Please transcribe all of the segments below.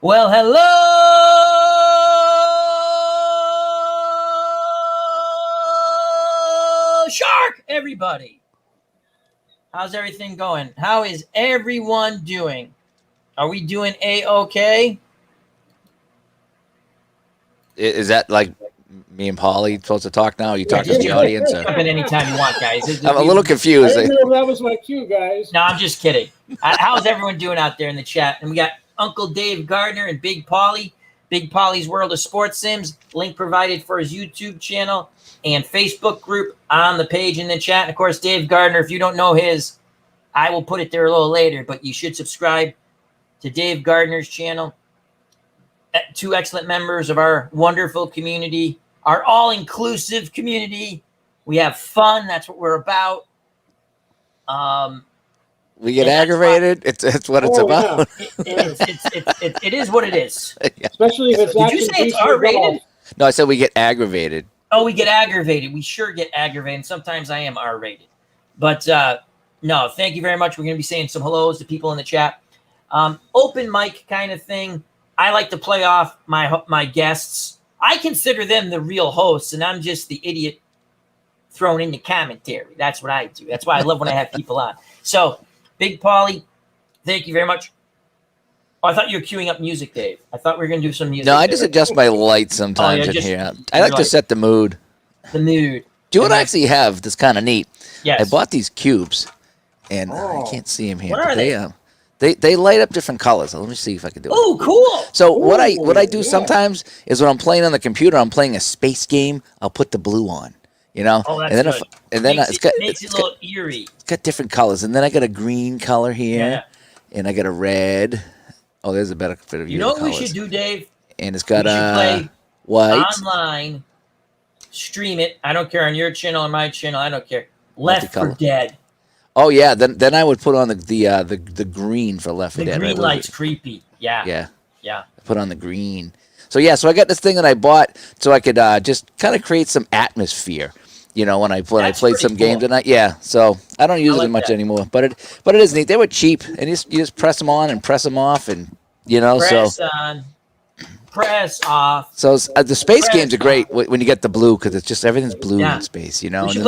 Well, hello, Shark, everybody. How's everything going? How is everyone doing? Are we doing A-okay? Is that like me and Pauly supposed to talk now? Are you talking to the audience? Or? Jump in anytime you want, guys. I'm a little confused. I didn't know that was my cue, guys. No, I'm just kidding. How's everyone doing out there in the chat? And we got Uncle Dave Gardner and Big Pauly. Big Pauly's World of Sports Sims. Link provided for his YouTube channel and Facebook group on the page in the chat. And of course, Dave Gardner, if you don't know his, I will put it there a little later, but you should subscribe to Dave Gardner's channel. Two excellent members of our wonderful community, our all-inclusive community. We have fun. That's what we're about. We get aggravated. It's what it's about. Yeah. It is what it is. Yeah. Especially if it's Did you say it's R-rated? No, I said we get aggravated. Oh, we get aggravated. We sure get aggravated. Sometimes I am R-rated. But no, thank you very much. We're going to be saying some hellos to people in the chat. Open mic kind of thing. I like to play off my guests. I consider them the real hosts, and I'm just the idiot thrown into commentary. That's what I do. That's why I love when I have people on. So, Big Pauly, thank you very much. Oh, I thought you were queuing up music, Dave. I thought we were going to do some music. No, I just adjust my lights sometimes in here. I like to set the mood. The mood. Do you know what I actually have that's kind of neat? Yes. I bought these cubes, and I can't see them here. What are they? They light up different colors. Let me see if I can do it. Oh, cool. So what I do sometimes is when I'm playing on the computer, I'm playing a space game. I'll put the blue on, you know. Oh, that's and then good. It's a little eerie. It's got different colors, and then I got a green color here, and I got a red. Oh, there's a better fit of you know what we should do, Dave? And it's got a white online. Stream it. I don't care on your channel or my channel. I don't care. Left 4 Dead. Oh yeah, then I would put on the green for Left 4 Dead. The green light's creepy. Yeah. I put on the green. So I got this thing that I bought so I could just kind of create some atmosphere. You know, when I played some games tonight. Yeah. So I don't use it much anymore, but it is neat. They were cheap, and you just press them on and press them off, and press on, press off. So the space games are great when you get the blue because it's just everything's blue in space. You know, we should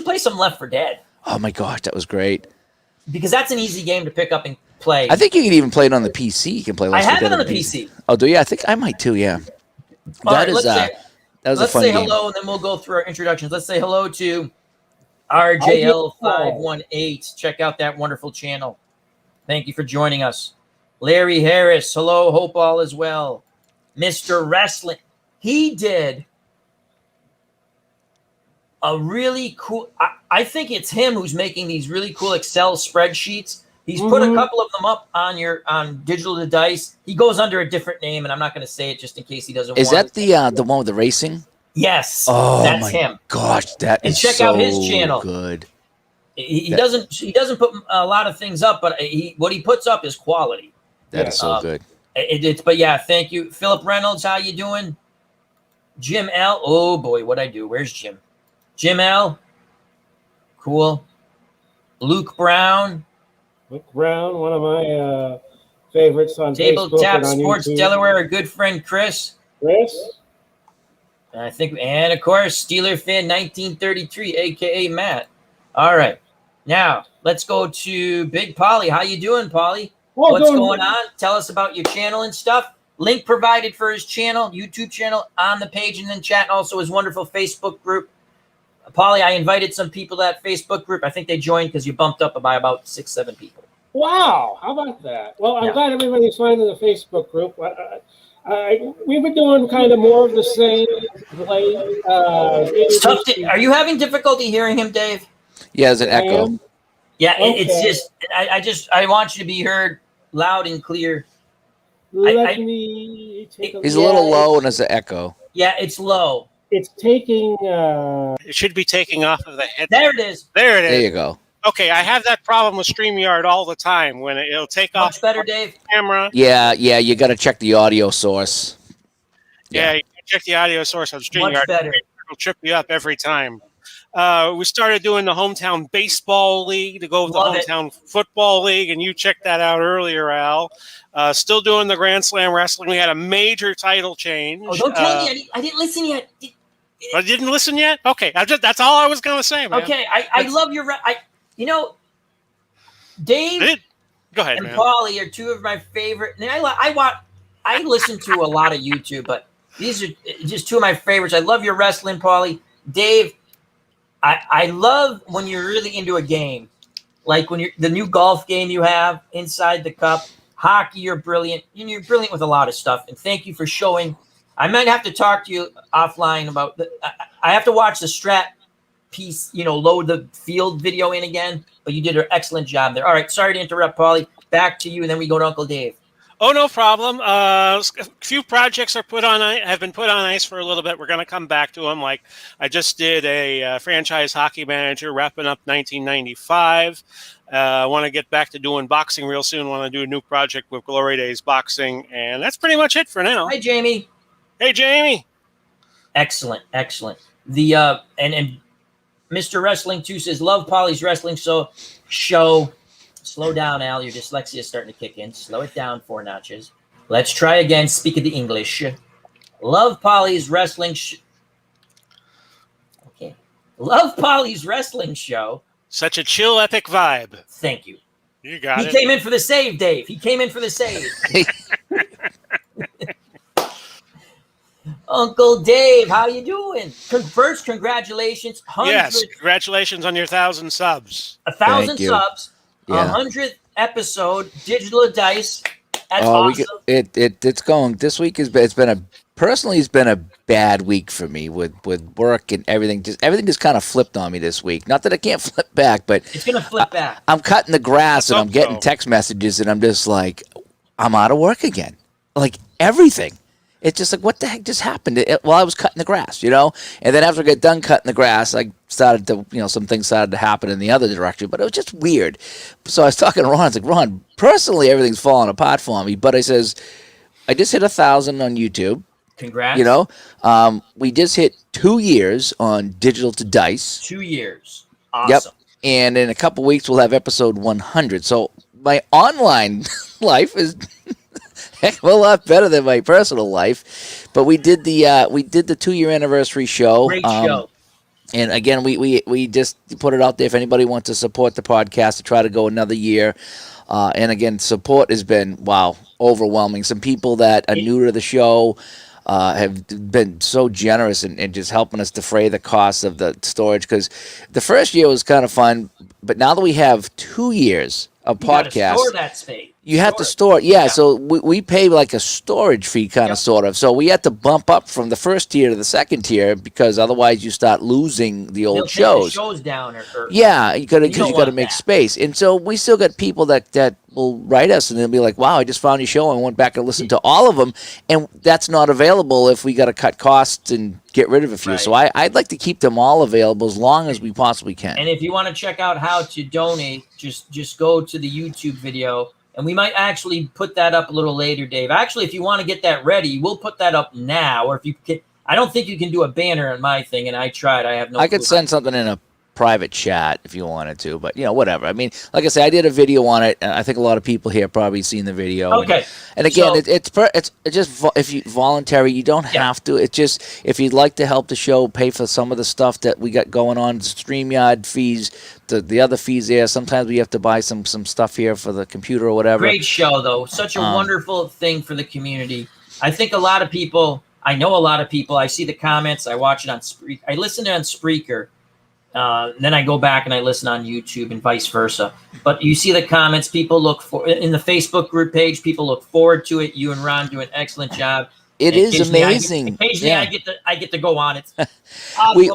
play some Left 4 Dead. Oh my gosh, that was great. Because that's an easy game to pick up and play. I think you can even play it on the PC. You can play Left 4 Dead. I have it on the PC. Oh, do you? I think I might too, yeah. That was a fun game. Let's say hello, and then we'll go through our introductions. Let's say hello to RJL518. Check out that wonderful channel. Thank you for joining us. Larry Harris, hello, hope all is well. Mr. Wrestling, he did a really cool, I think it's him who's making these really cool Excel spreadsheets. He's put a couple of them up on Digital to Dice. He goes under a different name, and I'm not going to say it just in case he doesn't. Is that the one with the racing? Yes. Oh, that's him. Gosh, that is check out his channel. Good. He doesn't put a lot of things up, but what he puts up is quality. That is so good. But yeah, thank you, Philip Reynolds. How you doing? Jim L. Oh boy, what I do? Where's Jim? Jim L. Cool. Luke Brown. Luke Brown, one of my favorites on Tabletop Facebook Sports YouTube. Delaware. A good friend, Chris. I think, and of course, Steeler fan 1933, aka Matt. All right, now let's go to Big Pauly. How you doing, Pauly? What's going on? Tell us about your channel and stuff. Link provided for his channel, YouTube channel, on the page and then chat. And also his wonderful Facebook group. Pauly, I invited some people to that Facebook group. I think they joined because you bumped up by about 6-7 people. Wow, how about that? Well, I'm glad everybody's finding the Facebook group. We've been doing kind of more of the same. It's tough are you having difficulty hearing him, Dave? Yeah, there's an echo. Yeah, it's just I want you to be heard loud and clear. Let me take He's a little low and there's an echo. Yeah, it's low. It's taking. It should be taking off of the head. There it is. There you go. Okay, I have that problem with StreamYard all the time when it'll take off. Much better, Dave. Camera. Yeah, you got to check the audio source. Yeah, you can check the audio source on StreamYard. Much better. It'll trip you up every time. We started doing the hometown baseball league to go with the Love it. hometown football league, and you checked that out earlier, Al. Still doing the Grand Slam wrestling. We had a major title change. Oh, don't tell me. I didn't listen yet. I didn't listen yet? Okay. That's all I was going to say, man. Okay, I love your. Dave Go ahead, and man. Pauly are two of my favorite. And I listen to a lot of YouTube, but these are just two of my favorites. I love your wrestling, Pauly. Dave, I love when you're really into a game, like when the new golf game you have, Inside the Cup. Hockey, you're brilliant. You're brilliant with a lot of stuff, and thank you for showing. I might have to talk to you offline about I have to watch the strat piece, load the field video in again, but you did an excellent job there. All right, sorry to interrupt, Pauly. Back to you, and then we go to Uncle Dave. Oh, no problem. A few projects have been put on ice for a little bit. We're going to come back to them. Like I just did a franchise hockey manager wrapping up 1995. I want to get back to doing boxing real soon. Want to do a new project with Glory Days Boxing, and that's pretty much it for now. Hi, Jamie. Hey, Jamie. Excellent. The and Mr. Wrestling 2 says, love Pauly's wrestling show. Slow down, Al. Your dyslexia is starting to kick in. Slow it down 4 notches. Let's try again. Speak of the English. Love Pauly's wrestling Okay. Love Pauly's wrestling show. Such a chill, epic vibe. Thank you. You got it. He came in for the save, Dave. He came in for the save. Uncle Dave, how you doing? First, congratulations. Yes, congratulations on your 1,000 subs. 1,000 subs. Yeah. 100th episode, Digital Dice. That's awesome. It's going. This week it's been a bad week for me with work and everything. Everything just kind of flipped on me this week. Not that I can't flip back, but it's gonna flip back. I'm cutting the grass and I'm getting text messages and I'm just like, I'm out of work again. Like everything. It's just like, what the heck just happened? While I was cutting the grass, And then after I got done cutting the grass, I started to, some things started to happen in the other direction, but it was just weird. So I was talking to Ron. I was like, Ron, personally, everything's falling apart for me. But I says, I just hit 1,000 on YouTube. Congrats. We just hit 2 years on Digital to Dice. 2 years. Awesome. Yep. And in a couple weeks, we'll have episode 100. So my online life is heck of a lot better than my personal life, but we did the 2-year anniversary show. Great show. And again, we just put it out there if anybody wants to support the podcast to try to go another year. And again, support has been overwhelming. Some people that are new to the show have been so generous in just helping us defray the cost of the storage, because the first year was kind of fun, but now that we have 2 years of podcast, store that space. You have to store it. Yeah, so we pay like a storage fee kind of sort of. So we had to bump up from the first tier to the second tier because otherwise you start losing the old shows. The shows down you got to make space. And so we still got people that will write us and they'll be like, wow, I just found your show and I went back and listened to all of them. And that's not available if we got to cut costs and get rid of a few. Right. So I'd like to keep them all available as long as we possibly can. And if you want to check out how to donate, just go to the YouTube video. And we might actually put that up a little later, Dave. Actually, if you want to get that ready, we'll put that up now. Or if you can, I don't think you can do a banner on my thing, and I tried. I have no. I could send something in a private chat if you wanted to, but whatever. I mean, like I said, I did a video on it, and I think a lot of people here probably seen the video. Okay. And again, it's just if you voluntary, you don't have to. It's just if you'd like to help the show, pay for some of the stuff that we got going on, StreamYard fees, the other fees there. Sometimes we have to buy some stuff here for the computer or whatever. Great show though, such a wonderful thing for the community. I think a lot of people. I know a lot of people. I see the comments. I watch it on Spreaker. I listen to it on Spreaker. Then I go back and I listen on YouTube and vice versa. But you see the comments. People look for in the Facebook group page. People look forward to it. You and Ron do an excellent job. It is amazing. Occasionally, I get to go on it. I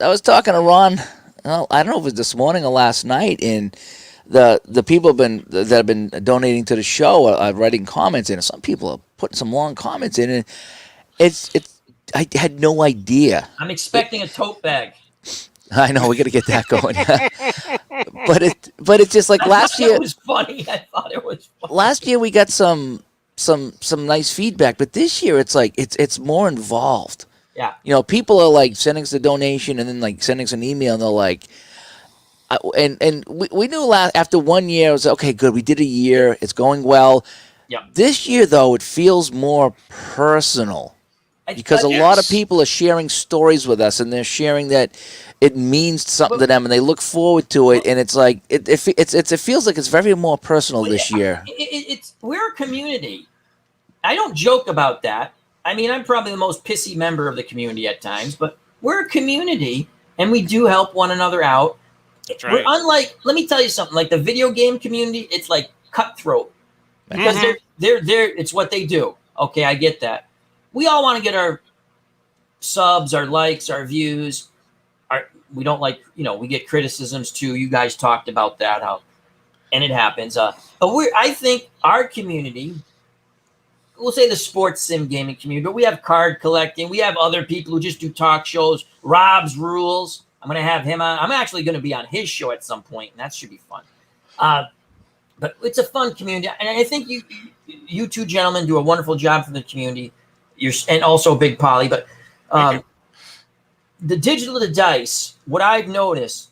was talking to Ron. I don't know if it was this morning or last night, and the people that have been donating to the show are writing comments in. Some people are putting some long comments in, and it's. I had no idea. I'm expecting a tote bag. I know we got to get that going, but it's just like last year. It was funny. I thought it was funny. Last year we got some nice feedback, but this year it's like it's more involved. Yeah. You know, people are like sending us a donation and then like sending us an email, and they're like, and we knew after 1 year, it was okay, good. We did a year. It's going well. Yeah. This year, though, it feels more personal because a lot of people are sharing stories with us, and they're sharing that it means something to them, and they look forward to it. And it's like it feels like it's very more personal this year. We're a community. I don't joke about that. I mean, I'm probably the most pissy member of the community at times, but we're a community, and we do help one another out. That's right. We're unlike, let me tell you something, like the video game community, it's like cutthroat because they're it's what they do. Okay, I get that. We all want to get our subs, our likes, our views. We don't like, we get criticisms too. You guys talked about that, and it happens. But I think our community, we'll say the sports sim gaming community, but we have card collecting. We have other people who just do talk shows. Rob's Rules. I'm going to have him on. I'm actually going to be on his show at some point, and that should be fun. But it's a fun community, and I think you two gentlemen do a wonderful job for the community. And also Big Pauly. But the Digital to Dice, what I've noticed,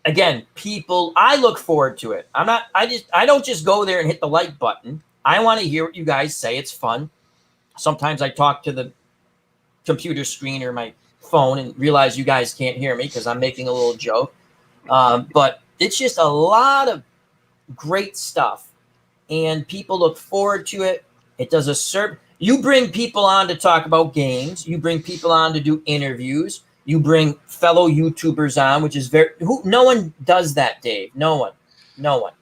again, people, I look forward to it. I don't just go there and hit the like button. I want to hear what you guys say. It's fun. Sometimes I talk to the computer screen or my phone and realize you guys can't hear me because I'm making a little joke. But it's just a lot of great stuff, and people look forward to it. It does a certain. You bring people on to talk about games. You bring people on to do interviews. You bring fellow YouTubers on, which is no one does that, Dave. No one. Well,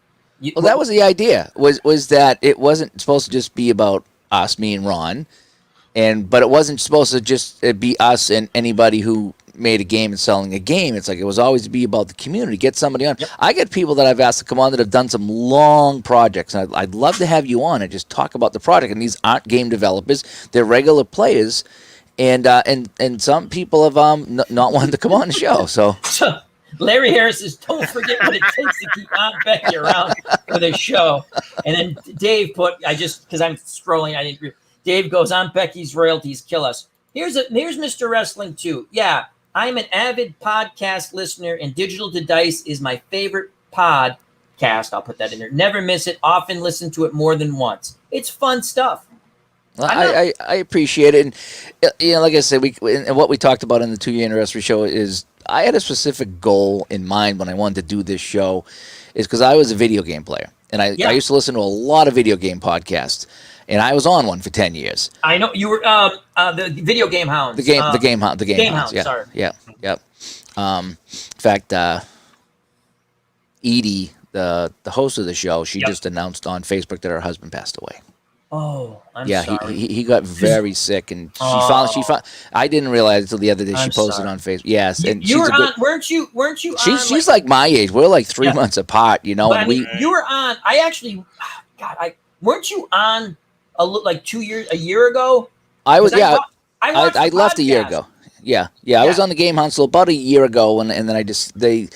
that was the idea. Was that it wasn't supposed to just be about us, me and Ron, but it wasn't supposed to just be us and anybody who made a game and selling a game. It's like it was always to be about the community. Get somebody on. Yep. I get people that I've asked to come on that have done some long projects, and I'd love to have you on and just talk about the project. And these aren't game developers; they're regular players, and some people have not wanted to come on the show. So Larry Harris says, "Don't forget what it takes to keep Aunt Becky around for the show." And then Dave because I'm scrolling, I didn't agree. Dave goes, "Aunt Becky's royalties kill us." Here's Mr. Wrestling too. Yeah. I'm an avid podcast listener, and Digital to Dice is my favorite podcast. I'll put that in there. Never miss it. Often listen to it more than once. It's fun stuff. Well, I appreciate it. And, like I said, and what we talked about in the 2-year anniversary show is I had a specific goal in mind when I wanted to do this show, is because I was a video game player, and I used to listen to a lot of video game podcasts. And I was on one for 10 years. I know you were the Video Game Hounds. The Game Hounds. Yeah. Sorry. Yeah. Yep. In fact, Edie, the host of the show, she just announced on Facebook that her husband passed away. Oh, I'm sorry. He got very sick, and she found. I didn't realize until the other day she posted on Facebook. Yes, and you were on. Weren't you? She's like my age. We're like 3 months apart, But you were on. Weren't you on? A year ago? I was, I left a year ago. Yeah. I was on the Game Hunt about a year ago, and then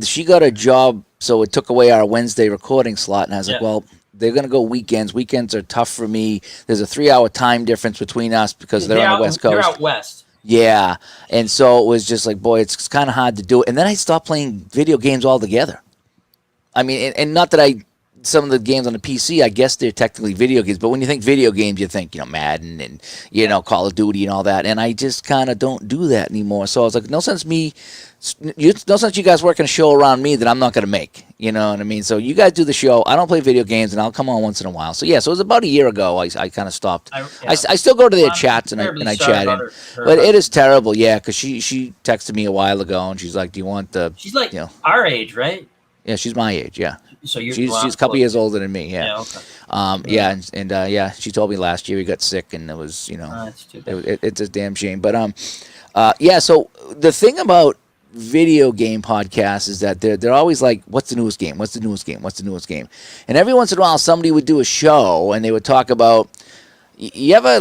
she got a job, so it took away our Wednesday recording slot, and I was like, well, they're going to go weekends. Weekends are tough for me. There's a 3-hour time difference between us because they're on the West Coast. You're out west. Yeah, and so it was just like, boy, it's kind of hard to do it. And then I stopped playing video games altogether. I mean, and not that some of the games on the PC, I guess they're technically video games, but when you think video games, you think, Madden and, Call of Duty and all that, and I just kind of don't do that anymore. So I was like, no sense you guys working a show around me that I'm not going to make, you know what I mean? So you guys do the show. I don't play video games, and I'll come on once in a while. So, so it was about a year ago I kind of stopped. I still go to their chats, and I chat in. But it is terrible, because she texted me a while ago, and she's like, do you want the... She's like our age, right? Yeah, she's my age, yeah. So she's a couple years older than me, yeah. Okay. And she told me last year he got sick, and it was, it's a damn shame. But so the thing about video game podcasts is that they're always like, what's the newest game? What's the newest game? What's the newest game? And every once in a while, somebody would do a show, and they would talk about. You ever,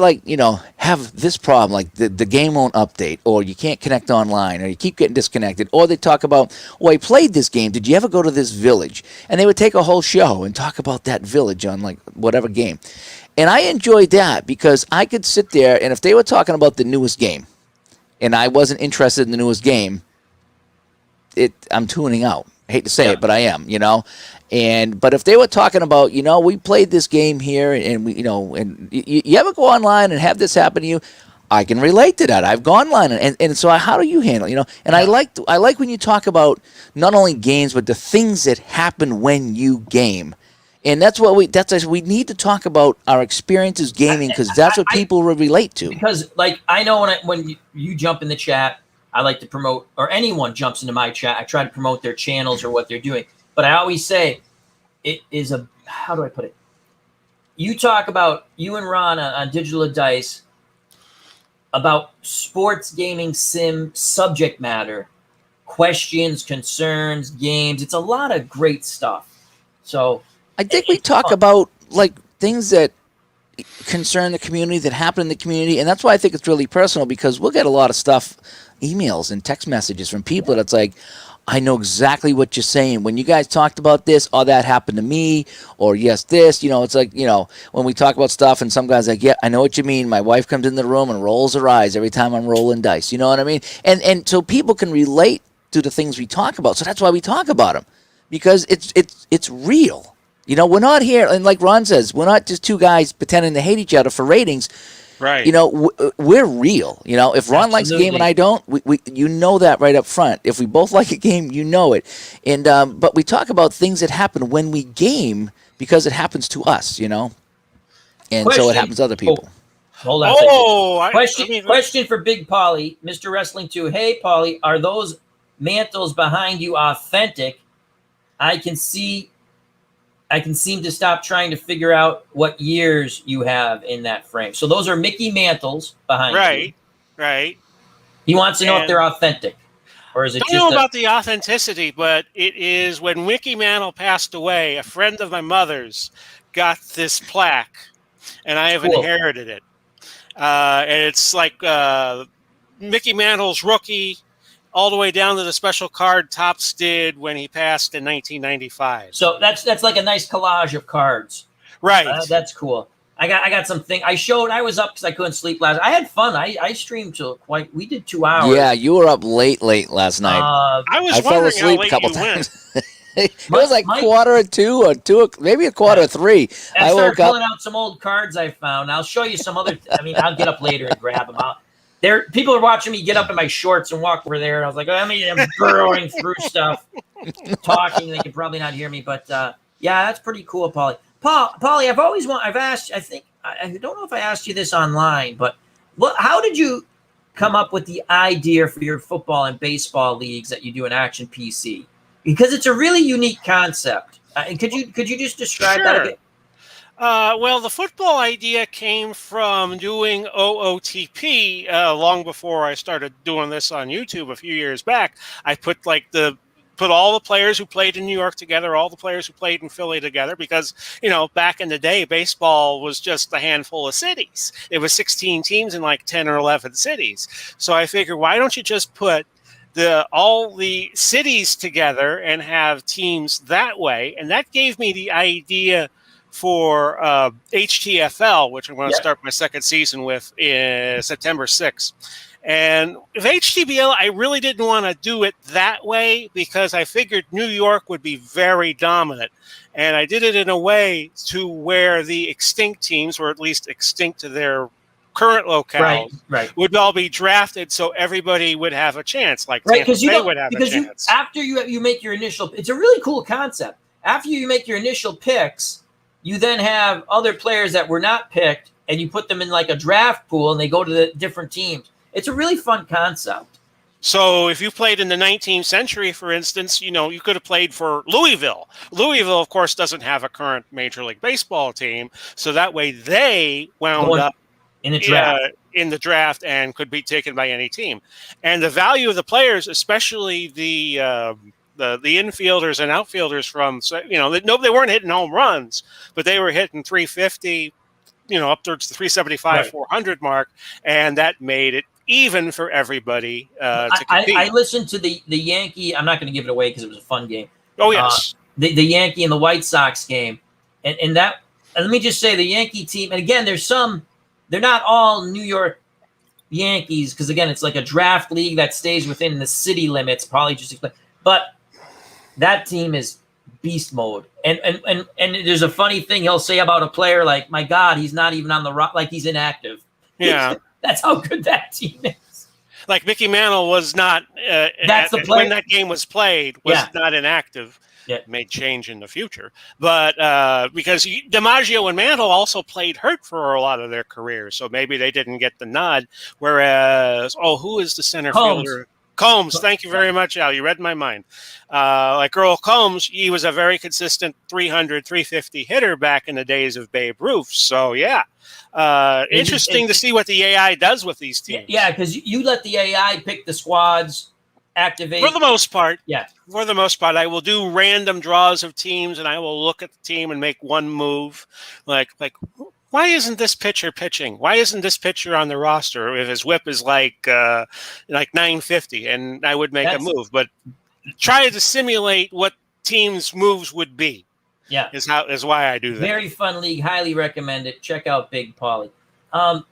have this problem, like the game won't update, or you can't connect online, or you keep getting disconnected, or they talk about, I played this game, did you ever go to this village? And they would take a whole show and talk about that village on, whatever game. And I enjoyed that because I could sit there, and if they were talking about the newest game, and I wasn't interested in the newest game, I'm tuning out. I hate to say it, but I am, but if they were talking about, we played this game here, and we, and you ever go online and have this happen to you? I can relate to that. I've gone online, and so how do you handle, And I like when you talk about not only games, but the things that happen when you game. And that's what we need to talk about our experiences gaming, because that's what people will relate to. Because I know when you jump in the chat, I like to promote, or anyone jumps into my chat, I try to promote their channels or what they're doing. But I always say it is how do I put it? You talk about, you and Ron on Digital Dice, about sports gaming sim subject matter, questions, concerns, games. It's a lot of great stuff. So I think we talk about things that concern the community, that happen in the community, and that's why I think it's really personal, because we'll get a lot of stuff, emails and text messages from people that's like, I know exactly what you're saying. When you guys talked about this, that happened to me, or yes, this, it's like, when we talk about stuff and some guys like, yeah, I know what you mean. My wife comes in the room and rolls her eyes every time I'm rolling dice. You know what I mean? And so people can relate to the things we talk about. So that's why we talk about them, because it's real. We're not here, and like Ron says, we're not just two guys pretending to hate each other for ratings. Right. We're real. If Ron likes a game and I don't, we that right up front. If we both like a game, it. And but we talk about things that happen when we game, because it happens to us, And so it happens to other people. Hold on. Question for Big Pauly, Mr. Wrestling 2. Hey, Pauly, are those mantles behind you authentic? I can seem to stop trying to figure out what years you have in that frame. So those are Mickey mantles behind you. Right. He wants to know if they're authentic, or is it I don't know about the authenticity, but it is when Mickey Mantle passed away, a friend of my mother's got this plaque, and I have inherited it. And it's like Mickey Mantle's rookie, all the way down to the special card Topps did when he passed in 1995. So that's like a nice collage of cards. Right. That's cool. I got something. I was up because I couldn't sleep last. I had fun. I streamed till we did 2 hours. Yeah, you were up late last night. I fell asleep a couple times. It was like 1:45 or 2, maybe 2:45. I started pulling out some old cards I found. I'll show you some other. I'll get up later and grab them out. People are watching me get up in my shorts and walk over there. And I was like, I'm burrowing through stuff, talking. They can probably not hear me, but yeah, that's pretty cool, Pauly. Pauly, I've asked. I think I don't know if I asked you this online, but how did you come up with the idea for your football and baseball leagues that you do in Action PC? Because it's a really unique concept. And could you just describe that a bit? Well, the football idea came from doing OOTP long before I started doing this on YouTube a few years back. I put all the players who played in New York together, all the players who played in Philly together, because, back in the day, baseball was just a handful of cities. It was 16 teams in like 10 or 11 cities. So I figured, why don't you just put all the cities together and have teams that way? And that gave me the idea for HTFL, which I'm going to start my second season with in September 6th. And with HTBL, I really didn't want to do it that way, because I figured New York would be very dominant. And I did it in a way to where the extinct teams, or at least extinct to their current locales, would all be drafted, so everybody would have a chance. Like Tampa Bay would have a chance. After you make your initial, it's a really cool concept. After you make your initial picks, you then have other players that were not picked, and you put them in like a draft pool, and they go to the different teams. It's a really fun concept. So if you played in the 19th century, for instance, you could have played for Louisville. Louisville, of course, doesn't have a current Major League Baseball team, so that way they wound up in the draft and could be taken by any team. And the value of the players, especially the infielders and outfielders they weren't hitting home runs, but they were hitting 350, up towards the 375, 400 mark, and that made it even for everybody to compete. I listened to the Yankee. I'm not going to give it away because it was a fun game. Oh yes, the Yankee and the White Sox game, and let me just say the Yankee team. And again, they're not all New York Yankees, because again, it's like a draft league that stays within the city limits. Probably just explain, but that team is beast mode. And there's a funny thing he'll say about a player like, "My God, he's not even on the like he's inactive." Yeah, that's how good that team is. Like Mickey Mantle was not. That's the player. When that game was played, was not inactive. Yeah. May change in the future, but because DiMaggio and Mantle also played hurt for a lot of their careers, so maybe they didn't get the nod. Whereas, who is the center fielder? Combs. Thank you very much, Al. You read my mind. Like Earl Combs, he was a very consistent 300, 350 hitter back in the days of Babe Ruth. So, yeah. Interesting to see what the AI does with these teams. Yeah, because you let the AI pick the squads, activate. For the most part. Yeah. For the most part, I will do random draws of teams, and I will look at the team and make one move. Like why isn't this pitcher pitching? Why isn't this pitcher on the roster if his whip is like 950? And I would make a move, but try to simulate what teams' moves would be. Yeah, is why I do that. Very fun league. Highly recommend it. Check out Big Pauly.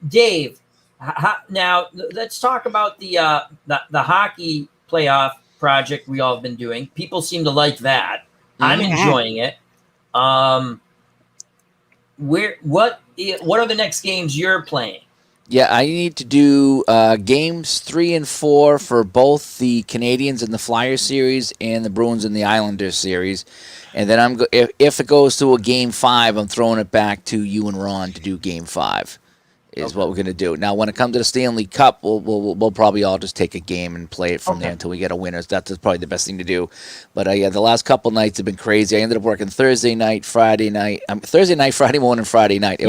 Dave, now let's talk about the hockey playoff project we all have been doing. People seem to like that. I'm enjoying it. What are the next games you're playing? Yeah, I need to do games 3 and 4 for both the Canadians in the Flyers series and the Bruins in the Islanders series. And then if it goes to a game 5, I'm throwing it back to you and Ron to do game 5. Is what we're going to do. Now, when it comes to the Stanley Cup, we'll probably all just take a game and play it from there until we get a winner. That's probably the best thing to do. But the last couple nights have been crazy. I ended up working Thursday night, Friday night, Thursday night, Friday morning, Friday night.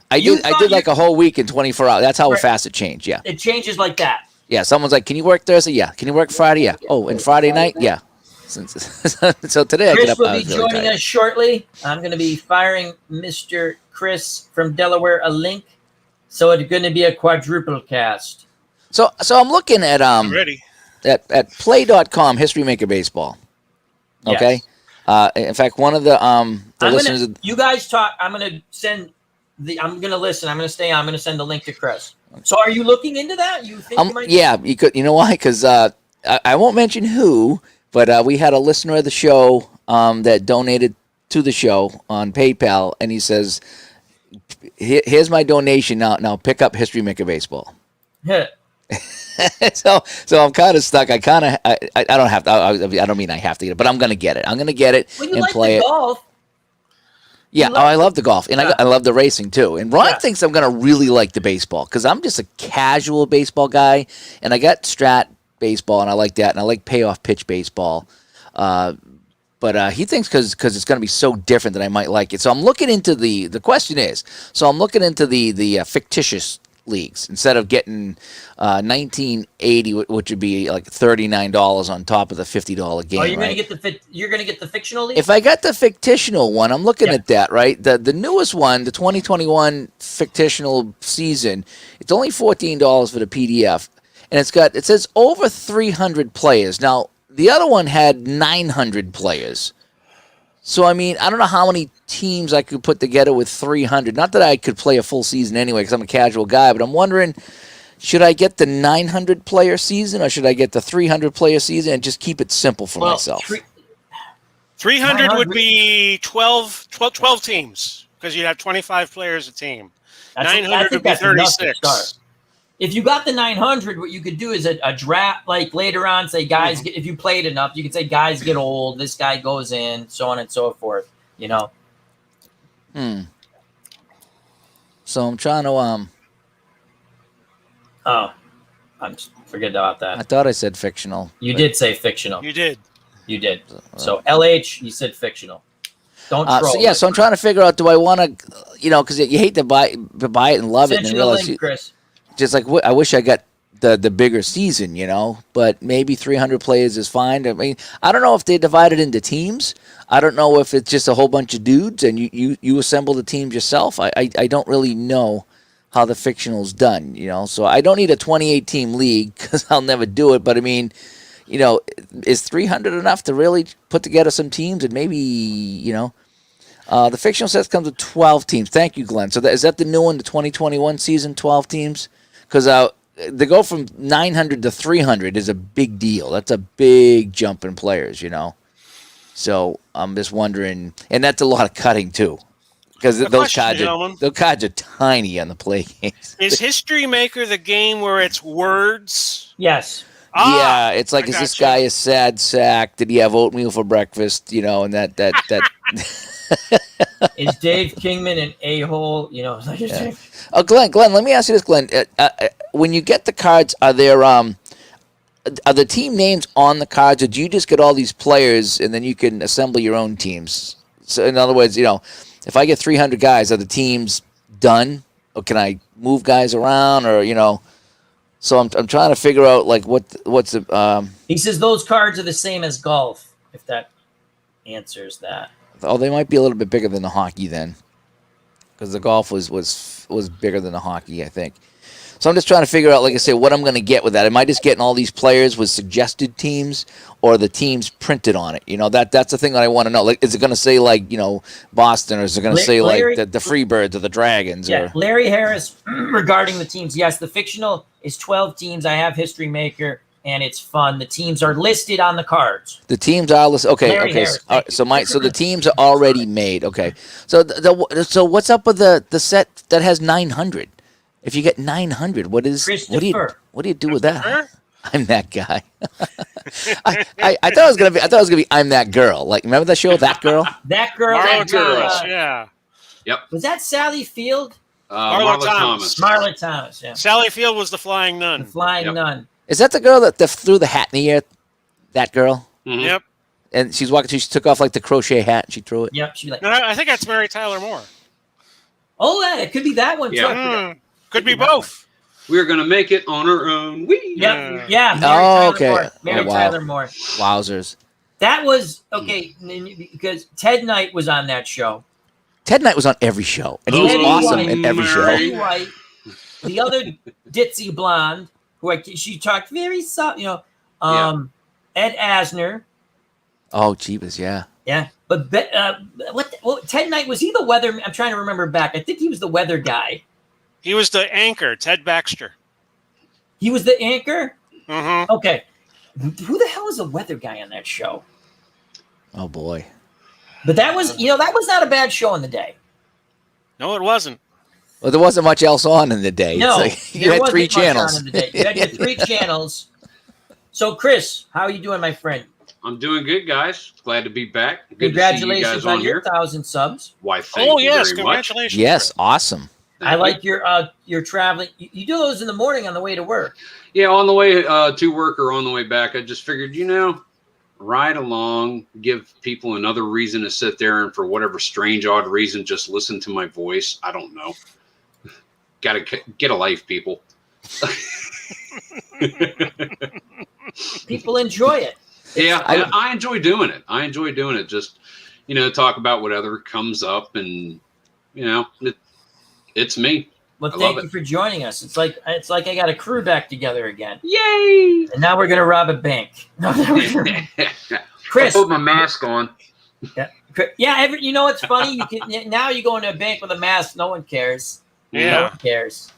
I did like a whole week in 24 hours. That's how fast it changed. Yeah, it changes like that. Yeah, someone's like, "Can you work Thursday?" Yeah. Can you work Friday? Yeah. Oh, and Friday night? Yeah. So today, Chris I get up. will be joining us shortly. I'm going to be firing Mr. Chris from Delaware a link. So it's going to be a quadruple cast. So I'm looking at at play.com History Maker Baseball. Okay. Yes. In fact, one of the listeners. You guys talk. I'm going to send I'm going to listen. I'm going to stay on. I'm going to send the link to Chris. So are you looking into that? You think you might? Yeah, you could. You know why? Because I won't mention who, but we had a listener of the show that donated to the show on PayPal, and he says, "Here's my donation. Now pick up History Maker Baseball." Yeah. So I'm kind of stuck. I don't have to. I don't mean I have to get it, but I'm going to get it. I'm going to get it and play it. Golf. Yeah, I love the golf, and I love the racing too. And Ron thinks I'm going to really like the baseball because I'm just a casual baseball guy, and I got strat baseball, and I like that, and I like payoff pitch baseball. But he thinks because it's going to be so different that I might like it. So I'm looking into the question is, I'm looking into the fictitious leagues instead of getting $19.80, which would be like $39 on top of the $50 game. Oh, you're going to get the fictional league? If I got the fictional one, I'm looking at that, right? The newest one, the 2021 fictional season, it's only $14 for the PDF, and it says over 300 players. Now, the other one had 900 players. So, I mean, I don't know how many teams I could put together with 300. Not that I could play a full season anyway because I'm a casual guy, but I'm wondering, should I get the 900-player season or should I get the 300-player season and just keep it simple for myself? 300 would be 12 teams because you'd have 25 players a team. 900 would be 36. If you got the 900, what you could do is a draft, like later on, say guys, if you played enough, you could say guys get old, this guy goes in, so on and so forth, you know? So I'm trying to, forget about that. I thought I said fictional. You did say fictional. You did. So LH, you said fictional. Don't troll. So I'm trying to figure out, do I want to, because you hate to buy it and love it and realize link, Chris. Just like I wish I got the bigger season, but maybe 300 players is fine. I mean, I don't know if they divide it into teams. I don't know if it's just a whole bunch of dudes and you assemble the teams yourself. I don't really know how the fictional's done, So I don't need a 28-team league because I'll never do it. But I mean, is 300 enough to really put together some teams and maybe, the fictional set comes with 12 teams. Thank you, Glenn. So is that the new one, the 2021 season, 12 teams? Because to go from 900 to 300 is a big deal. That's a big jump in players, So I'm just wondering, and that's a lot of cutting too, because those cards are tiny on the play games. Is History Maker the game where it's words? Yes. Yeah, it's like, is this guy a sad sack? Did he have oatmeal for breakfast? And that. Is Dave Kingman an a-hole? Yeah. Oh, Glenn, let me ask you this, Glenn. When you get the cards, are the team names on the cards, or do you just get all these players and then you can assemble your own teams? So, in other words, if I get 300 guys, are the teams done, or can I move guys around, or So I'm trying to figure out like what's the. He says those cards are the same as golf. If that answers that. Oh, they might be a little bit bigger than the hockey then, because the golf was bigger than the hockey, I think. So I'm just trying to figure out, like I say, what I'm going to get with that. Am I just getting all these players with suggested teams, or the teams printed on it? That's the thing that I want to know. Like, is it going to say like Boston, or is it going to say Larry, like the Freebirds or the Dragons? Yeah, or Larry Harris regarding the teams. Yes, the fictional is 12 teams. I have History Maker, and it's fun. The teams are listed on the cards. The teams are listed. Okay, Larry okay. Harris, So the teams are already made. Okay. So so what's up with the set that has 900? If you get 900, what do you do with that? I'm that guy. I thought it was gonna be I'm that girl. Like, remember the show That Girl? That girl. Marla Thomas, yeah. Yep. Was that Sally Field? Marla Thomas. Marla Thomas. Yeah. Sally Field was the Flying Nun. The Flying Nun. Is that the girl that threw the hat in the air? That girl. Mm-hmm. Yep. And she's walking. She took off like the crochet hat and she threw it. Yep. She like. No, I think that's Mary Tyler Moore. Oh, yeah, it could be that one too. Could be both. We're gonna make it on our own. Yeah. Mary Tyler Moore. Wowzers. That was okay because Ted Knight was on that show. Ted Knight was on every show, and he was awesome in every show. Eddie White, the other ditzy blonde, she talked very soft, Ed Asner. Oh, Jeebus, yeah. Yeah, but Ted Knight, was he the weather? I'm trying to remember back. I think he was the weather guy. He was the anchor, Ted Baxter. He was the anchor? Mm-hmm. Okay. Who the hell was the weather guy on that show? Oh, boy. But that was, that was not a bad show in the day. No, it wasn't. Well, there wasn't much else on in the day. No, you had 3 channels. On in the day. You had your 3 channels. So, Chris, how are you doing, my friend? I'm doing good, guys. Glad to be back. Good Congratulations to see you guys on your here. 1,000 subs. Why, thank you very much. Congratulations. Yes, awesome. I like your traveling. You do those in the morning on the way to work. Yeah, on the way to work or on the way back. I just figured, ride along, give people another reason to sit there and for whatever strange, odd reason, just listen to my voice. I don't know. Got to get a life, people. People enjoy it. Yeah, I enjoy doing it. Just, talk about whatever comes up and, it's me. Well, thank you for joining us. It's like I got a crew back together again. Yay! And now we're gonna rob a bank. Chris, I put my mask on. Yeah. What's funny? Now you go into a bank with a mask. No one cares. Yeah. No one cares.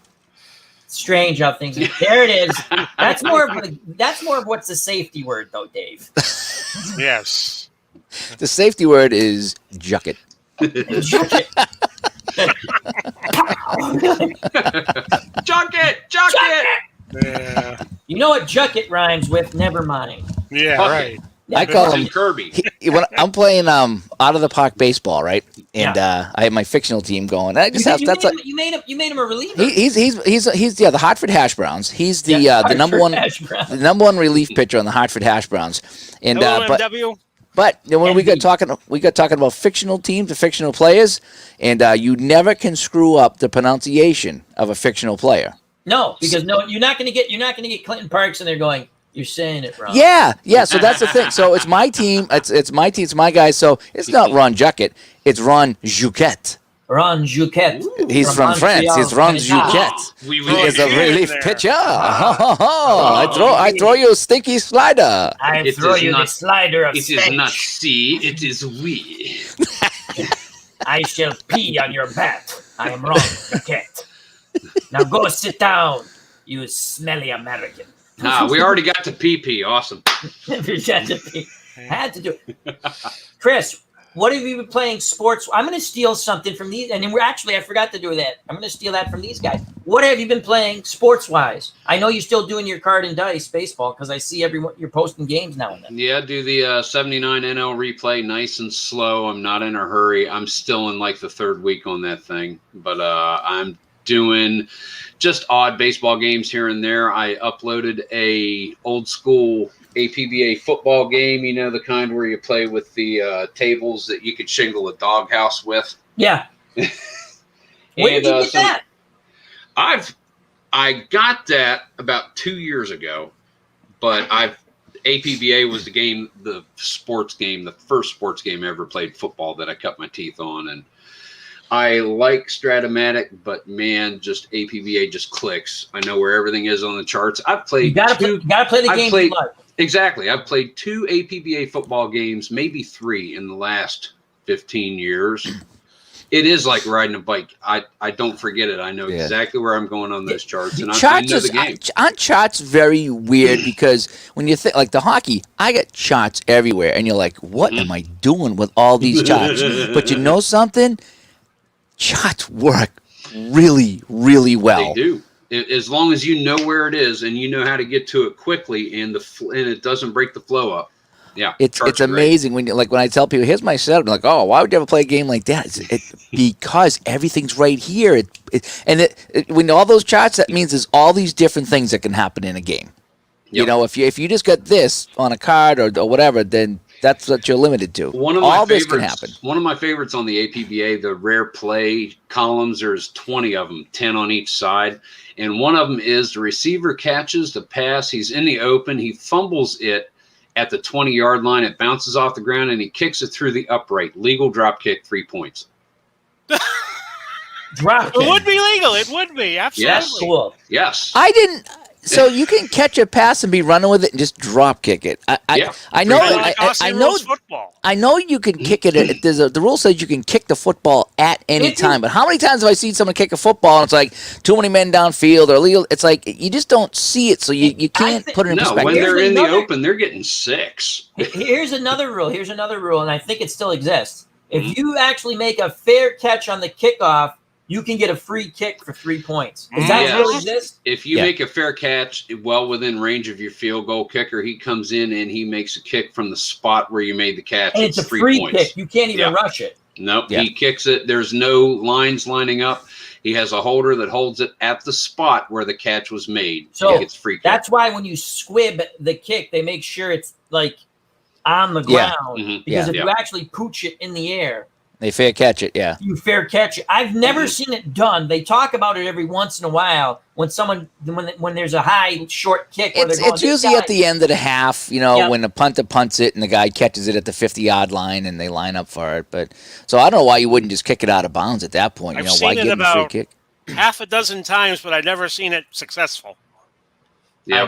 Strange how things. There it is. That's more of what's the safety word, though, Dave. Yes. The safety word is jucket. Jucket. Jucket. Yeah. You know what jucket rhymes with? Never mind. Yeah, Fuck right. I call him Kirby. When I'm playing out of the park baseball, right? And I have my fictional team going. I just you made him a reliever. He's the Hartford Hash Browns. He's the number one relief pitcher on the Hartford Hash Browns. And But when we got talking about fictional teams and fictional players, and you never can screw up the pronunciation of a fictional player. No, because you're not going to get Clinton Parks, and they're going, you're saying it wrong. Yeah. So that's the thing. So it's my team. It's my team. It's my guys. So it's not Ron Jucket. It's Ron Juquet. Ron Juquet. He's from France. He's Ron Juquet. He is a relief pitcher. I throw you a stinky slider. I throw you the slider of stench. It is not C, it is we. I shall pee on your bat. I am Ron Juquet. Now go sit down. You smelly American. Nah, we already got to PP. Awesome. Had to do it. Chris, what have you been playing sports? I'm going to steal something from these. And I forgot to do that. I'm going to steal that from these guys. What have you been playing sports-wise? I know you're still doing your card and dice baseball because I see you're posting games now and then. Yeah, do the 79 NL replay nice and slow. I'm not in a hurry. I'm still in like the third week on that thing. But I'm doing just odd baseball games here and there. I uploaded a old school APBA football game, you know, the kind where you play with the tables that you could shingle a doghouse with. Yeah. When did you get that? I got that about 2 years ago, but APBA was the sports game, the first sports game I ever played football that I cut my teeth on. And I like Stratomatic, but man, just APBA just clicks. I know where everything is on the charts. I've played You gotta play the game you like. Exactly. I've played 2 APBA football games, maybe 3 in the last 15 years. It is like riding a bike. I don't forget it. I know exactly where I'm going on those charts. And I know the game. On charts, very weird because when you think like the hockey, I get charts everywhere. And you're like, what am I doing with all these charts? But you know something? Charts work really, really well. They do. As long as you know where it is and you know how to get to it quickly and it doesn't break the flow up. Yeah, it's amazing when I tell people, here's my setup. I'm like, oh, why would you ever play a game like that? Because everything's right here. When all those charts, that means there's all these different things that can happen in a game. Yep. You know, if you just got this on a card or whatever, then that's what you're limited to. This can happen. One of my favorites on the APBA, the rare play columns, there's 20 of them, 10 on each side. And one of them is the receiver catches the pass. He's in the open. He fumbles it at the 20-yard line. It bounces off the ground, and he kicks it through the upright. Legal drop kick, 3 points. Drop kick. It would be legal. It would be. Absolutely. Yes. Cool. Yes. I didn't. So you can catch a pass and be running with it and just drop kick it. I know. Football. I know you can kick it. The rule says you can kick the football at any time. But how many times have I seen someone kick a football and it's like too many men downfield or illegal? It's like you just don't see it, so you can't put it in perspective. When they're in the open, they're getting 6. Here's another rule, and I think it still exists. If you actually make a fair catch on the kickoff, you can get a free kick for 3 points. Does that still exist? If you make a fair catch well within range of your field goal kicker, he comes in and he makes a kick from the spot where you made the catch. And it's a free kick. You can't even rush it. Nope. He kicks it. There's no lines lining up. He has a holder that holds it at the spot where the catch was made. So he gets free kick. That's why when you squib the kick, they make sure it's like on the ground. Because if you actually pooch it in the air, they fair catch it, yeah. You fair catch it. I've never seen it done. They talk about it every once in a while when there's a high short kick. It's usually at the end of the half, when the punter punts it and the guy catches it at the 50-yard line and they line up for it. But so I don't know why you wouldn't just kick it out of bounds at that point. I've why seen give it him a free about kick? half a dozen times, but I've never seen it successful. Yeah,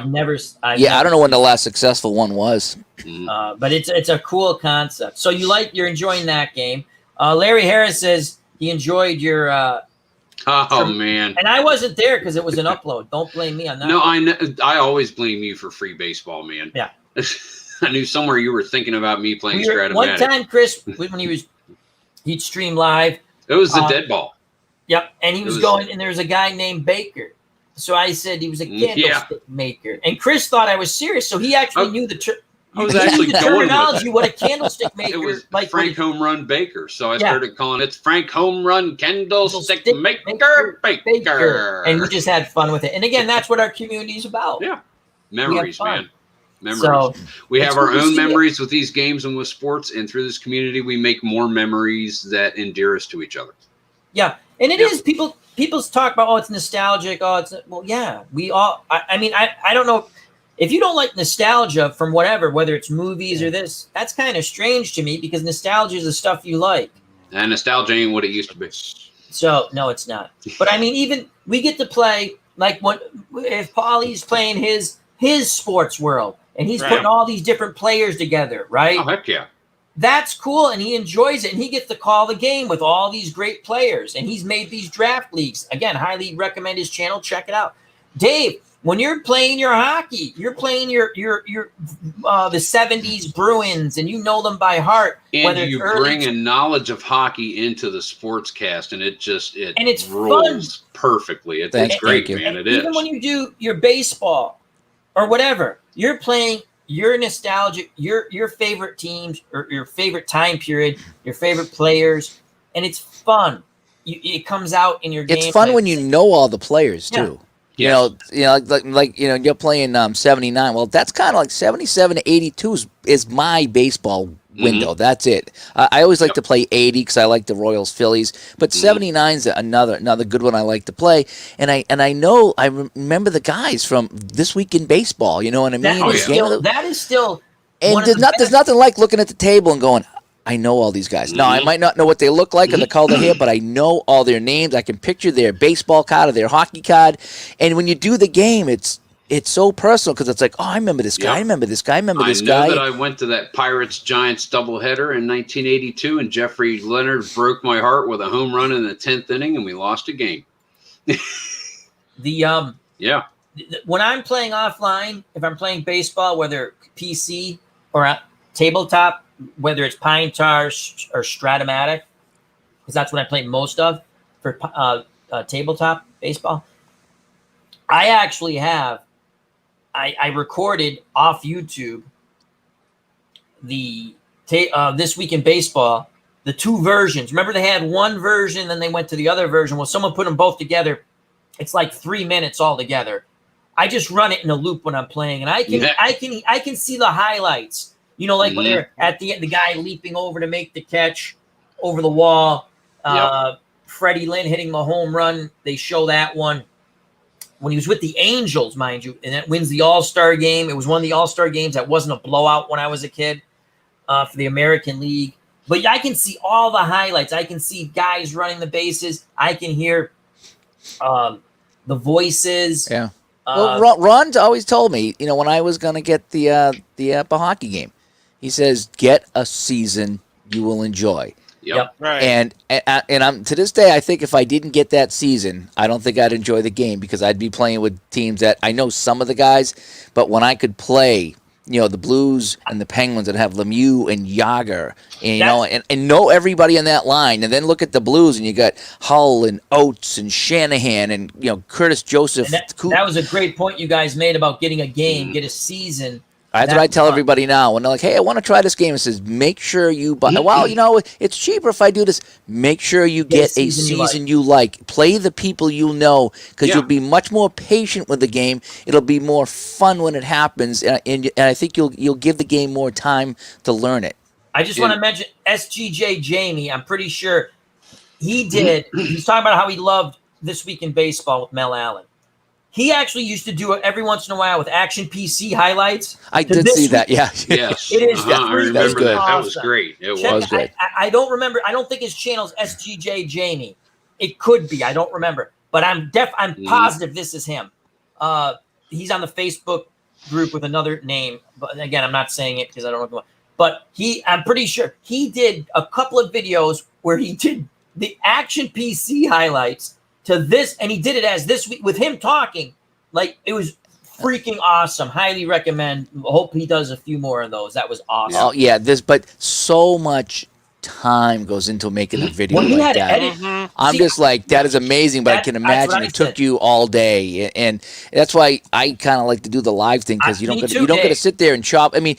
I don't know when the last successful one was. But it's a cool concept. So you're enjoying that game. Larry Harris says he enjoyed your. Man! And I wasn't there because it was an upload. Don't blame me on that. No, I know. I always blame you for free baseball, man. Yeah. I knew somewhere you were thinking about me playing Stratomatic. One time, Chris, when he'd stream live. It was the dead ball. Yep, and he was going, and there was a guy named Baker. So I said he was a candlestick maker, and Chris thought I was serious. So he actually knew the. I was actually the terminology, what a candlestick maker. It was like Frank Home Run Baker. So I started calling it Frank Home Run Candlestick Maker Baker. And we just had fun with it. And again, that's what our community is about. Yeah. Memories, man. Memories. So, we have our own memories with these games and with sports. And through this community, we make more memories that endear us to each other. Yeah. And it is. People talk about, it's nostalgic. We all, I don't know. If you don't like nostalgia from whether it's movies or this, that's kind of strange to me because nostalgia is the stuff you like. And nostalgia ain't what it used to be. So, no, it's not. But, even we get to play, like, if Pauly's playing his sports world, and he's putting all these different players together, right? Oh, heck yeah. That's cool, and he enjoys it, and he gets to call the game with all these great players, and he's made these draft leagues. Again, highly recommend his channel. Check it out. Dave, when you're playing your hockey, you're playing your the 70s Bruins, and you know them by heart. And you bring a knowledge of hockey into the sportscast, and it's rolls fun. Perfectly. It's great, man. It is. Even when you do your baseball or whatever, you're playing your nostalgic, your favorite teams or your favorite time period, your favorite players, and it's fun. It comes out in your game. It's fun when you know all the players too. Yeah. Like you're playing 79. Well, that's kind of like 77 to 82 is my baseball window. Mm-hmm. That's it. I always like to play 80 because I like the Royals, Phillies. But 79 is another good one I like to play. And I remember the guys from This Week in Baseball. You know what I mean? That is still. And there's nothing like looking at the table and going, I know all these guys. Now, I might not know what they look like or the color of their hair, but I know all their names. I can picture their baseball card or their hockey card. And when you do the game, it's so personal because it's like, oh, I remember this guy. Yep. I remember this guy. I remember this guy. I know that I went to that Pirates-Giants doubleheader in 1982, and Jeffrey Leonard broke my heart with a home run in the 10th inning, and we lost a game. When I'm playing offline, if I'm playing baseball, whether PC or tabletop, whether it's Pine Tar or Stratomatic, because that's what I play most of for tabletop baseball. I actually have, I recorded off YouTube the This Week in Baseball, the two versions. Remember they had one version, then they went to the other version. Well, someone put them both together. It's like 3 minutes all together. I just run it in a loop when I'm playing, and I can see the highlights. You know, like when they're at the end, the guy leaping over to make the catch over the wall. Freddie Lynn hitting the home run. They show that one when he was with the Angels, mind you, and that wins the All-Star game. It was one of the All-Star games that wasn't a blowout when I was a kid for the American League. But I can see all the highlights. I can see guys running the bases. I can hear the voices. Yeah. Well, Ron's always told me, when I was going to get the hockey game, he says, get a season you will enjoy. Yep. Right. And I'm to this day, I think if I didn't get that season, I don't think I'd enjoy the game because I'd be playing with teams that I know some of the guys, but when I could play, the Blues and the Penguins that have Lemieux and Yager, and know everybody on that line, and then look at the Blues and you got Hull and Oates and Shanahan and Curtis Joseph. And that was a great point you guys made about getting a game, get a season. That's what I tell everybody now. When they're like, hey, I want to try this game. It says, make sure you buy. Well, it's cheaper if I do this. Make sure you get a season you like. Play the people you know because you'll be much more patient with the game. It'll be more fun when it happens. And I think you'll give the game more time to learn it. I just want to mention SGJ Jamie. I'm pretty sure he did. He's talking about how he loved This Week in Baseball with Mel Allen. He actually used to do it every once in a while with Action PC highlights. I did see that, yeah. Yes. It is. I remember that. Awesome. That was great. It was good. I don't remember. I don't think his channel's SGJ Jamie. It could be. I don't remember. But I'm positive this is him. He's on the Facebook group with another name. But again, I'm not saying it because I don't know. But I'm pretty sure he did a couple of videos where he did the Action PC highlights to this, and he did it as This Week with him talking. Like, it was freaking awesome. Highly recommend. Hope he does a few more of those. That was awesome. Oh yeah, but so much time goes into making a video like that. I'm just like, that is amazing, but I can imagine it took you all day, and that's why I kind of like to do the live thing because you don't get to sit there and chop. I mean,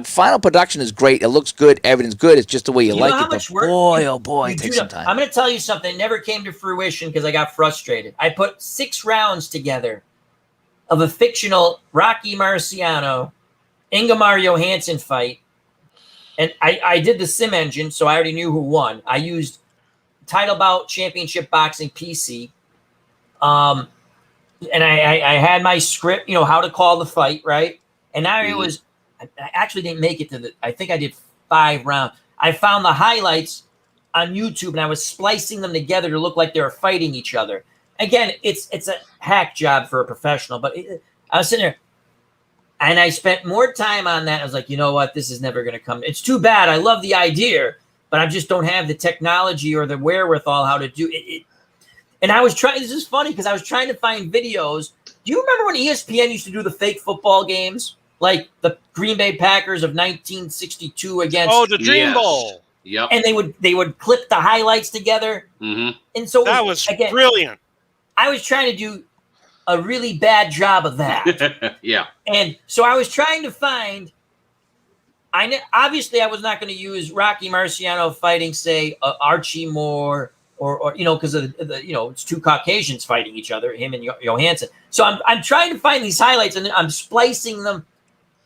final production is great. It looks good. Everything's good. It's just the way you like it. But boy, it takes some time. I'm going to tell you something. It never came to fruition because I got frustrated. I put 6 rounds together of a fictional Rocky Marciano, Ingemar Johansson fight. And I did the sim engine, so I already knew who won. I used Title Bout Championship Boxing PC. And I had my script, how to call the fight, right? And now it was, I actually didn't make it to I think I did 5 rounds. I found the highlights on YouTube, and I was splicing them together to look like they were fighting each other. Again, it's a hack job for a professional, but I was sitting there. And I spent more time on that. I was like, you know what? This is never going to come. It's too bad. I love the idea, but I just don't have the technology or the wherewithal how to do it. And I was trying. This is funny because I was trying to find videos Do you remember when ESPN used to do the fake football games? Like the Green Bay Packers of 1962 against the Dream Bowl. Yep. and they would clip the highlights together. Mm-hmm. And so That was again, brilliant. I was trying to do a really bad job of that. Yeah. And so I was trying to find obviously I was not going to use Rocky Marciano fighting, say, Archie Moore or because of the it's two Caucasians fighting each other, him and Johansson. So I'm trying to find these highlights and I'm splicing them.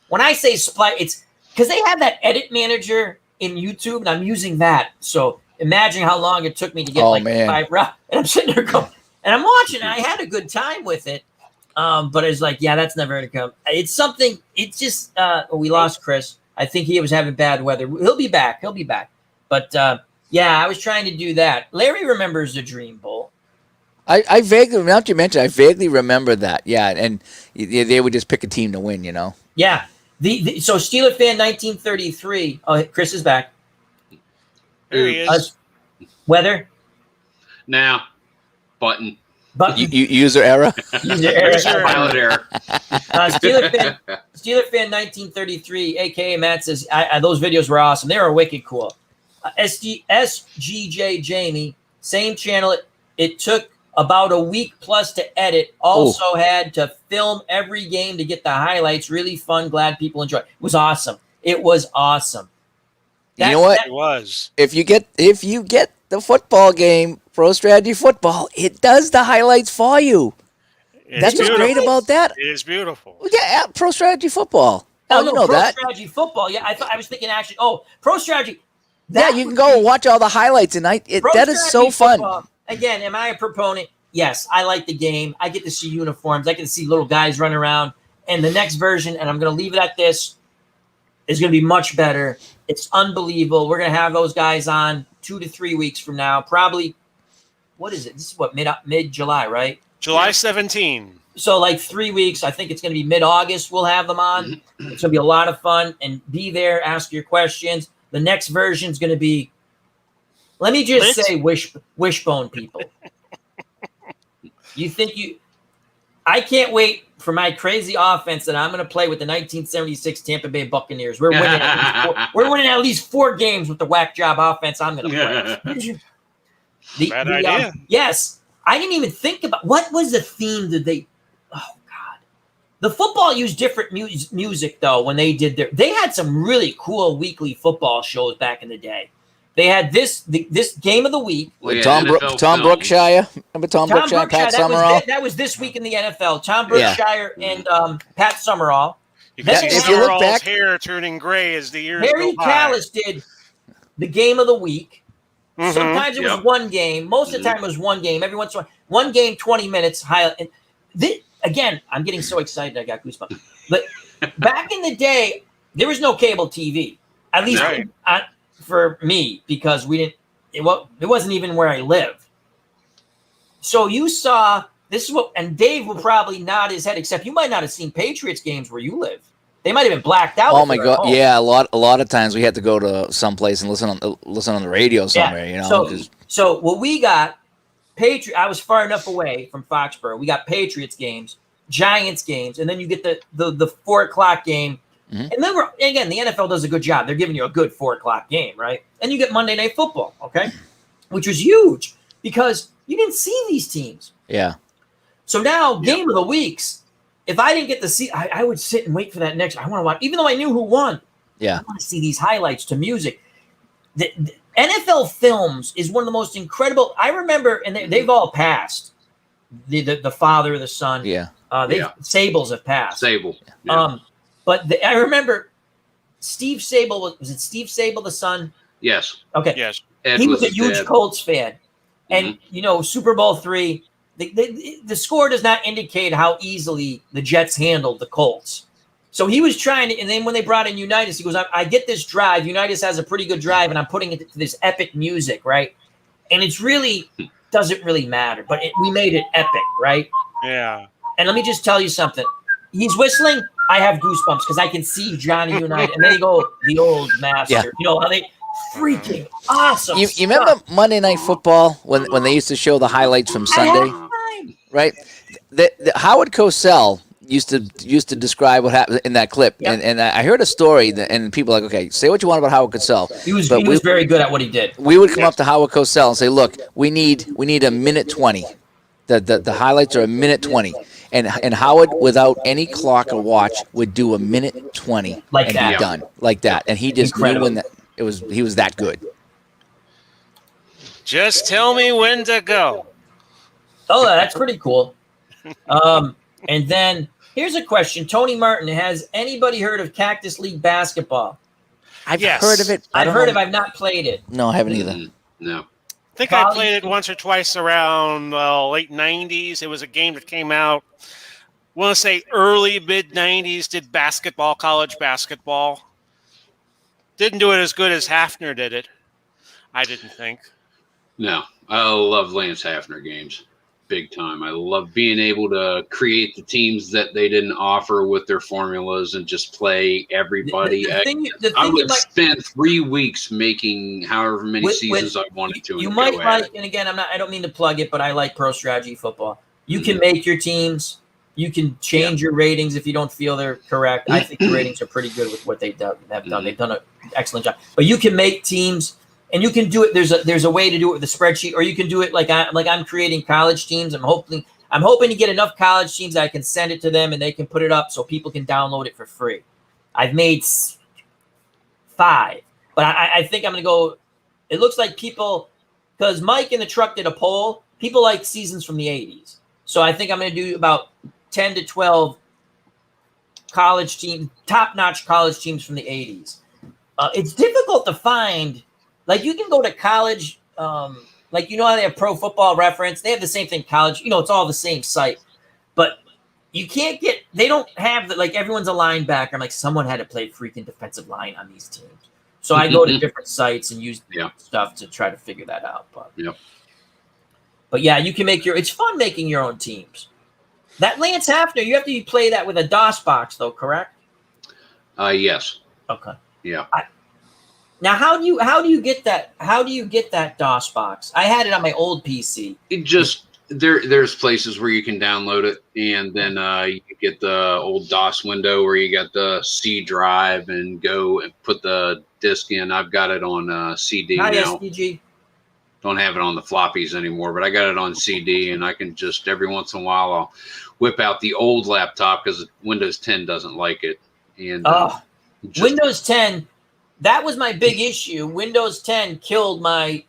When I say splice, it's because they have that edit manager in YouTube, and I'm using that. So imagine how long it took me to get 5 rounds. And I'm sitting there going, and I'm watching, and I had a good time with it. But it's like, yeah, that's never going to come. It's something, it's just, we lost Chris. I think he was having bad weather. He'll be back. But yeah, I was trying to do that. Larry remembers the Dream Bowl. I vaguely, now that you mentioned, I vaguely remember that. Yeah, and they would just pick a team to win, Yeah. So Steeler fan 1933. Oh, Chris is back. There he is. Weather. Now, button. User error. Pilot error. Steeler fan 1933, aka Matt says those videos were awesome. They were wicked cool. SGJ Jamie, same channel. It took about a week plus to edit. Also had to film every game to get the highlights. Really fun. Glad people enjoyed. It was awesome. You know what? It was. If you get the football game, Pro Strategy Football, it does the highlights for you. That's what's great about that. It is beautiful. Yeah, Pro Strategy Football. Oh, you know Pro that. Strategy Football. Yeah, I was thinking actually. Oh, Pro Strategy. Yeah, you can go and watch all the highlights, and that is so fun. Football. Again, am I a proponent? Yes, I like the game. I get to see uniforms. I get to see little guys running around. And the next version, and I'm going to leave it at this, is going to be much better. It's unbelievable. We're going to have those guys on 2 to 3 weeks from now. Probably, what is it? This is what, mid-July, right? July 17. So like 3 weeks. I think it's going to be mid-August we'll have them on. It's going to be a lot of fun. And be there, ask your questions. The next version is going to be, let me just say wishbone people. I can't wait for my crazy offense that I'm going to play with the 1976 Tampa Bay Buccaneers. We're winning at least 4 games with the whack job offense I'm going to play. Bad idea. Yes. I didn't even think about what was the theme that they. Oh God, the football used different music though when they did they had some really cool weekly football shows back in the day. They had this game of the week. With Tom Brookshire. Remember Tom Brookshire, Pat Summerall? That was this week in the NFL. Tom Brookshire and Pat Summerall. You can see Summerall's hair turning gray as the years go by. Harry Callis did the game of the week. Mm-hmm. Sometimes it was one game. Most of the time it was one game. Every once in a while, one game, 20 minutes. Again, I'm getting so excited. I got goosebumps. But back in the day, there was no cable TV. At least for me, because it wasn't even where I live. So you saw this is and Dave will probably nod his head, except you might not have seen Patriots games where you live. They might have been blacked out. Oh my God! Yeah, a lot of times we had to go to some place and listen on the radio somewhere. Yeah. So what we got, I was far enough away from Foxborough. We got Patriots games, Giants games, and then you get the 4:00 game. Mm-hmm. And then the NFL does a good job. They're giving you a good 4:00 game, right? And you get Monday Night Football, okay, which was huge because you didn't see these teams. Yeah. So now game of the weeks. If I didn't get to see, I would sit and wait for that next. I want to watch, even though I knew who won. Yeah. I want to see these highlights to music. The NFL Films is one of the most incredible. I remember, and they've all passed. The father, the son. Yeah. Sables have passed. Sable. Yeah. But I remember Steve Sable. Was it Steve Sable, the son? Yes. Okay. Yes. He was a huge Colts fan, and Super Bowl III. The score does not indicate how easily the Jets handled the Colts. So he was trying to, and then when they brought in Unitas, he goes, I get this drive. Unitas has a pretty good drive, and I'm putting it to this epic music, right? And it's really doesn't really matter, but we made it epic, right? Yeah. And let me just tell you something. He's whistling. I have goosebumps because I can see Johnny Unitas, and then they go, the old master. Yeah. You know, how they freaking awesome. You remember Monday Night Football when they used to show the highlights from Sunday? right? The Howard Cosell used to describe what happened in that clip, Yep. and I heard a story and people were like, okay, say what you want about Howard Cosell. He was very good at what he did. We would come up to Howard Cosell and say, look, we need a minute 20. The highlights are a minute 20. And Howard, without any clock or watch, would do a minute 20 Like and that. be done like that. And he just knew Incredible. when he was that good. Just tell me when to go. Oh, that's pretty cool. And then here's a question. Tony Martin, has anybody heard of Cactus League basketball? I've Yes. heard of it. I've heard of it. I've not played it. No, I haven't either. No. I think I played it once or twice around late 90s. It was a game that came out, I want to say early, mid-90s, did basketball, college basketball. Didn't do it as good as Hafner did it, I didn't think. No. I love Lance Hafner games. Big time. I love being able to create the teams that they didn't offer with their formulas and just play everybody. The thing I you would might- spend 3 weeks making however many seasons I wanted to. You and might go at like, it. and again, I don't mean to plug it, but I like Pro Strategy Football. You can make your teams. You can change your ratings if you don't feel they're correct. I think the ratings are pretty good with what have done. They've done an excellent job. But you can make teams, and you can do it. There's a way to do it with a spreadsheet, or you can do it like I'm creating college teams. I'm hoping to get enough college teams that I can send it to them and they can put it up so people can download it for free. I've made 5, but I think I'm going to go. It looks like people, because Mike in the truck did a poll, people like seasons from the 80s. So I think I'm going to do about 10 to 12 college teams, top-notch college teams from the 80s. It's difficult to find. Like, you can go to college, like, you know how they have Pro Football Reference? They have the same thing, college. You know, it's all the same site. But you can't get – they don't have – like, everyone's a linebacker. I'm like, someone had to play freaking defensive line on these teams. So I go to different sites and use stuff to try to figure that out. But yeah, you can make your – it's fun making your own teams. That Lance Hafner, you have to play that with a DOS box, though, correct? Yes. Okay. Yeah. Now, how do you get that? How do you get that DOS box? I had it on my old PC. It just there's places where you can download it, and then you get the old DOS window where you got the C drive and go and put the disc in. I've got it on CD Hi, now. SDG. Don't have it on the floppies anymore, but I got it on CD, and I can just every once in a while I'll whip out the old laptop because Windows 10 doesn't like it. And Windows 10. That was my big issue. Windows 10 killed my,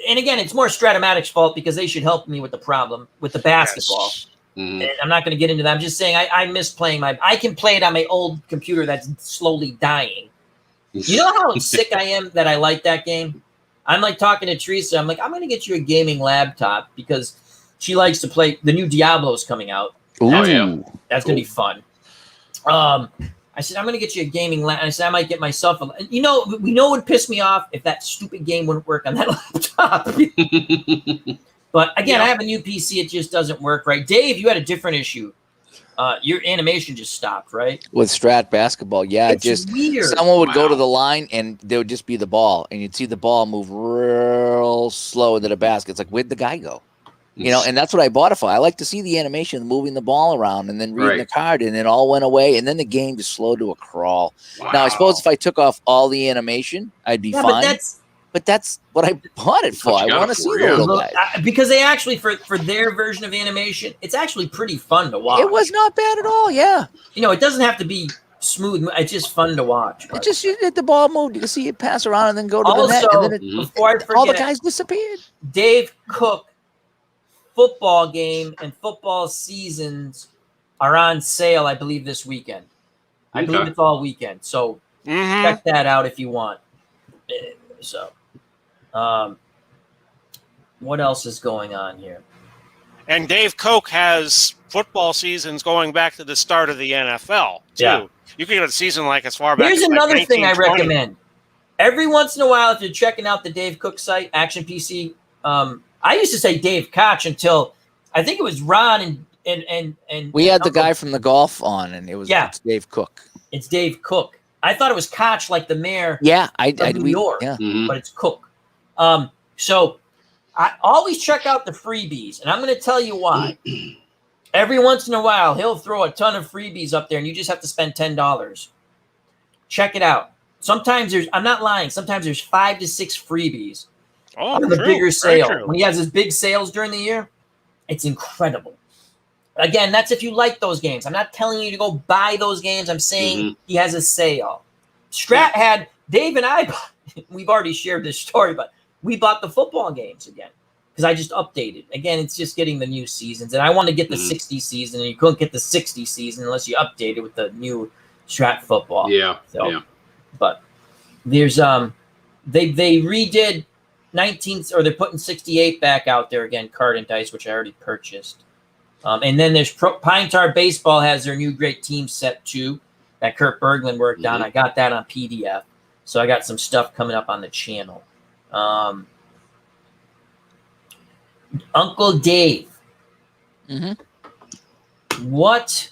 and again, it's more Stratomatic's fault because they should help me with the problem with the basketball. Yes. Mm-hmm. And I'm not going to get into that. I'm just saying I miss playing I can play it on my old computer that's slowly dying. You know how sick I am that I like that game? I'm like talking to Teresa. I'm like, I'm going to get you a gaming laptop because she likes to play. The new Diablo's coming out. That's going to be fun. I said, I'm going to get you a gaming laptop. I said, I might get myself a. We know it would piss me off if that stupid game wouldn't work on that laptop. But again, I have a new PC. It just doesn't work right. Dave, you had a different issue. Your animation just stopped, right? With Strat basketball, It's just weird. Someone would go to the line and there would just be the ball, and you'd see the ball move real slow into the basket. It's like, where'd the guy go? You know, and that's what I bought it for. I like to see the animation moving the ball around and then reading the card, and it all went away, and then the game just slowed to a crawl. Wow. Now, I suppose if I took off all the animation, I'd be fine. But that's what I bought it for. I want to see the little guy. Because they actually, for their version of animation, it's actually pretty fun to watch. It was not bad at all, yeah. You know, it doesn't have to be smooth. It's just fun to watch. It just, you get the ball moved, you can see it pass around and then go to the net. And then before I forget, all the guys disappeared. Dave Cook football game and football seasons are on sale, I believe, this weekend. I believe it's all weekend. So check that out if you want. So, what else is going on here? And Dave Koch has football seasons going back to the start of the NFL, too. Yeah. You can get a season like as far back Here's as another like thing I recommend. Every once in a while, if you're checking out the Dave Cook site, Action PC, I used to say Dave Koch until I think it was Ron and we had the guy from the golf on, and it's Dave Cook. It's Dave Cook. I thought it was Koch like the mayor. Yeah, New York, but it's Cook. So I always check out the freebies, and I'm going to tell you why. Every once in a while, he'll throw a ton of freebies up there, and you just have to spend $10. Check it out. Sometimes I'm not lying, sometimes there's 5 to 6 freebies on the bigger sale. When he has his big sales during the year, it's incredible. Again, that's if you like those games. I'm not telling you to go buy those games. I'm saying he has a sale. Strat had, Dave and I, we've already shared this story, but we bought the football games again. Because I just updated. Again, it's just getting the new seasons. And I want to get the 60 season, and you couldn't get the 60 season unless you update it with the new Strat football. Yeah. So, yeah. But there's they redid 19th, or they're putting 68 back out there again, card and dice, which I already purchased. And then there's Pine Tar Baseball has their new great team set too that Kurt Berglund worked on. I got that on PDF. So I got some stuff coming up on the channel. Uncle Dave, what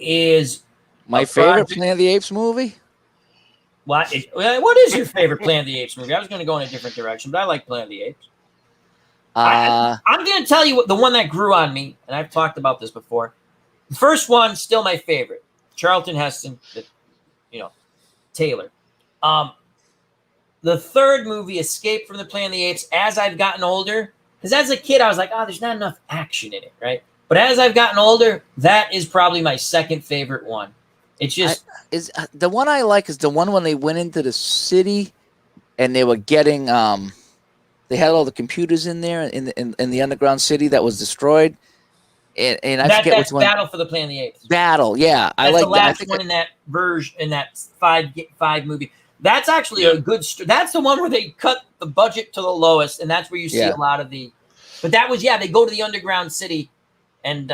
is my favorite Planet of the Apes movie? What is your favorite Planet of the Apes movie? I was going to go in a different direction, but I like Planet of the Apes. I'm going to tell you the one that grew on me, and I've talked about this before. The first one, still my favorite. Charlton Heston, Taylor. The third movie, Escape from the Planet of the Apes, as I've gotten older, because as a kid, I was like, there's not enough action in it, right? But as I've gotten older, that is probably my second favorite one. It's just... the one I like is the one when they went into the city and they were getting... they had all the computers in there in the underground city that was destroyed. And I forget which one. Battle for the Planet of the Apes. Battle, yeah. That's the last one in that version, in that five movie. That's actually a good. That's the one where they cut the budget to the lowest, and that's where you see a lot of the. But that was they go to the underground city, and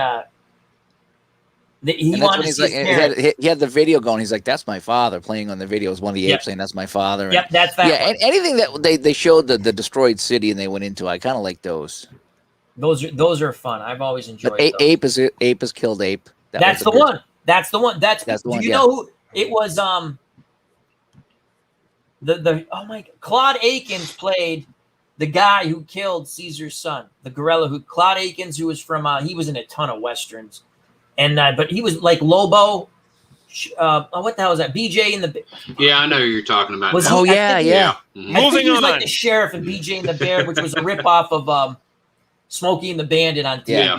he wanted to see his parents. He had the video going. He's like, "That's my father," playing on the video. It was one of the apes saying, "That's my father." Yep, that's that. Yeah, and anything that they showed the destroyed city and they went into, I kind of like those. Those are fun. I've always enjoyed. But ape is killed ape. That's the one. That's the one. That's the one. Do you know who it was? Claude Akins played the guy who killed Caesar's son, the gorilla Claude Akins, who was from he was in a ton of westerns, and but he was like Lobo. What the hell is that? BJ in the Yeah, I know who you're talking about. Was Moving he was like the sheriff in BJ and the Bear, which was a ripoff of Smokey and the Bandit on TV. Yeah.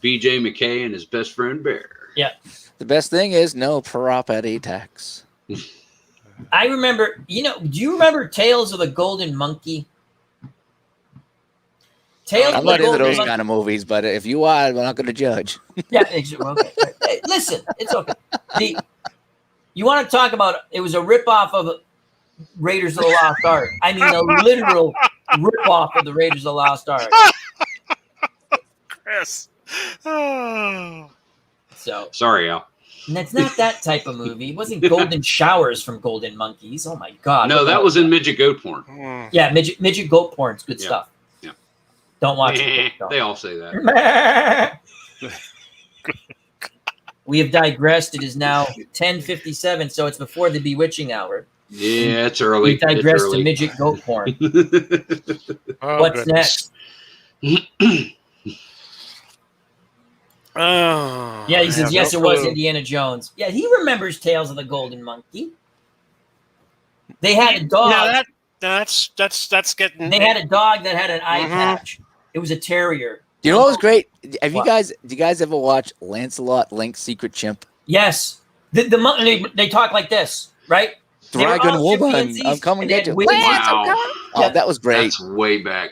BJ McKay and his best friend Bear. Yeah. The best thing is no property tax. I remember, do you remember Tales of the Golden Monkey? I'm not into those kind of movies, but if you are, we're not going to judge. Yeah, okay. Hey, listen, it's okay. You want to talk about, it was a ripoff of Raiders of the Lost Ark. I mean, a literal ripoff of the Raiders of the Lost Ark. Chris. Oh. So sorry, Al. And it's not that type of movie. It wasn't Golden Showers from Golden Monkeys. Oh my God. No, that was in midget goat porn. Yeah, midget goat porn. It's good stuff. Yeah. Don't watch it. They all say that. We have digressed. It is now 10:57, so it's before the bewitching hour. Yeah, it's early. We digressed to midget goat porn. What's next? Oh, yeah, he says, yes, it was Indiana Jones. Yeah, he remembers Tales of the Golden Monkey. They had a dog. Yeah, that's getting. They had a dog that had an eye patch. It was a terrier. You know what was great? Do you guys ever watch Lancelot Link's Secret Chimp? Yes. They talk like this, right? Dragon woman, I'm coming to get you. Wow. Oh, that was great. That's way back.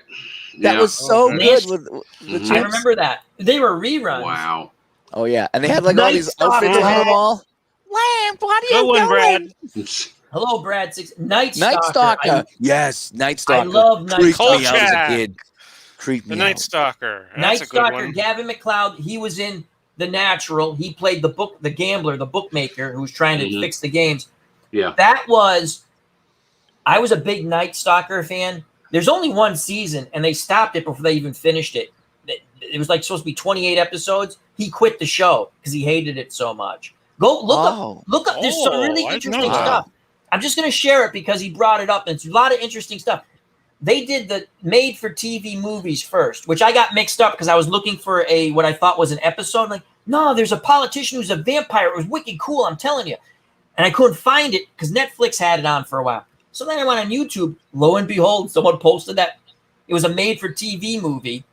That was so good with the chimps. I remember that. They were reruns. Wow. Oh, yeah. And they had like all these outfits on them all. Lamp, what are you doing? Brad. Hello, Brad. Night Stalker. Yes, Night Stalker. I love Night Stalker. Creeped me out as a kid. Creeped me out. Night Stalker. Night Stalker, Gavin McLeod. He was in The Natural. He played the gambler, the bookmaker who was trying to fix the games. Yeah. I was a big Night Stalker fan. There's only one season, and they stopped it before they even finished it. It was like supposed to be 28 episodes. He quit the show because he hated it so much. Go look up. There's some really interesting stuff. I'm just going to share it because he brought it up, and it's a lot of interesting stuff. they did the made-for-TV movies first, which I got mixed up because I was looking for what I thought was an episode. Like, no, there's a politician who's a vampire. It was wicked cool, I'm telling you. And I couldn't find it because Netflix had it on for a while. So then I went on YouTube. Lo and behold, someone posted that it was a made-for-TV movie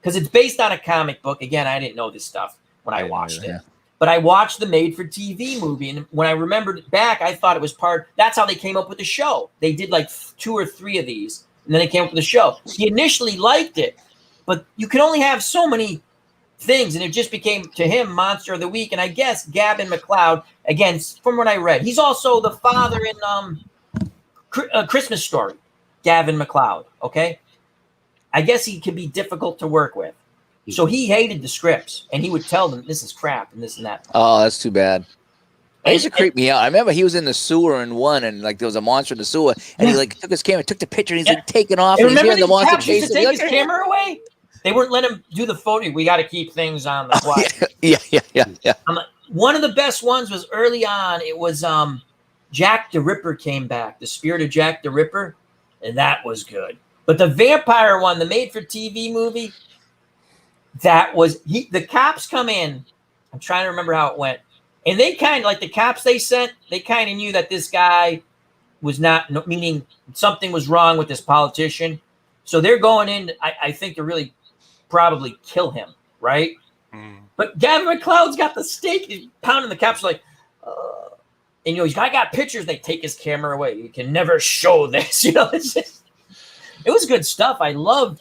because it's based on a comic book. Again, I didn't know this stuff when I watched it. But I watched the made-for-TV movie, and when I remembered it back, I thought it was that's how they came up with the show. They did like 2 or 3 of these, and then they came up with the show. He initially liked it, but you can only have so many things, and it just became, to him, Monster of the Week. And I guess Gavin McLeod, again, from what I read, he's also the father in A Christmas Story, Gavin McLeod, okay? I guess he can be difficult to work with. So he hated the scripts, and he would tell them, this is crap and this and that. Oh, that's too bad. It used to creep me out. I remember he was in the sewer in one, and like there was a monster in the sewer, and he like took his camera, took the picture, and he's like taking off, and he's hearing the monster chasing him. Take his camera away? They wouldn't let him do the photo. We got to keep things on the quiet. Yeah. One of the best ones was early on. It was Jack the Ripper came back, the spirit of Jack the Ripper, and that was good. But the vampire one, the made-for-TV movie, that was the cops come in. I'm trying to remember how it went. And they kind of, like the cops they sent, they kind of knew that this guy was not, meaning something was wrong with this politician. So they're going in, I think, to really probably kill him, right? But Gavin McLeod's got the stake. He's pounding the cops like, and he's got pictures. They take his camera away. You can never show this. It's just, it was good stuff. I loved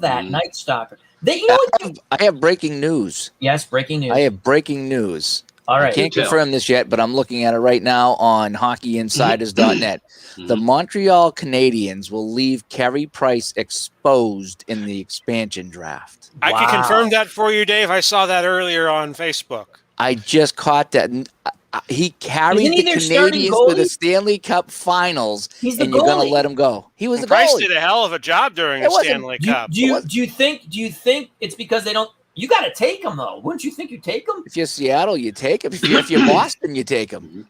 that Night Stalker. I have breaking news. Yes, breaking news. I have breaking news. All right. I can't confirm this yet, but I'm looking at it right now on hockeyinsiders.net. The Montreal Canadiens will leave Carey Price exposed in the expansion draft. I can confirm that for you, Dave. I saw that earlier on Facebook. I just caught that. He carried the Canadiens to the Stanley Cup Finals, and you're going to let him go. He was the goalie. Price did a hell of a job during the Stanley Cup. Do you think it's because they don't? You got to take him though. Wouldn't you think you take him? If you're Seattle, you take him. If you're Boston, you take him.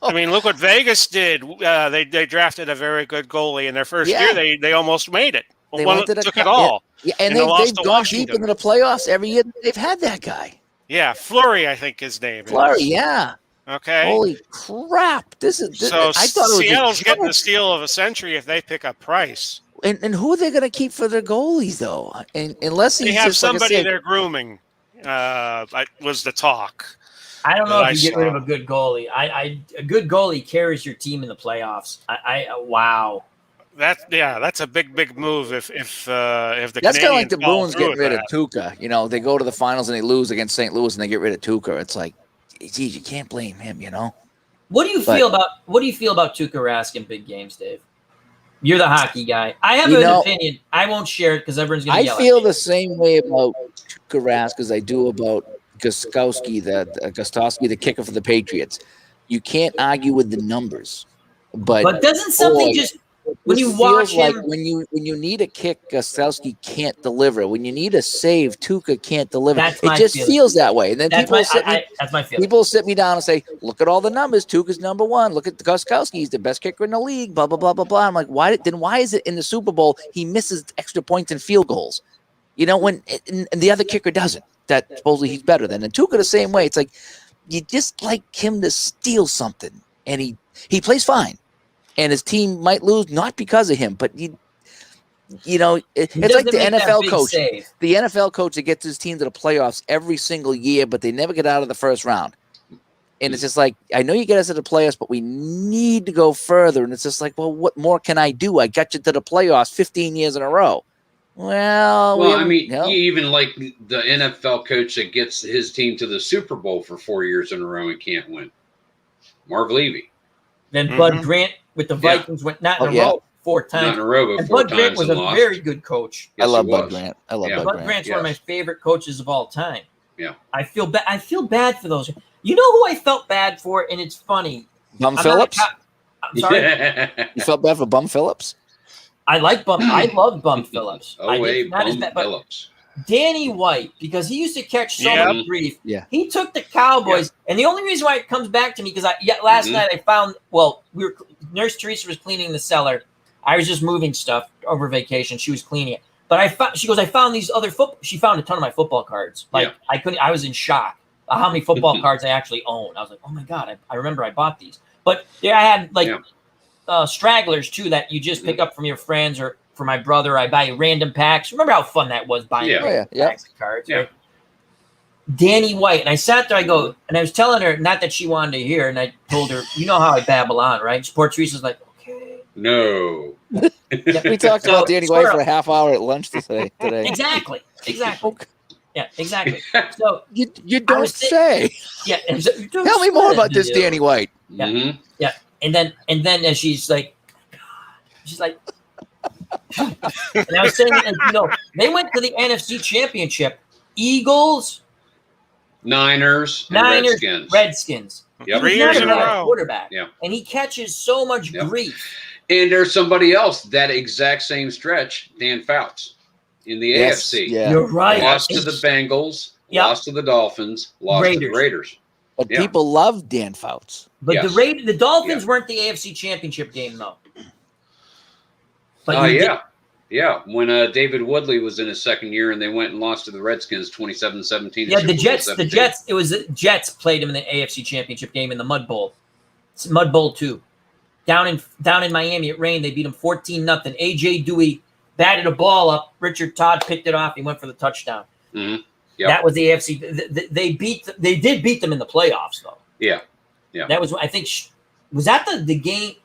I mean, look what Vegas did. They drafted a very good goalie in their first year. They almost made it. They took it all. Yeah, and they've gone deep into the playoffs every year. They've had that guy. Yeah, Fleury, I think his name is. Fleury, yeah. Okay. Holy crap! So I thought Seattle's getting the steal of a century if they pick up Price. And who are they going to keep for their goalies though? And unless they have somebody they're grooming, was the talk. I don't know if you get rid of a good goalie. A good goalie carries your team in the playoffs. Wow. That's a big move. If the that's kind of like the Bruins getting rid of Tuukka. They go to the finals and they lose against St. Louis and they get rid of Tuukka. It's like, geez, you can't blame him. What do you feel about Tuukka Rask in big games, Dave? You're the hockey guy. I have an opinion. I won't share it because everyone's going to yell at me. I feel the same way about Tuukka Rask as I do about Gostkowski, the kicker for the Patriots. You can't argue with the numbers, but doesn't something just when you watch him, like when you need a kick, Gostkowski can't deliver. When you need a save, Tuukka can't deliver. It just feels that way. And then that's my feeling. People sit me down and say, "Look at all the numbers. Tuukka's number one. Look at Gostkowski. He's the best kicker in the league." Blah blah blah blah blah. I'm like, why is it in the Super Bowl he misses extra points and field goals? When and the other kicker doesn't. That supposedly he's better than. And Tuukka the same way. It's like you just like him to steal something, and he plays fine. And his team might lose, not because of him, but it's like the NFL coach. The NFL coach that gets his team to the playoffs every single year, but they never get out of the first round. And it's just like, I know you get us to the playoffs, but we need to go further. And it's just like, well, what more can I do? I got you to the playoffs 15 years in a row. Well, even like the NFL coach that gets his team to the Super Bowl for 4 years in a row and can't win. Marv Levy. Then Bud Grant with the Vikings went not in a row 4 times. Not in a row, but and Bud Grant was a very good coach. Yes, I love Bud Grant. Bud Grant's one of my favorite coaches of all time. Yeah. I feel bad for those. You know who I felt bad for, and it's funny. Bum Phillips? I'm sorry. You felt bad for Bum Phillips? I like Bum. I love Bum Phillips. Bum Phillips. Danny White, because he used to catch so much grief. Yeah. He took the Cowboys, and the only reason why it comes back to me because last night I found Nurse Teresa was cleaning the cellar. I was just moving stuff over vacation. She was cleaning it. But she goes, I found these other football. She found a ton of my football cards. Like I was in shock how many football cards I actually own. I was like, oh my God, I remember I bought these. But I had like stragglers too that you just pick up from your friends, or for my brother, I buy random packs. Remember how fun that was buying packs of cards, right? Danny White. And I sat there, I was telling her, not that she wanted to hear, and I told her, you know how I babble on, right? Sports Research is like, okay. No. We talked about Danny White for a half hour at lunch today. Exactly. Yeah, exactly. So you don't say. Yeah. Tell me more about this Danny White. Yeah. Mm-hmm. Yeah. And then as she's like, and I was saying, they went to the NFC Championship. Eagles, Niners, Redskins. Yep. 3 years in a row. Quarterback. Yeah. And he catches so much grief. And there's somebody else that exact same stretch, Dan Fouts, in the AFC. Yeah. You're right. Lost to the Bengals, lost to the Dolphins, lost to the Raiders. But people love Dan Fouts. But the Dolphins weren't the AFC Championship game, though. But yeah. When David Woodley was in his second year and they went and lost to the Redskins 27-17. Yeah, the Jets. It was the Jets played him in the AFC Championship game in the Mud Bowl. It's Mud Bowl 2. Down in Miami, it rained. They beat him 14-0. AJ Dewey batted a ball up. Richard Todd picked it off. He went for the touchdown. Mm-hmm. Yep. That was the AFC. They did beat them in the playoffs, though. Yeah. That was, I think, was that the game?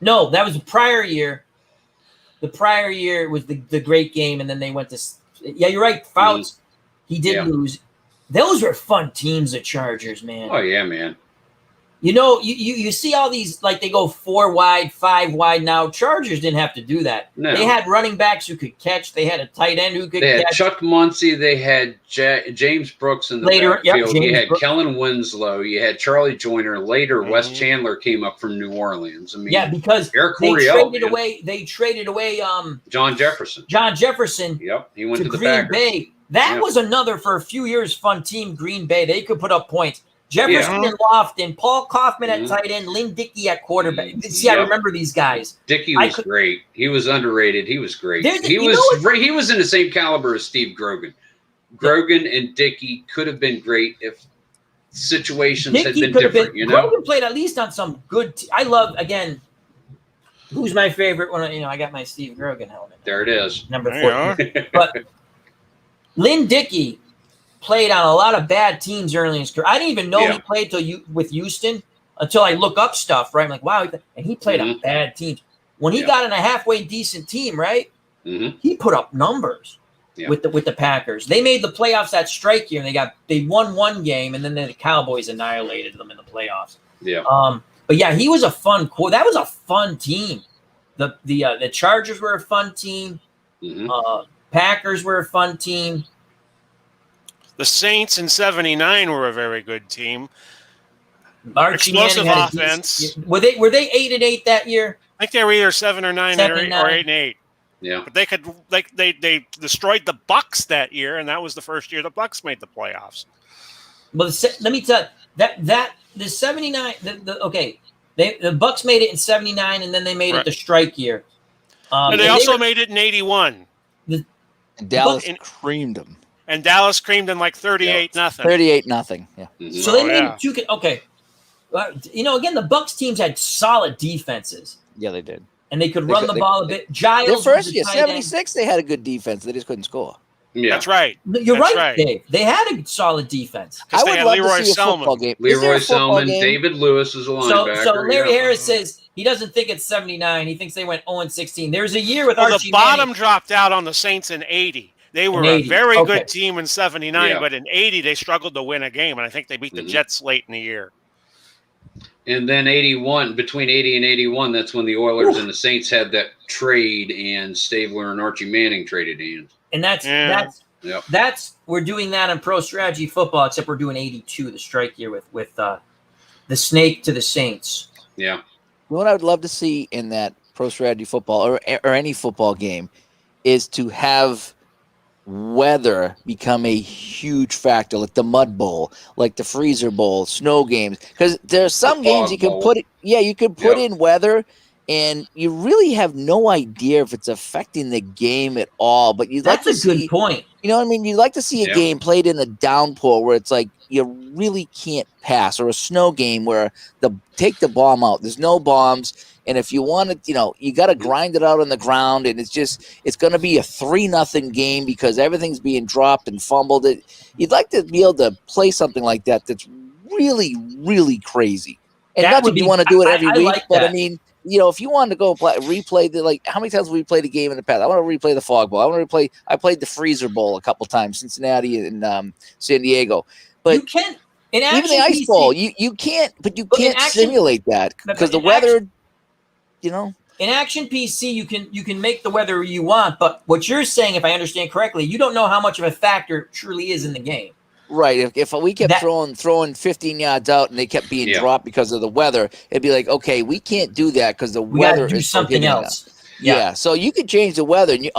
No, that was the prior year. The prior year was the great game, and then they went to. Yeah, you're right. Fouts, he did lose. Those were fun teams, the Chargers, man. Oh yeah, man. You see all these, like, they go 4 wide, 5 wide now. Chargers didn't have to do that. No. They had running backs who could catch. They had a tight end who could catch. They had Chuck Muncie. They had James Brooks in the backfield. You had Kellen Winslow. You had Charlie Joyner. Later, Wes Chandler came up from New Orleans. I mean, because Eric they Coryell, traded away John Jefferson. Yep, he went to the Green Packers. Bay. That was another, for a few years, fun team, Green Bay. They could put up points. Jefferson and Lofton, Paul Kaufman at tight end, Lynn Dickey at quarterback. See, I remember these guys. Dickey was great. He was underrated. He was great. He was in the same caliber as Steve Grogan. Grogan and Dickey could have been great if situations had been different. Grogan played at least on some good. I love, again, who's my favorite one? I got my Steve Grogan helmet. There it is, number 14. But Lynn Dickey played on a lot of bad teams early in his career. I didn't even know he played with Houston until I look up stuff, right? I'm like, wow. And he played on bad teams. When he got in a halfway decent team, right, he put up numbers with the Packers. They made the playoffs that strike year, and they won one game, and then the Cowboys annihilated them in the playoffs. Yeah. But yeah, he was a fun – that was a fun team. The Chargers were a fun team. Packers were a fun team. The Saints in '79 were a very good team. Archie Explosive Manning offense. Were they 8-8 that year? I think they were either 7 or 9 or 8-8. Yeah. But they destroyed the Bucks that year, and that was the first year the Bucks made the playoffs. Well, let me tell you, the 79. The Bucks made it in '79, and then they made it the strike year. And they also made it in *81. And Dallas creamed them. And Dallas creamed them like 38-0. 38-0. Yeah. So they made it 2. Okay. Again, the Bucks teams had solid defenses. Yeah, they did. And they could run the ball a bit. Giles. Their first year, 76, they had a good defense. They just couldn't score. Yeah. That's right. You're right, Dave. They had a solid defense. I would love Leroy to see a football game. Leroy Selman, David Lewis is a linebacker. So Larry Harris says he doesn't think it's 79. He thinks they went 0-16. There's a year with Archie the bottom Manning. Dropped out on the Saints in '80. They were a very good team in '79, but in '80 they struggled to win a game, and I think they beat the Jets late in the year. And then '81, between '80 and '81, that's when the Oilers and the Saints had that trade, and Stabler and Archie Manning traded hands. And that's we're doing that in Pro Strategy Football, except we're doing '82, the strike year with the Snake to the Saints. Yeah. What I would love to see in that Pro Strategy Football or any football game is to have weather become a huge factor, like the Mud Bowl, like the Freezer Bowl, snow games. Because there's some games you can put in weather, and you really have no idea if it's affecting the game at all. But you'd like That's to a good see, point. you know what I mean? You'd like to see a game played in a downpour where it's like you really can't pass, or a snow game where take the bomb out. There's no bombs, and if you want to, you got to grind it out on the ground, and it's going to be a 3-0 game because everything's being dropped and fumbled. You'd like to be able to play something like that that's really, really crazy. And That not would that you be- want to do it every I week, like but I that. mean, if you wanted to go replay how many times have we played a game in the past? I want to replay the Fog Bowl. I played the Freezer Bowl a couple times, Cincinnati and San Diego. But you can in even the Action Ice PC, Bowl, you can't, but you Look, in can't Action- simulate that but because the in weather, In Action PC, you can make the weather you want, but what you're saying, if I understand correctly, you don't know how much of a factor it truly is in the game. Right. If we kept throwing 15 yards out and they kept being dropped because of the weather, it'd be like, okay, we can't do that because the weather do is something prohibiting else. us. Yeah. So you could change the weather, and you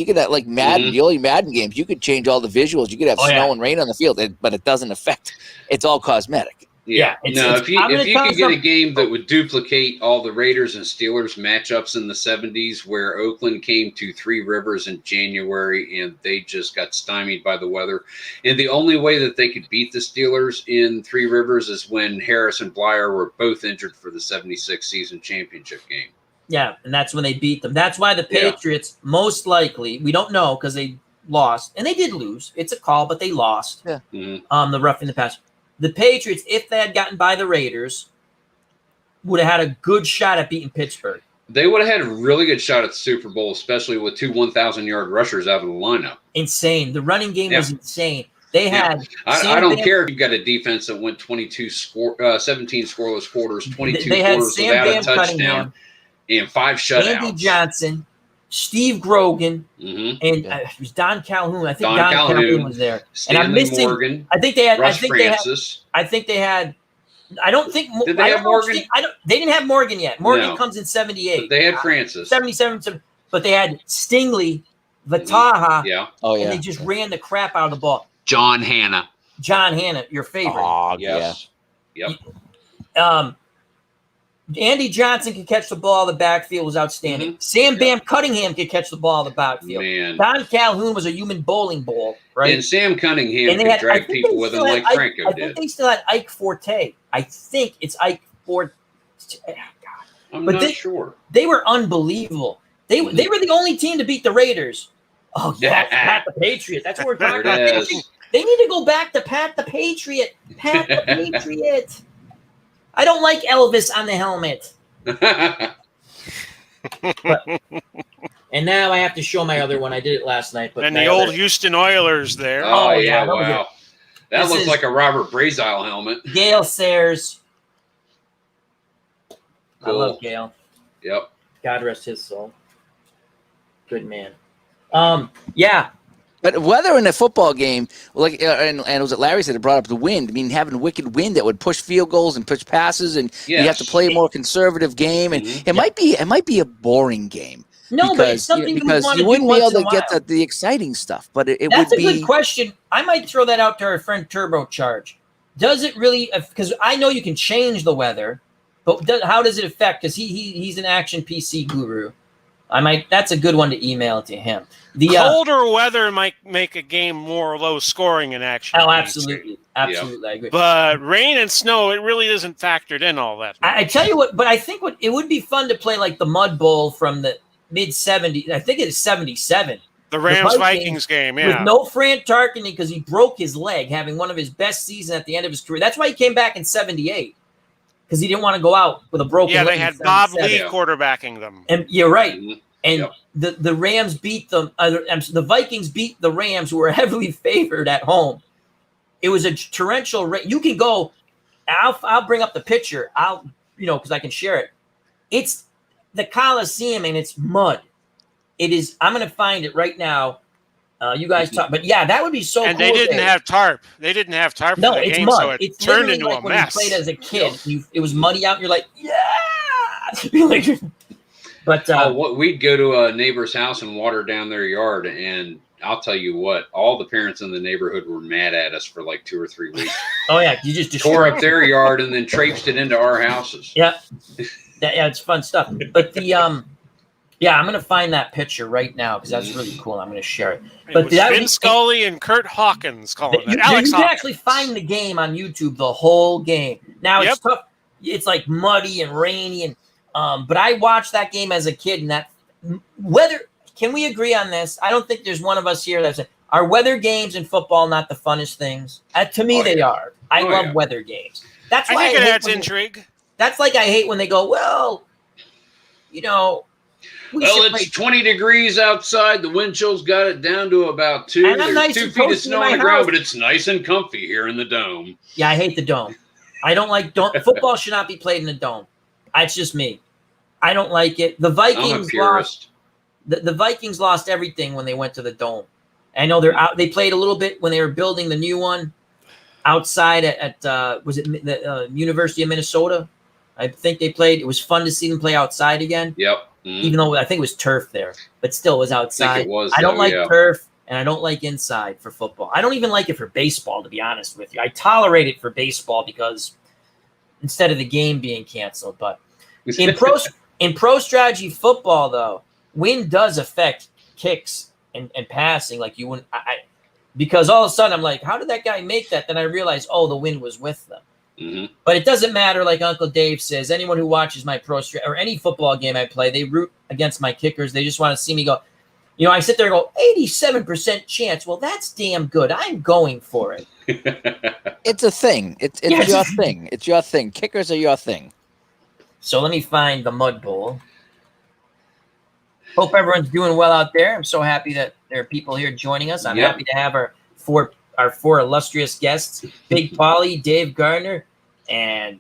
could have Madden, the early Madden games. You could change all the visuals. You could have snow and rain on the field, but it doesn't affect. It's all cosmetic. Yeah. If you could get a game that would duplicate all the Raiders and Steelers matchups in the 70s, where Oakland came to Three Rivers in January and they just got stymied by the weather, and the only way that they could beat the Steelers in Three Rivers is when Harris and Blyer were both injured for the 76 season championship game. Yeah, and that's when they beat them. That's why the Patriots, most likely, we don't know because they lost, and they did lose. It's a call, but they lost. Yeah. The roughing the pass. The Patriots, if they had gotten by the Raiders, would have had a good shot at beating Pittsburgh. They would have had a really good shot at the Super Bowl, especially with 2 1,000-yard rushers out of the lineup. Insane. The running game was insane. They had. I don't care if you've got a defense that went 17 scoreless quarters, 22 they had quarters Sam without Bam a touchdown, Cunningham, and 5 shutouts. Andy Johnson, Steve Grogan, and it was Don Calhoun. I think Don Calhoun was there. Stanley and I'm missing Morgan. I think they had. Russ Francis. I think they had. I don't think. Did they have Morgan? They didn't have Morgan yet. Morgan comes in 78. But they had Francis. 77. But they had Stingley, Vataha. Yeah. Oh yeah. And they just ran the crap out of the ball. John Hanna, your favorite. Oh yes. Yeah. Yep. Andy Johnson could catch the ball in the backfield, was outstanding. Sam Bam Cunningham could catch the ball in the backfield. Man. Don Calhoun was a human bowling ball, right? And Sam Cunningham could drag people with him like Franco did. I think they still had Ike Forte. I think it's Ike Forte. I'm not sure. They were unbelievable. They were the only team to beat the Raiders. Oh, yeah. Pat the Patriot. That's what we're talking about. They need to go back to Pat the Patriot. Pat the Patriot. I don't like Elvis on the helmet. And now I have to show my other one. I did it last night. But and the old Houston Oilers there. Oh yeah, wow. That looks like a Robert Brazile helmet. Gale Sayers. Cool. I love Gale. Yep. God rest his soul. Good man. Yeah. But weather in a football game, like and it was what Larry said, it brought up the wind. I mean, having wicked wind that would push field goals and push passes, and you have to play a more conservative game, and it might be a boring game. No, but it's something because you wouldn't be able to get the exciting stuff. But it would be. That's a good question. I might throw that out to our friend Turbocharge. Does it really? Because I know you can change the weather, but how does it affect? Because he's an Action PC guru. That's a good one to email to him. The colder weather might make a game more low scoring in Action. Oh, absolutely. Absolutely. I agree. But rain and snow, it really isn't factored in all that. I tell you what, but I think it would be fun to play like the Mud Bowl from the mid-70s. I think it is 77. The Rams-Vikings game, yeah. With no Fran Tarkenton because he broke his leg, having one of his best seasons at the end of his career. That's why he came back in 78. Because he didn't want to go out with a broken leg. Yeah, they had Bob Lee quarterbacking them. And you're right. And the Rams beat them. The Vikings beat the Rams, who were heavily favored at home. It was a torrential rain. You can go. I'll bring up the picture. Because I can share it. It's the Coliseum and it's mud. It is. I'm going to find it right now. You guys talk, but yeah, that would be so. And cool. They didn't have tarp. They didn't have tarp. No, for the it's game, mud. so it it's turned into like a when mess. you played as a kid. It was muddy out. And you're like, yeah. But we'd go to a neighbor's house and water down their yard, and I'll tell you what, all the parents in the neighborhood were mad at us for like 2 or 3 weeks. Oh yeah, you just tore up their yard and then traipsed it into our houses. Yeah. Yeah, it's fun stuff. But the yeah, I'm gonna find that picture right now because that's really cool. I'm gonna share it. It was Vin Scully and Kurt Hawkins calling it. Alex you can Hawkins. actually find the game on YouTube, the whole game. Now it's tough. It's like muddy and rainy, and but I watched that game as a kid, and that weather. Can we agree on this? I don't think there's one of us here that's are weather games in football not the funnest things. To me, they are. I love weather games. That's why I think it adds intrigue. That's like I hate when they go, well, you know. Well, it's 20 degrees outside. The wind chill's got it down to about 2. There's nice 2 feet of snow on the ground, but it's nice and comfy here in the dome. Yeah, I hate the dome. I don't like dome. Football should not be played in a dome. It's just me. I don't like it. The Vikings lost. The Vikings lost everything when they went to the dome. I know they're out. They played a little bit when they were building the new one outside at was it the University of Minnesota? I think they played. It was fun to see them play outside again. Yep. Even though I think it was turf there, but still it was outside. I think it was, I don't like turf, and I don't like inside for football. I don't even like it for baseball, to be honest with you. I tolerate it for baseball because instead of the game being canceled. But in pro strategy football, though, wind does affect kicks and passing. Like you wouldn't, because all of a sudden I'm like, how did that guy make that? Then I realized, oh, the wind was with them. Mm-hmm. But it doesn't matter, like Uncle Dave says. Anyone who watches my or any football game I play, they root against my kickers. They just want to see me go. You know, I sit there and go, 87% chance. Well, that's damn good. I'm going for it. It's a thing. It's your thing. It's your thing. Kickers are your thing. So let me find the Mud Bowl. Hope everyone's doing well out there. I'm so happy that there are people here joining us. I'm happy to have our four illustrious guests, Big Pauly, Dave Gardner, and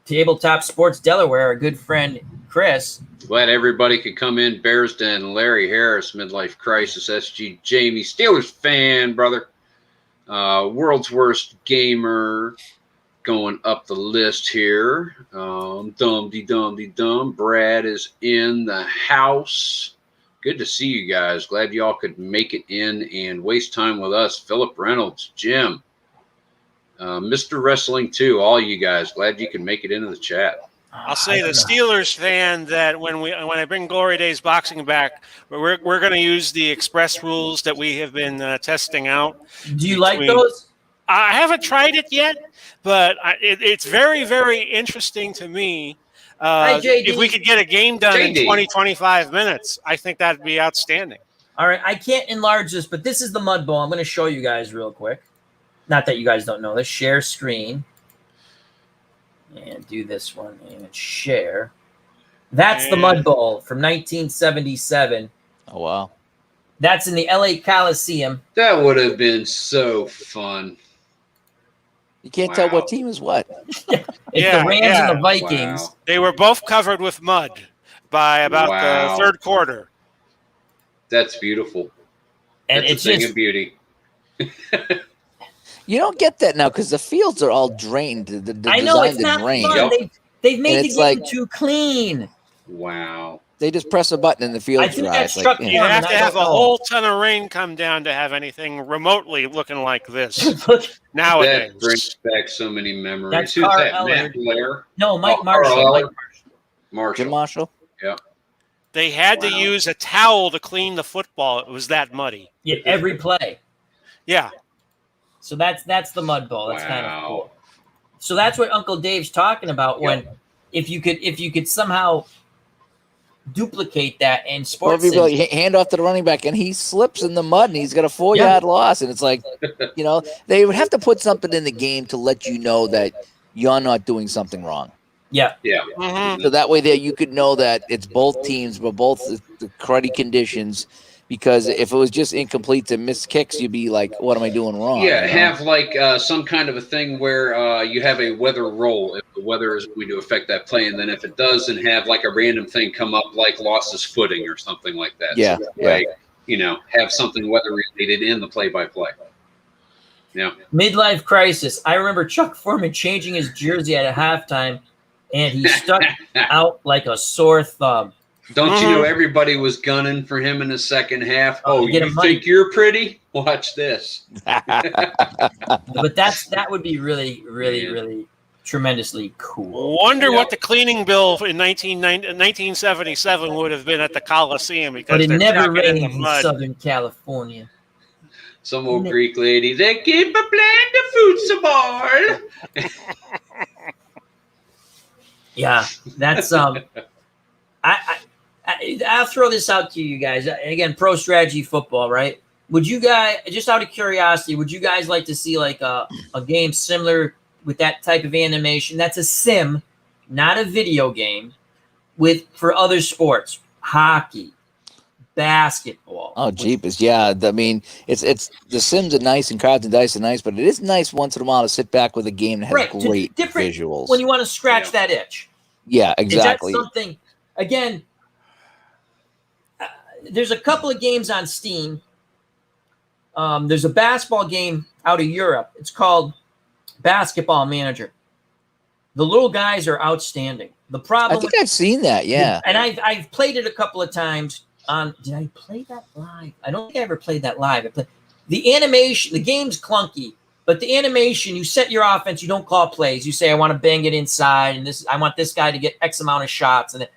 Tabletop Sports Delaware, our good friend Chris. Glad everybody could come in. Bears Den, Larry Harris, Midlife Crisis, SG Jamie, Steelers fan, brother. World's Worst Gamer going up the list here. Dum-de-dum-de-dum. Brad is in the house. Good to see you guys. Glad y'all could make it in and waste time with us. Philip Reynolds, Jim, Mr. Wrestling 2, all you guys. Glad you could make it into the chat. I'll say the Steelers fan that when I bring Glory Days boxing back, we're going to use the express rules that we have been testing out. Do you like those? I haven't tried it yet, but it's very, very interesting to me. Hi, JD. If we could get a game done in 20, 25 minutes, I think that'd be outstanding. All right, I can't enlarge this, but this is the Mud Bowl. I'm going to show you guys real quick. Not that you guys don't know this. Share screen. And do this one and share. That's the Mud Bowl from 1977. Oh, wow. That's in the LA Coliseum. That would have been so fun. You can't tell what team is what. It's the Rams and the Vikings. Wow. They were both covered with mud by about the third quarter. That's beautiful. And That's it's a thing just of beauty. You don't get that now because the fields are all drained. The I know it's designed not to drain. fun. They've made And the it's game like- too clean. Wow. They just press a button and the field I think dries. that struck You have to have a whole ton of rain come down to have anything remotely looking like this nowadays. That brings back so many memories. That's Who's Carl that? Eller. Matt Blair? No, Mike Oh, Marshall. Carl Mike Eller. Marshall. Jim Marshall. Marshall? Yeah. They had to Wow. use a towel to clean the football. It was that muddy. Yeah, every play. Yeah. So that's the Mud Bowl. That's kind of Wow. cool. So that's what Uncle Dave's talking about. When if you could somehow duplicate that in Or sports. if you go hand off to the running back and he slips in the mud and he's got a 4-yard loss. And it's like, they would have to put something in the game to let you know that you're not doing something wrong. Yeah. Yeah. Mm-hmm. So that way there you could know that it's both teams, but both the cruddy conditions. Because if it was just incomplete to missed kicks, you'd be like, what am I doing wrong? Yeah, You know? have like some kind of a thing where you have a weather roll if the weather is going to affect that play, and then if it doesn't, have like a random thing come up like lost his footing or something like that. Yeah, So that way, have something weather related in the play-by-play. Yeah. Midlife crisis. I remember Chuck Foreman changing his jersey at a halftime, and he stuck out like a sore thumb. Don't you know everybody was gunning for him in the second half? Oh, Oh, get you him money. think you're pretty? Watch this. But that would be really, really, Yeah. really tremendously cool. Wonder what the cleaning bill in 1977 would have been at the Coliseum because But it they're never tracking in the rains in mud. Southern California. Some old Greek lady. They keep a plant of food ball. Yeah, that's I'll throw this out to you guys. Again, pro strategy football, right? Would you guys, just out of curiosity, would you guys like to see like a game similar with that type of animation? That's a sim, not a video game, for other sports, hockey, basketball. Oh, jeepers, yeah. I mean, it's the Sims are nice and Cards and Dice are nice, but it is nice once in a while to sit back with a game that has great visuals. When you want to scratch that itch. Yeah, exactly. Is that something? Again, there's a couple of games on Steam. There's a basketball game out of Europe. It's called Basketball Manager. The little guys are outstanding. The problem, I think I've seen that, yeah. And I've played it a couple of times. Did I play that live? I don't think I ever played that live. The animation, the game's clunky, but the animation, you set your offense, you don't call plays. You say, I want to bang it inside, and I want this guy to get X amount of shots. And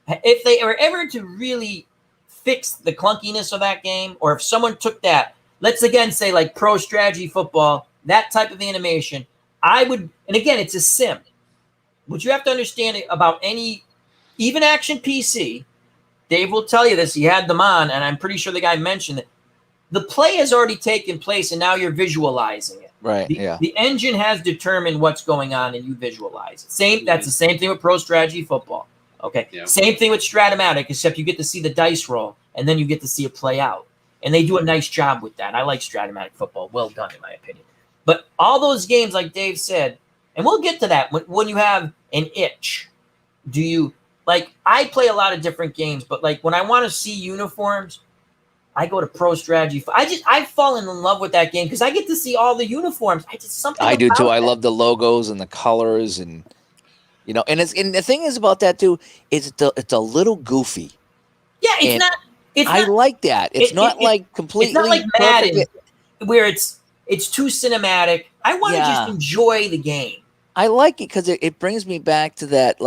if they were ever to really fix the clunkiness of that game, or if someone took that, let's again say like pro strategy football, that type of animation, I would, and again, it's a sim. What you have to understand about any, even action PC, Dave will tell you this. He had them on, and I'm pretty sure the guy mentioned it. The play has already taken place, and now you're visualizing it. Right. The engine has determined what's going on, and you visualize it. That's the same thing with pro strategy football. Okay. Yeah. Same thing with Stratomatic, except you get to see the dice roll, and then you get to see it play out. And they do a nice job with that. I like Stratomatic football. Well done, in my opinion. But all those games, like Dave said, and we'll get to that when you have an itch. Do you? Like, I play a lot of different games, but like when I want to see uniforms, I go to Pro Strategy. I've fallen in love with that game because I get to see all the uniforms. I do too. I love the logos and the colors, and and the thing is about that too, it's a little goofy. Yeah, it's not. I like that. It's not like completely. It's not like Madden, where it's too cinematic. I want to just enjoy the game. I like it because it brings me back to that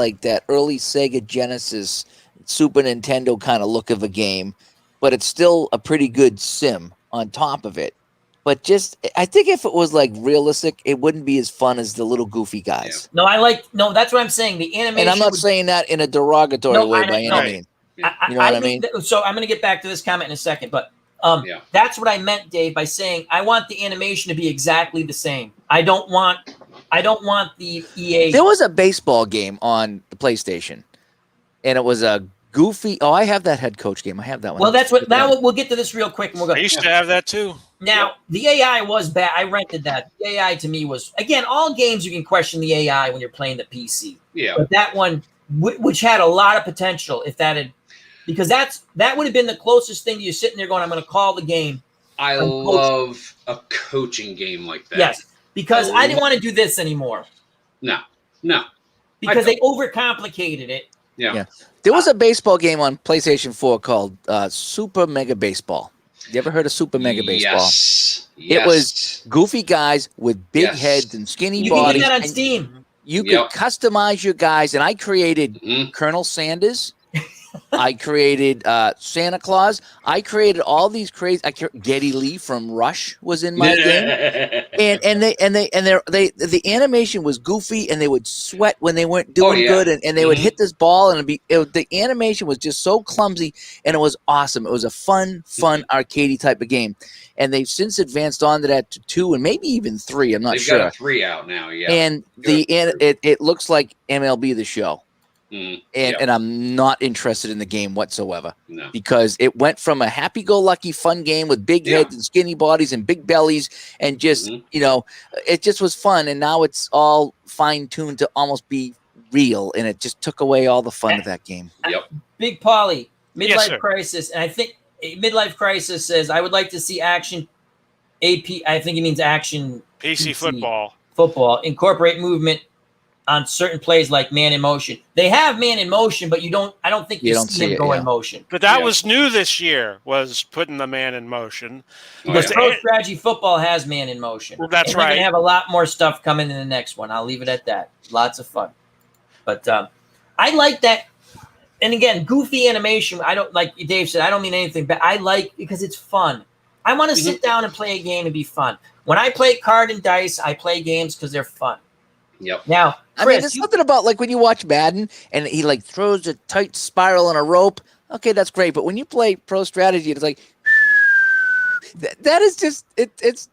early Sega Genesis, Super Nintendo kind of look of a game, but it's still a pretty good sim on top of it. But I think if it was like realistic, it wouldn't be as fun as the little goofy guys. Yeah. No, that's what I'm saying. The animation. And I'm not saying that in a derogatory way by any means. You know what I mean? So I'm going to get back to this comment in a second, but that's what I meant, Dave, by saying I want the animation to be exactly the same. I don't want the EA. There was a baseball game on the PlayStation, and it was a goofy. Oh, I have that head coach game. I have that one. Well, that's what. Now we'll get to this real quick, and we'll go. I used to have that too. Now the AI was bad. I rented that. The AI to me was, again, all games you can question the AI when you're playing the PC. Yeah. But that one, which had a lot of potential, if that had, because that would have been the closest thing to you sitting there going, I'm going to call the game. I love a coaching game like that. Yes. Because I didn't want to do this anymore. No. Because they overcomplicated it. Yeah. There was a baseball game on PlayStation 4 called Super Mega Baseball. You ever heard of Super Mega Baseball? Yes. It was goofy guys with big heads and skinny bodies. You can get that on Steam. You could customize your guys, and I created Colonel Sanders. I created Santa Claus. I created all these crazy. Geddy Lee from Rush was in my game, and the animation was goofy, and they would sweat when they weren't doing good, and they would hit this ball, and the animation was just so clumsy, and it was awesome. It was a fun arcadey type of game, and they've since advanced on to that to 2 and maybe even 3. I'm not sure. They've got a 3 out now. Yeah, and it looks like MLB The Show. And I'm not interested in the game whatsoever because it went from a happy-go-lucky fun game with big heads and skinny bodies and big bellies and just it just was fun, and now it's all fine-tuned to almost be real, and it just took away all the fun of that game. Big Pauly, Midlife Crisis, and I think Midlife Crisis says I would like to see action AP. I think he means action PC football incorporate movement on certain plays like man in motion. They have man in motion, but I don't think you don't see him it, go yeah. in motion. But that was new this year, was putting the man in motion. Because Pro Strategy Football has man in motion. That's and right. They're going to have a lot more stuff coming in the next one. I'll leave it at that. Lots of fun. But I like that. And again, goofy animation. I don't, like Dave said, I don't mean anything, but I like because it's fun. I want to sit down and play a game and be fun. When I play card and dice, I play games because they're fun. Yep. Now, Chris, I mean, there's something about like when you watch Madden and he like throws a tight spiral on a rope. Okay, that's great. But when you play Pro Strategy, it's like that is just it's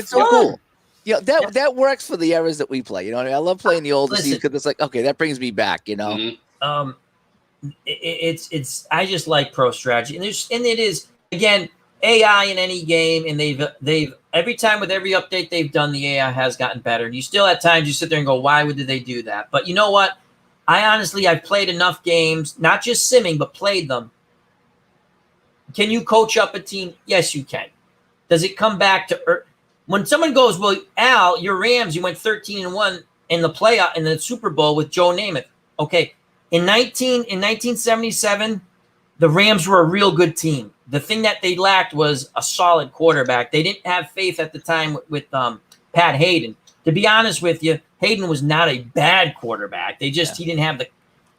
so cool. You know, that works for the eras that we play. You know what I mean? I love playing the older seasons because it's like, okay, that brings me back. You know. It's I just like Pro Strategy, and it is again AI in any game, and they've every time with every update they've done, the AI has gotten better. And you still at times you sit there and go, why did they do that? But you know what? I've played enough games, not just simming, but played them. Can you coach up a team? Yes, you can. Does it come back to when someone goes, well, Al, your Rams, you went 13-1 in the playoff in the Super Bowl with Joe Namath. Okay, in 1977, the Rams were a real good team. The thing that they lacked was a solid quarterback. They didn't have faith at the time with Pat Hayden. To be honest with you, Hayden was not a bad quarterback. He didn't have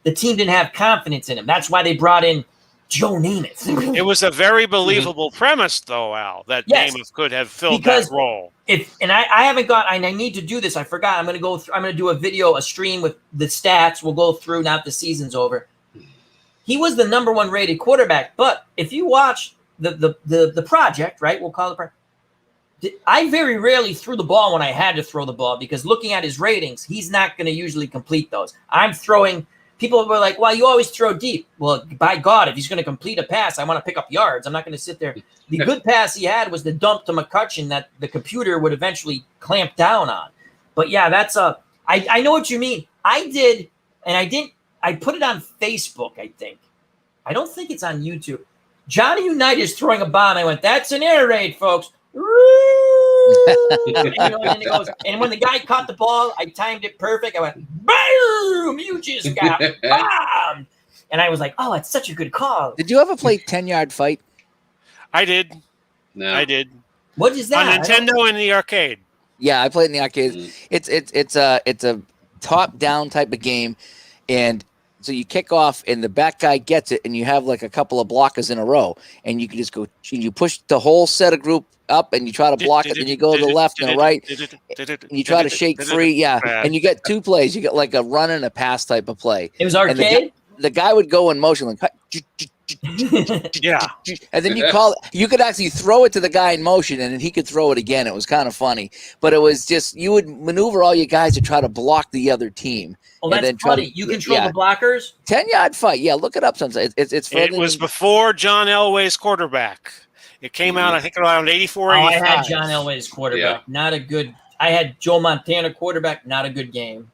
the team didn't have confidence in him. That's why they brought in Joe Namath. It was a very believable premise, though, Al, that Namath could have filled that role. I haven't got. I need to do this. I forgot. I'm going to go through. I'm going to do a stream with the stats. We'll go through now that the season's over. He was the number 1 rated quarterback. But if you watch the project, right? We'll call it project. I very rarely threw the ball when I had to throw the ball because looking at his ratings, he's not going to usually complete those. I'm throwing. People were like, well, you always throw deep. Well, by God, if he's going to complete a pass, I want to pick up yards. I'm not going to sit there. The good pass he had was the dump to McCutcheon that the computer would eventually clamp down on. But yeah, I know what you mean. I did, and I didn't. I put it on Facebook, I think. I don't think it's on YouTube. Johnny Unitas throwing a bomb. I went, that's an air raid, folks. And when the guy caught the ball, I timed it perfect. I went, boom, you just got bombed. And I was like, oh, it's such a good call. Did you ever play 10-Yard Fight? I did. No. I did. What is that? On Nintendo in the arcade. Yeah, I played in the arcade. It's a top-down type of game, and so you kick off, and the back guy gets it, and you have like a couple of blockers in a row, and you can just go. You push the whole set of group up, and you try to block it, and you go to the left and the right, and you try to shake free. Yeah, and you get 2 plays. You get like a run and a pass type of play. It was arcade. The guy would go in motion like. Yeah, and then you could actually throw it to the guy in motion, and then he could throw it again. It was kind of funny, but it was just you would maneuver all your guys to try to block the other team. Oh, that's funny. You control the blockers. 10-Yard Fight. Yeah, look it up sometime. It's it was before John Elway's quarterback. It came out, I think, around 84, 85. I had John Elway's quarterback. Yeah. Not a good. I had Joe Montana quarterback. Not a good game.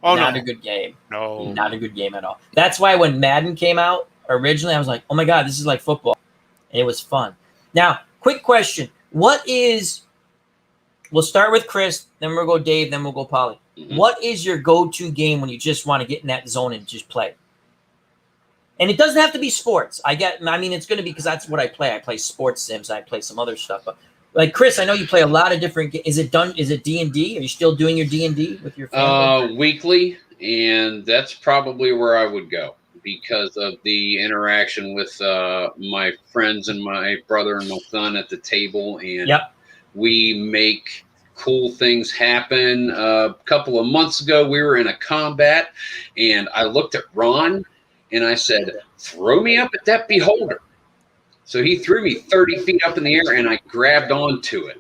Oh, not no. a good game. No. Not a good game at all. That's why when Madden came out, originally I was like, oh my God, this is like football. And it was fun. Now, quick question. We'll start with Chris, then we'll go Dave, then we'll go Pauly. Mm-hmm. What is your go-to game when you just want to get in that zone and just play? And it doesn't have to be sports. It's going to be because that's what I play. I play sports sims. I play some other stuff. But like Chris, I know you play a lot of different games. Is it D&D? Are you still doing your D&D with your family? Weekly, and that's probably where I would go because of the interaction with my friends and my brother and my son at the table. And we make cool things happen. A couple of months ago, we were in a combat, and I looked at Ron, and I said, throw me up at that beholder. So he threw me 30 feet up in the air, and I grabbed onto it.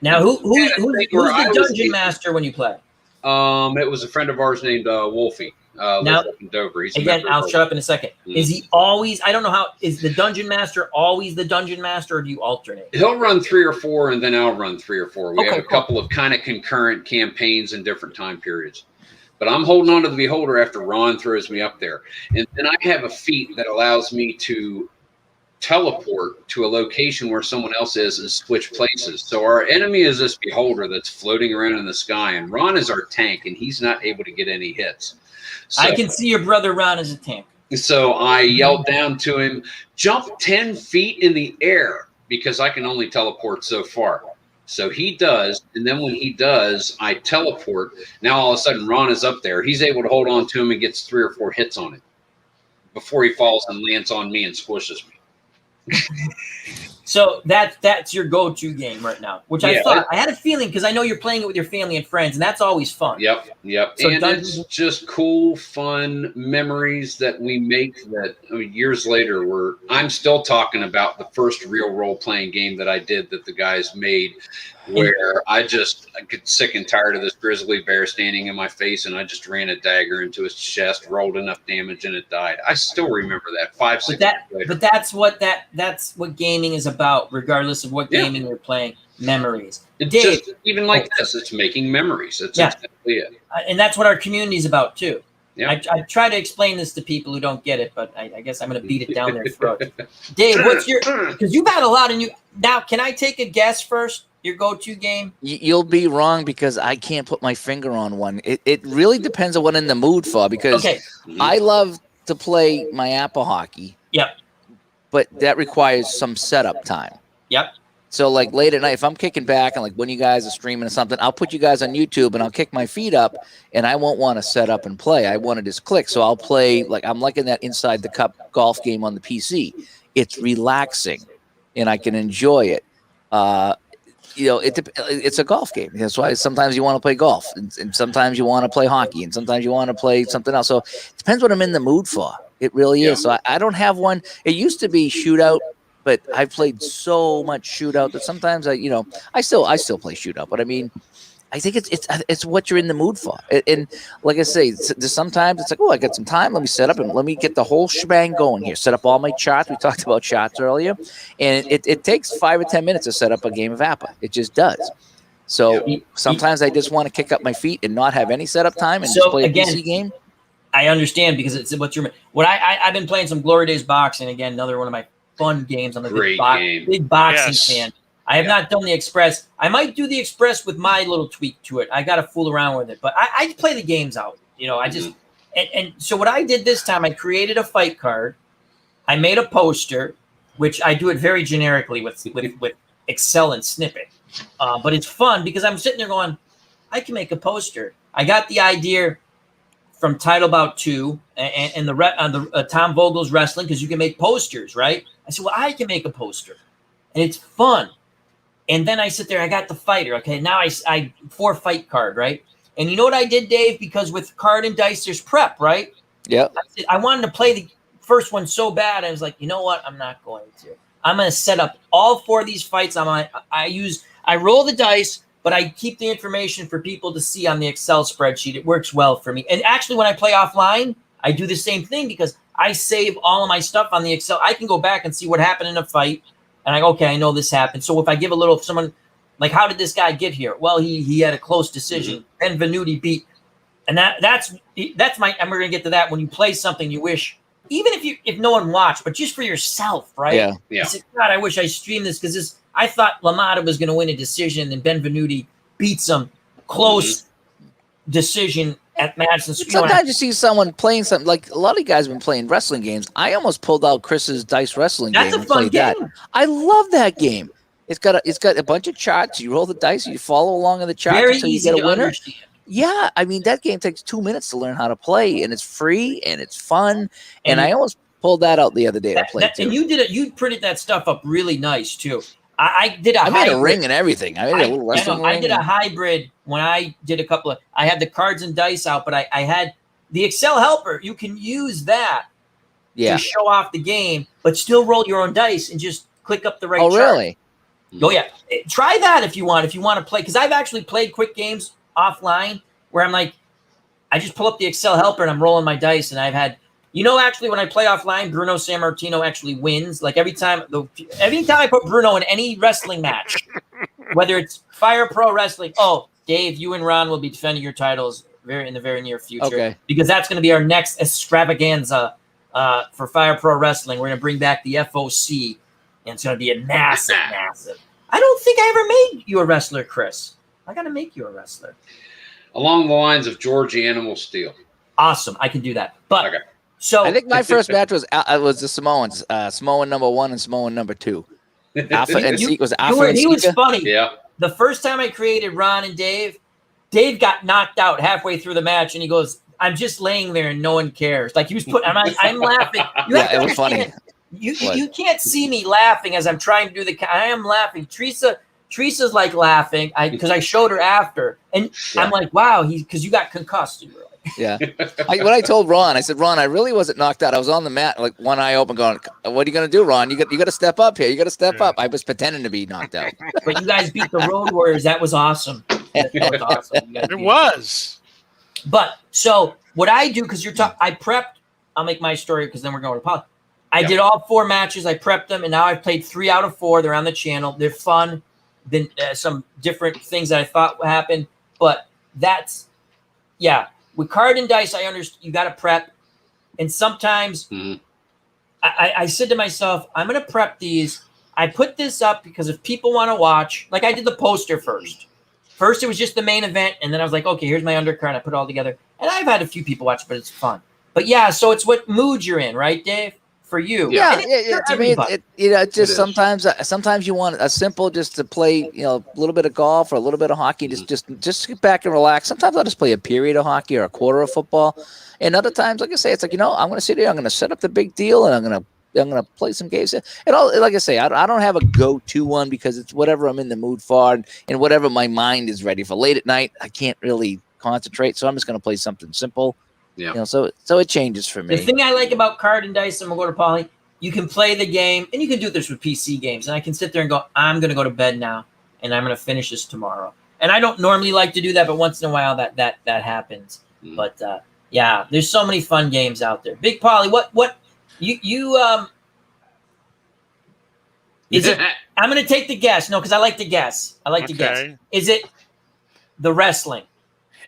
Now, who's the dungeon master when you play? It was a friend of ours named Wolfie. Now, up in Dover. Again, I'll shut up in a second. Is he always, I don't know how, is the dungeon master always the dungeon master, or do you alternate? He'll run 3 or 4, and then I'll run 3 or 4. We have a couple of kind of concurrent campaigns in different time periods. But I'm holding on to the beholder after Ron throws me up there. And then I have a feat that allows me to teleport to a location where someone else is and switch places. So our enemy is this beholder that's floating around in the sky, and Ron is our tank, and he's not able to get any hits. So, I can see your brother Ron as a tank. So I yelled down to him, jump 10 feet in the air, because I can only teleport so far. So he does, and then when he does, I teleport. Now all of a sudden Ron is up there. He's able to hold on to him and gets 3 or 4 hits on it before he falls and lands on me and squishes me. So that's your go-to game right now, which I thought. I had a feeling because I know you're playing it with your family and friends, and that's always fun. Yep. So and it's just cool, fun memories that we make that years later I'm still talking about the first real role-playing game that I did that the guys made, where I get sick and tired of this grizzly bear standing in my face, and I just ran a dagger into his chest, rolled enough damage, and it died. I still remember that 5-6 years later. But that's what gaming is about, regardless of what gaming you're playing. Memories. It's Dave, just, even like this, it's making memories. That's exactly it. And that's what our community is about too. Yeah. I try to explain this to people who don't get it, but I guess I'm going to beat it down their throat. Dave, what's your? Because you've had a lot, and now. Can I take a guess first? Your go-to game? You'll be wrong because I can't put my finger on one. It really depends on what I'm in the mood for, because I love to play my Apple hockey. Yep. But that requires some setup time. Yep. So like late at night, if I'm kicking back and like when you guys are streaming or something, I'll put you guys on YouTube and I'll kick my feet up, and I won't want to set up and play. I want to just click. So I'll play, like I'm liking that Inside the Cup golf game on the PC. It's relaxing and I can enjoy it. It's a golf game. That's why sometimes you want to play golf, and sometimes you want to play hockey, and sometimes you want to play something else. So it depends what I'm in the mood for. It really is. So I don't have one. It used to be shootout, but I've played so much shootout that sometimes I still play shootout. But I mean, I think it's what you're in the mood for. And like I say, sometimes it's like, oh, I got some time. Let me set up and let me get the whole shebang going here. Set up all my charts. We talked about charts earlier. And it takes 5 or 10 minutes to set up a game of APA. It just does. So sometimes I just want to kick up my feet and not have any setup time and just play a PC game. I understand, because it's I've been playing some Glory Days boxing again. Another one of my fun games. I'm a big boxing fan. I have not done the Express. I might do the Express with my little tweak to it. I got to fool around with it, but I play the games out. I just and so what I did this time, I created a fight card. I made a poster, which I do it very generically with Excel and Snippet, but it's fun because I'm sitting there going, I can make a poster. I got the idea from Title Bout 2 and the Tom Vogel's wrestling, because you can make posters, right? I said, well, I can make a poster, and it's fun. And then I sit there, I got the fighter. Okay, now I 4 fight card, right? And you know what I did, Dave? Because with card and dice, there's prep, right? Yeah. I wanted to play the first one so bad. I was like, you know what? I'm not going to. I'm going to set up all 4 of these fights. I roll the dice, but I keep the information for people to see on the Excel spreadsheet. It works well for me. And actually, when I play offline, I do the same thing because I save all of my stuff on the Excel. I can go back and see what happened in a fight. And I go, okay, I know this happened. So if I give a little, someone like, how did this guy get here? Well, he had a close decision. Ben Venuti beat, and that's my. And we're gonna get to that. When you play something, you wish, even if no one watched, but just for yourself, right? Yeah. I said, God, I wish I streamed this because I thought LaMotta was gonna win a decision, and Ben Venuti beats him close decision at Madison. Sometimes you see someone playing something, like a lot of you guys have been playing wrestling games. I almost pulled out Chris's dice wrestling game. That's a fun game. I love that game. It's got a bunch of charts. You roll the dice, you follow along in the charts until you get a winner. Understand. Yeah, I mean that game takes 2 minutes to learn how to play, and it's free and it's fun. And I almost pulled that out the other day to play too. And you printed that stuff up really nice too. I did I made a ring and everything. I made a little wrestling ring. I did a hybrid when I did a couple of. I had the cards and dice out, but I had the Excel helper. You can use that to show off the game, but still roll your own dice and just click up the right chart. Oh, really? Oh, yeah. Try that if you want. If you want to play, because I've actually played quick games offline where I'm like, I just pull up the Excel helper and I'm rolling my dice, and I've had. Actually, when I play offline, Bruno Sammartino actually wins. Like every time I put Bruno in any wrestling match, whether it's Fire Pro Wrestling, Dave, you and Ron will be defending your titles in the very near future. Okay. Because that's going to be our next extravaganza for Fire Pro Wrestling. We're going to bring back the FOC, and it's going to be a massive. I don't think I ever made you a wrestler, Chris. I got to make you a wrestler. Along the lines of George Animal Steel. Awesome. I can do that. But Okay. so I think my first match was the Samoans, Samoan number 1 and Samoan number 2. Alpha and Seek was Alpha and he was Seeker. funny. Yeah. The first time I created Ron and Dave got knocked out halfway through the match, and he goes, "I'm just laying there and no one cares." Like he was putting, I'm laughing. Yeah, it was funny. You can't see me laughing as I'm trying to do I am laughing. Teresa's like laughing because I showed her after, and I'm like, wow, because you got concussed. And Yeah. When I told Ron, I said, Ron, I really wasn't knocked out. I was on the mat, like one eye open, going, "What are you going to do, Ron? You got to step up here. You got to step up." I was pretending to be knocked out. But you guys beat the Road Warriors. That was awesome. That was awesome. It was. But so what I do, because I prepped. I'll make my story because then we're going to Pauly. I did all 4 matches. I prepped them, and now I've played 3 out of 4. They're on the channel. They're fun. Then some different things that I thought would happen, but that's with card and dice. I understand you got to prep, and sometimes I said to myself, I'm going to prep these. I put this up because if people want to watch, like I did the poster first. First, it was just the main event, and then I was like, okay, here's my undercard. I put it all together, and I've had a few people watch, but it's fun. But so it's what mood you're in, right, Dave? For you, Yeah. To me, it's just sometimes you want a simple just to play, a little bit of golf or a little bit of hockey, just sit back and relax. Sometimes I'll just play a period of hockey or a quarter of football, and other times, like I say, it's like I'm going to sit here, I'm going to set up the big deal, and I'm going to play some games. And all, like I say, I don't have a go-to one because it's whatever I'm in the mood for and whatever my mind is ready for. Late at night, I can't really concentrate, so I'm just going to play something simple. Yeah. So it changes for me. The thing I like about card and dice, and we'll go to Pauly, you can play the game, and you can do this with PC games. And I can sit there and go, I'm going to go to bed now, and I'm going to finish this tomorrow. And I don't normally like to do that, but once in a while that happens. But there's so many fun games out there. Big Pauly, what you is it? I'm going to take the guess. No, because I like to guess. To guess. Is it the wrestling?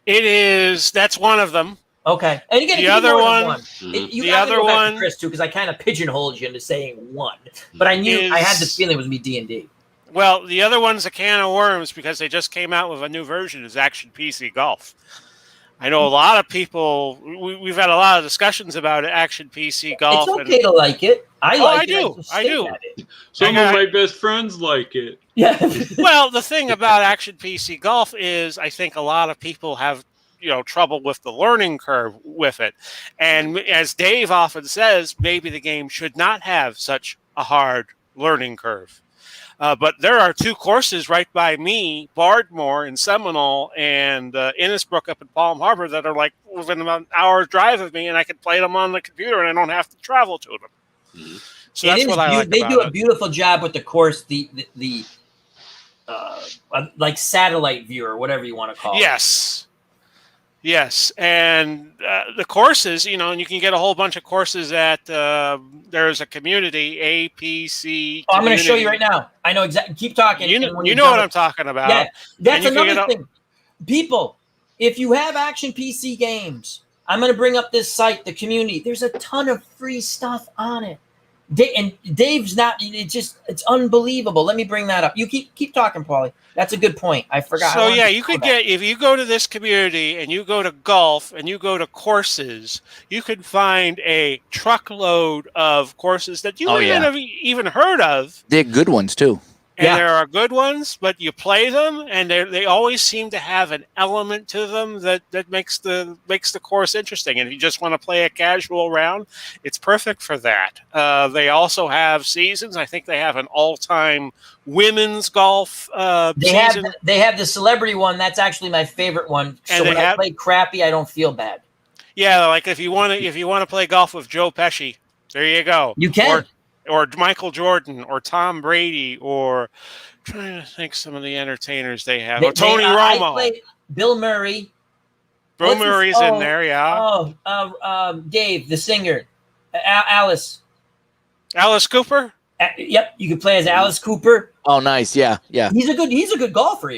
It is. That's one of them. Okay, and you get the other one. The other one, Chris, too, because I kind of pigeonholed you into saying one, but I knew I had the feeling it was me D&D. Well, the other one's a can of worms because they just came out with a new version. Is Action PC Golf. I know a lot of people. We've had a lot of discussions about Action PC Golf. It's okay to like it. I do. Some of my best friends like it. Yeah. Well, the thing about Action PC Golf is, I think a lot of people have trouble with the learning curve with it. And as Dave often says, maybe the game should not have such a hard learning curve. But there are 2 courses right by me, Bardmore in Seminole and Innisbrook up in Palm Harbor, that are like within about an hour's drive of me, and I can play them on the computer and I don't have to travel to them. So that's what I like. They do a beautiful job with the course, the like satellite view or whatever you want to call it. Yes, and the courses, and you can get a whole bunch of courses at there's a community, APC. I'm going to show you right now. I know exactly. Keep talking. You know what I'm talking about. Yeah, that's another thing. People, if you have Action PC games, I'm going to bring up this site, the community. There's a ton of free stuff on it. And Dave's not. It's unbelievable. Let me bring that up. You keep talking, Pauly. That's a good point. I forgot. So you could get, if you go to this community and you go to golf and you go to courses, you could find a truckload of courses that you wouldn't have even heard of. They're good ones too. And there are good ones, but you play them, and they always seem to have an element to them that makes the course interesting. And if you just want to play a casual round, it's perfect for that. They also have seasons. I think they have an all-time women's golf season. They have the celebrity one. That's actually my favorite one. So when I play crappy, I don't feel bad. Yeah, like if you want to play golf with Joe Pesci, there you go. You can. Or Michael Jordan, or Tom Brady, or I'm trying to think some of the entertainers they have. Tony Romo. I played Bill Murray. Bill Murray's in there, yeah. Dave, the singer. Alice Cooper? Yep, you can play as Alice Cooper. Oh, nice. Yeah. He's a good golfer,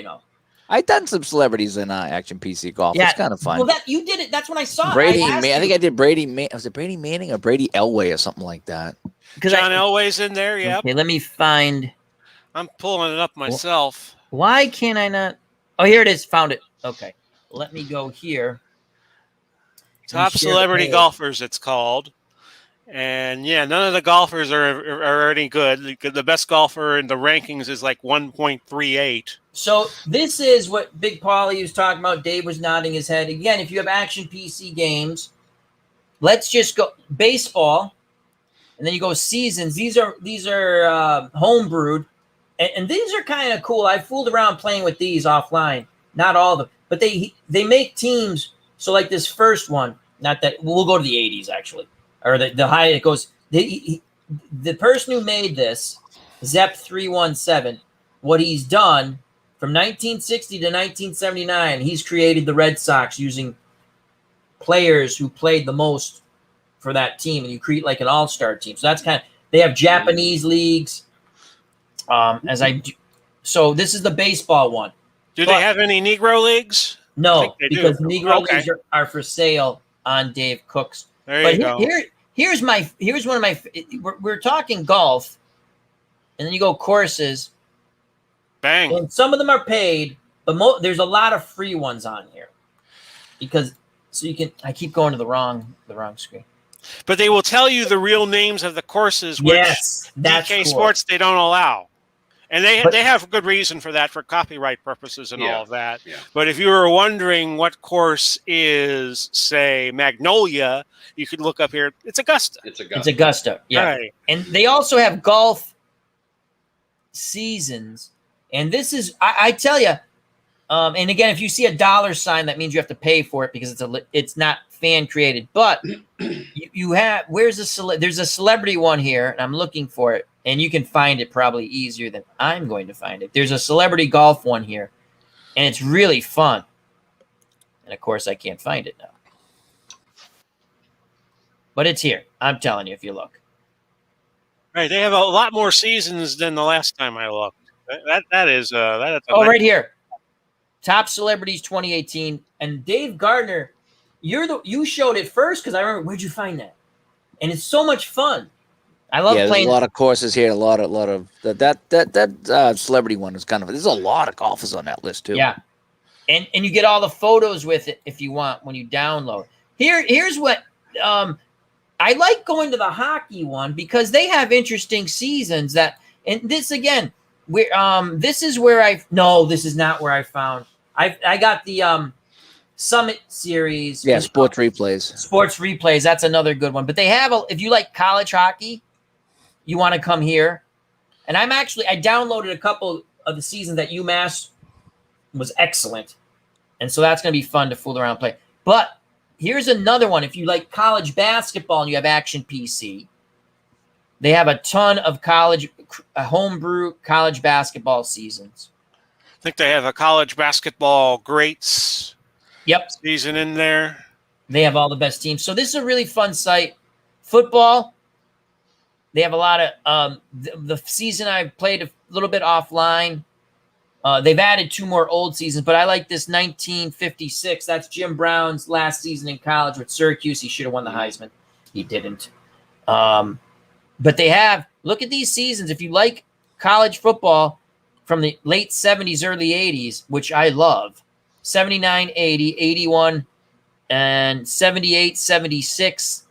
I've done some celebrities in Action PC golf. Yeah, It's kind of fun. Well, that you did it. That's when I saw it. Brady, I I think I did Brady. Was it Brady Manning or Brady Elway or something like that? John Elway's in there. Yep. Okay, let me find. I'm pulling it up myself. Why can't I not? Oh, here it is. Found it. Okay, let me go here. Top celebrity golfers, it's called. And yeah, none of the golfers are any good. The best golfer in the rankings is like 1.38. So this is what Big Pauly was talking about. Dave was nodding his head. Again, if you have Action PC games, let's just go baseball, and then you go seasons. These are homebrewed, and these are kind of cool. I fooled around playing with these offline. Not all of them, but they make teams. So like this first one, not that we'll go to the 80s actually. Or the high it goes. The person who made this, Zep317, what he's done from 1960 to 1979, he's created the Red Sox using players who played the most for that team, and you create like an all-star team. So that's they have Japanese leagues. So this is the baseball one. Do they have any Negro leagues? No, because Negro leagues are for sale on Dave Cook's. There you go. Here's one of my. We're talking golf, and then you go courses. Bang! And some of them are paid, but there's a lot of free ones on here, because you can. I keep going to the wrong screen. But they will tell you the real names of the courses, which DK Sports they don't allow. And they have good reason for that, for copyright purposes and all of that. Yeah. But if you were wondering what course is, say, Magnolia, you could look up here. It's Augusta. It's Augusta, yeah. Right. And they also have golf seasons. And this is, I tell you, and again, if you see a dollar sign, that means you have to pay for it because it's not fan created. But you have, there's a celebrity one here, and I'm looking for it. And you can find it probably easier than I'm going to find it. There's a celebrity golf one here, and it's really fun. And, of course, I can't find it now. But it's here. I'm telling you if you look. Right. They have a lot more seasons than the last time I looked. That's right here. Top Celebrities 2018. And Dave Gardner, you showed it first because I remember, where'd you find that? And it's so much fun. I love playing. There's a lot of courses here. A lot of that celebrity one is kind of. There's a lot of golfers on that list too. Yeah, and you get all the photos with it if you want when you download. Here's what I like going to the hockey one because they have interesting seasons. And this again, this is where this is not where I found. I got the Summit series. Yeah, sports replays. Sports replays. That's another good one. But they have if you like college hockey. You want to come here. And I downloaded a couple of the seasons that UMass was excellent. And so that's going to be fun to fool around and play. But here's another one. If you like college basketball and you have Action PC, they have a ton of homebrew college basketball seasons. I think they have a college basketball greats season in there. They have all the best teams. So this is a really fun site. Football. They have a lot of the season I played a little bit offline. They've added 2 more old seasons, but I like this 1956. That's Jim Brown's last season in college with Syracuse. He should have won the Heisman. He didn't. But they have, look at these seasons. If you like college football from the late 70s, early 80s, which I love, 79, 80, 81, and 78, 76.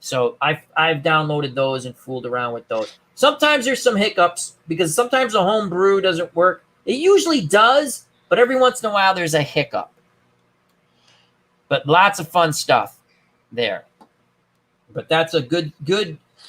So I've downloaded those and fooled around with those. Sometimes there's some hiccups because sometimes the home brew doesn't work. It usually does, but every once in a while there's a hiccup. But lots of fun stuff there. But that's a good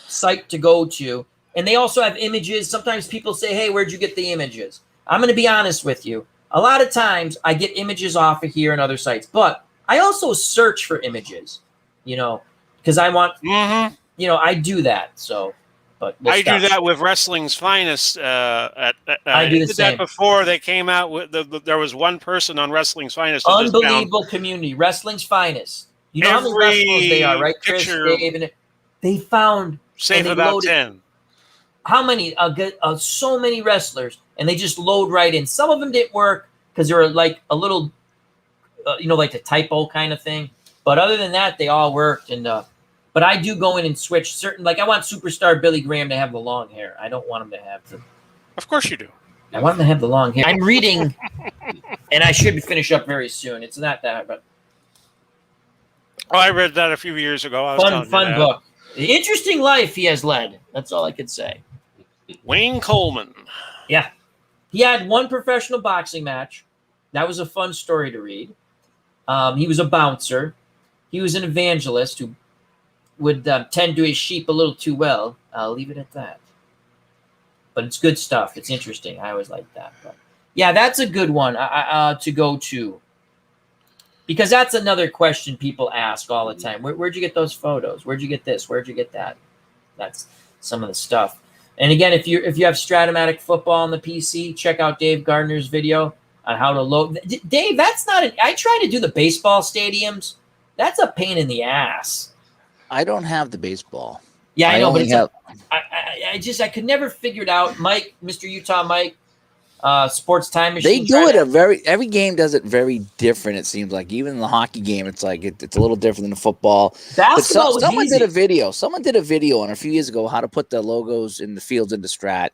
site to go to. And they also have images. Sometimes people say, hey, where'd you get the images? I'm going to be honest with you. A lot of times I get images off of here and other sites. But I also search for images, because I want, I do that. So, but I do that with Wrestling's Finest. I did that before they came out with there was one person on Wrestling's Finest. Unbelievable community, Wrestling's Finest. You know how many wrestlers they are, right? Chris, Dave, and they found about 10. How many? So many wrestlers, and they just load right in. Some of them didn't work because there were like a little, like the typo kind of thing. But other than that, they all worked. And but I do go in and switch certain. Like I want superstar Billy Graham to have the long hair. I don't want him to have the. Of course you do. I want him to have the long hair. I'm reading, and I should finish up very soon. It's not that, but Oh, I read that a few years ago. I was fun book. The interesting life he has led. That's all I could say. Wayne Coleman. Yeah. He had one professional boxing match. That was a fun story to read. He was a bouncer. He was an evangelist who would tend to his sheep a little too well. I'll leave it at that. But it's good stuff. It's interesting. I always like that. But yeah, that's a good one to go to. Because that's another question people ask all the time. Where'd you get those photos? Where'd you get this? Where'd you get that? That's some of the stuff. And again, if you have Stratomatic Football on the PC, check out Dave Gardner's video on how to load. Dave, that's not I try to do the baseball stadiums. That's a pain in the ass. I don't have the baseball. Yeah, I know, but it's I could never figure it out. Mike, Mr. Utah Mike, Sports Time Machine. They do it every game does it very different. It seems like even in the hockey game, it's like it's a little different than the football. Basketball was someone easy. did a video. Someone did a video on a few years ago how to put the logos in the fields into Strat,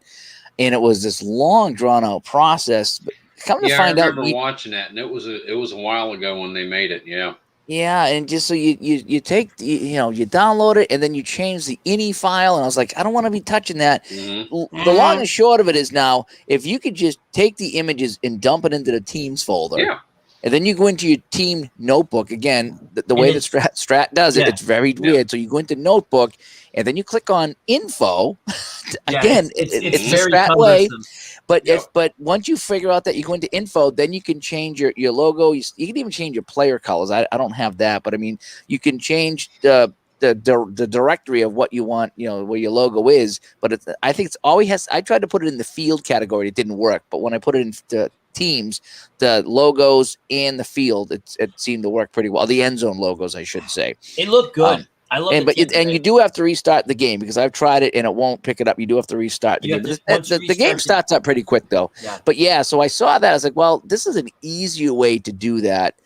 and it was this long drawn out process. But come to find out, I remember watching that, and it was a while ago when they made it. Yeah. Yeah, and just so you download it and then you change the INI file, and I was like, I don't want to be touching that. Mm-hmm. The long and short of it is now, if you could just take the images and dump it into the Teams folder, and then you go into your team notebook again. The way that Strat does it, it's very weird. So you go into Notebook, and then you click on Info. Again, it's the very Strat way. But Yep. but once you figure out that you go into Info, then you can change your logo. You can even change your player colors. I don't have that, but I mean, you can change the directory of what you want, where your logo is. But I think it's always has. I tried to put it in the field category. It didn't work. But when I put it in the teams, the logos and the field, it seemed to work pretty well. The end zone logos, I should say. It looked good. I love it. And you do have to restart the game because I've tried it and it won't pick it up. You do have to restart the game. The game starts up pretty quick though. Yeah. But yeah, so I saw that. I was like, well, this is an easier way to do that.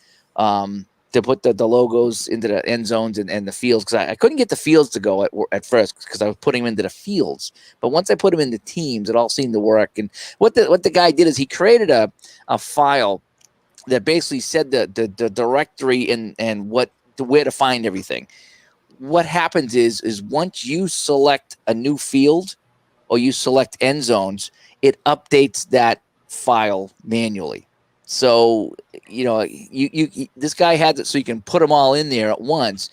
To put the logos into the end zones and the fields, because I couldn't get the fields to go at first because I was putting them into the fields. But once I put them into teams, it all seemed to work. And what the guy did is he created a file that basically said the directory and where to find everything. What happens is once you select a new field or you select end zones, it updates that file manually. So, you this guy has it so you can put them all in there at once.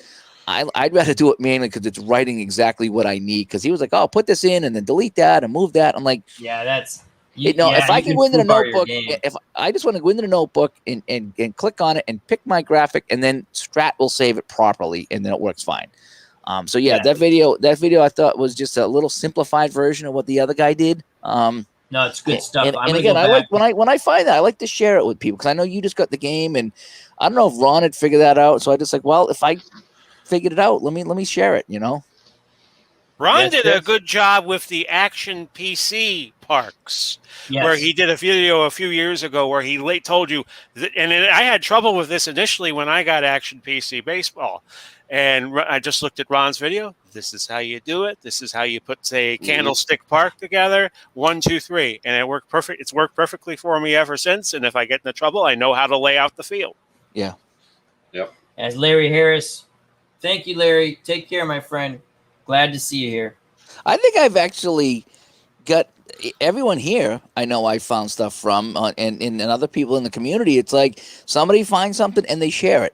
I'd rather do it manually because it's writing exactly what I need. Because he was like, "Oh, put this in and then delete that and move that." I'm like, "Yeah, that's." If I can go into the notebook, if I just want to go into the notebook and click on it and pick my graphic, and then Strat will save it properly, and then it works fine. That video I thought was just a little simplified version of what the other guy did. No, it's good stuff. And again, I like when I find that I like to share it with people because I know you just got the game, and I don't know if Ron had figured that out. So I just like, well, if I figured it out, let me share it. Ron did a good job with the Action PC parks, where he did a video a few years ago where he told you, I had trouble with this initially when I got Action PC baseball. And I just looked at Ron's video. This is how you do it. This is how you put, say, Candlestick Park together. 1, 2, 3. And it worked perfect. It's worked perfectly for me ever since. And if I get into trouble, I know how to lay out the field. Yeah. Yep. As Larry Harris. Thank you, Larry. Take care, my friend. Glad to see you here. I think I've actually got everyone here. I know I found stuff from and other people in the community. It's like somebody finds something and they share it.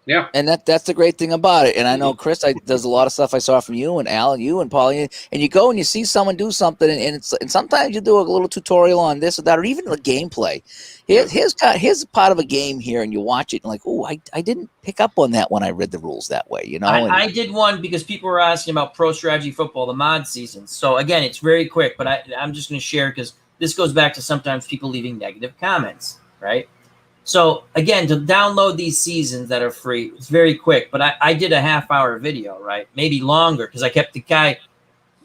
Yeah. And that's the great thing about it. And I know Chris, there's a lot of stuff I saw from you and Al and you and Paulie, and you go and you see someone do something, and sometimes you do a little tutorial on this or that, or even the gameplay. Here's part of a game here, and you watch it and like, oh, I didn't pick up on that when I read the rules that way, I did one because people were asking about Pro Strategy Football, the mod season. So again, it's very quick, but I'm just going to share because this goes back to sometimes people leaving negative comments, right? So again, to download these seasons that are free, it's very quick, but I did a half-hour video, right? Maybe longer, because I kept the guy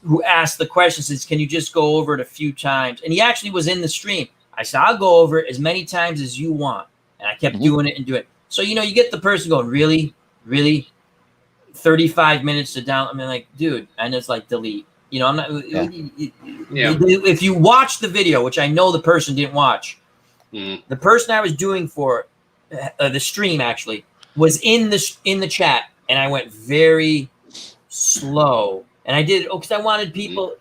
who asked the question says, can you just go over it a few times? And he actually was in the stream. I said, I'll go over it as many times as you want. And I kept doing it and doing it. So, you get the person going, really, 35 minutes to down. I mean, like, dude, and it's like delete. I'm not. If you watch the video, which I know the person didn't watch, the person I was doing for the stream actually was in the chat, and I went very slow, and I did because I wanted people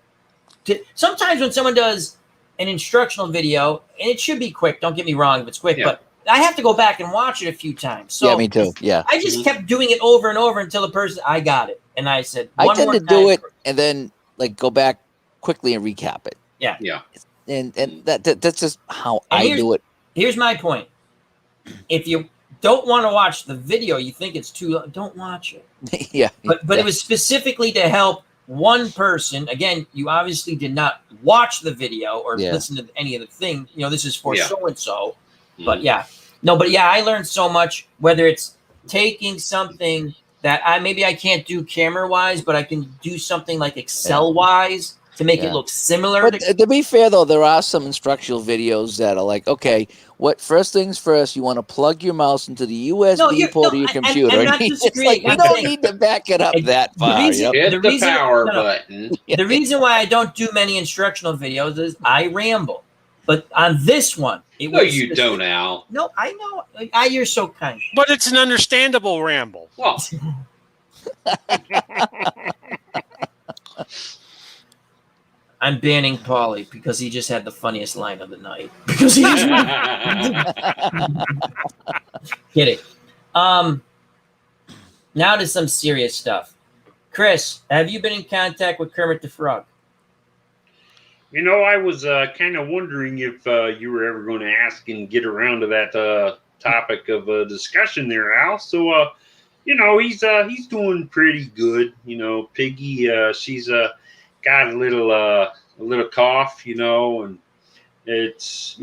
to. Sometimes when someone does an instructional video, and it should be quick. Don't get me wrong, if it's quick, but I have to go back and watch it a few times. So me too. Yeah, I just kept doing it over and over until the person I got it, and I said, I tend to do it and then go back quickly and recap it. Yeah. And that's just how I do it. Here's my point. If you don't want to watch the video, you think it's too long, don't watch it. Yeah. But it was specifically to help one person. Again, you obviously did not watch the video or listen to any of the thing. This is for so-and-so. But I learned so much, whether it's taking something that I can't do camera-wise, but I can do something like Excel-wise to make it look similar. But to be fair, though, there are some instructional videos that are like, okay, first things first, you want to plug your mouse into the USB port of your computer. I'm not It's like, you don't need to back it up that far. Hit the power button. The reason why I don't do many instructional videos is I ramble. But on this one, No, you don't, Al. No, I know. You're so kind. But it's an understandable ramble. Well, I'm banning Pauly because he just had the funniest line of the night. Because he just kidding. Now to some serious stuff. Chris, have you been in contact with Kermit the Frog? I was kind of wondering if you were ever going to ask and get around to that topic of discussion there, Al. So, he's doing pretty good. Piggy, she's got a little cough, and it's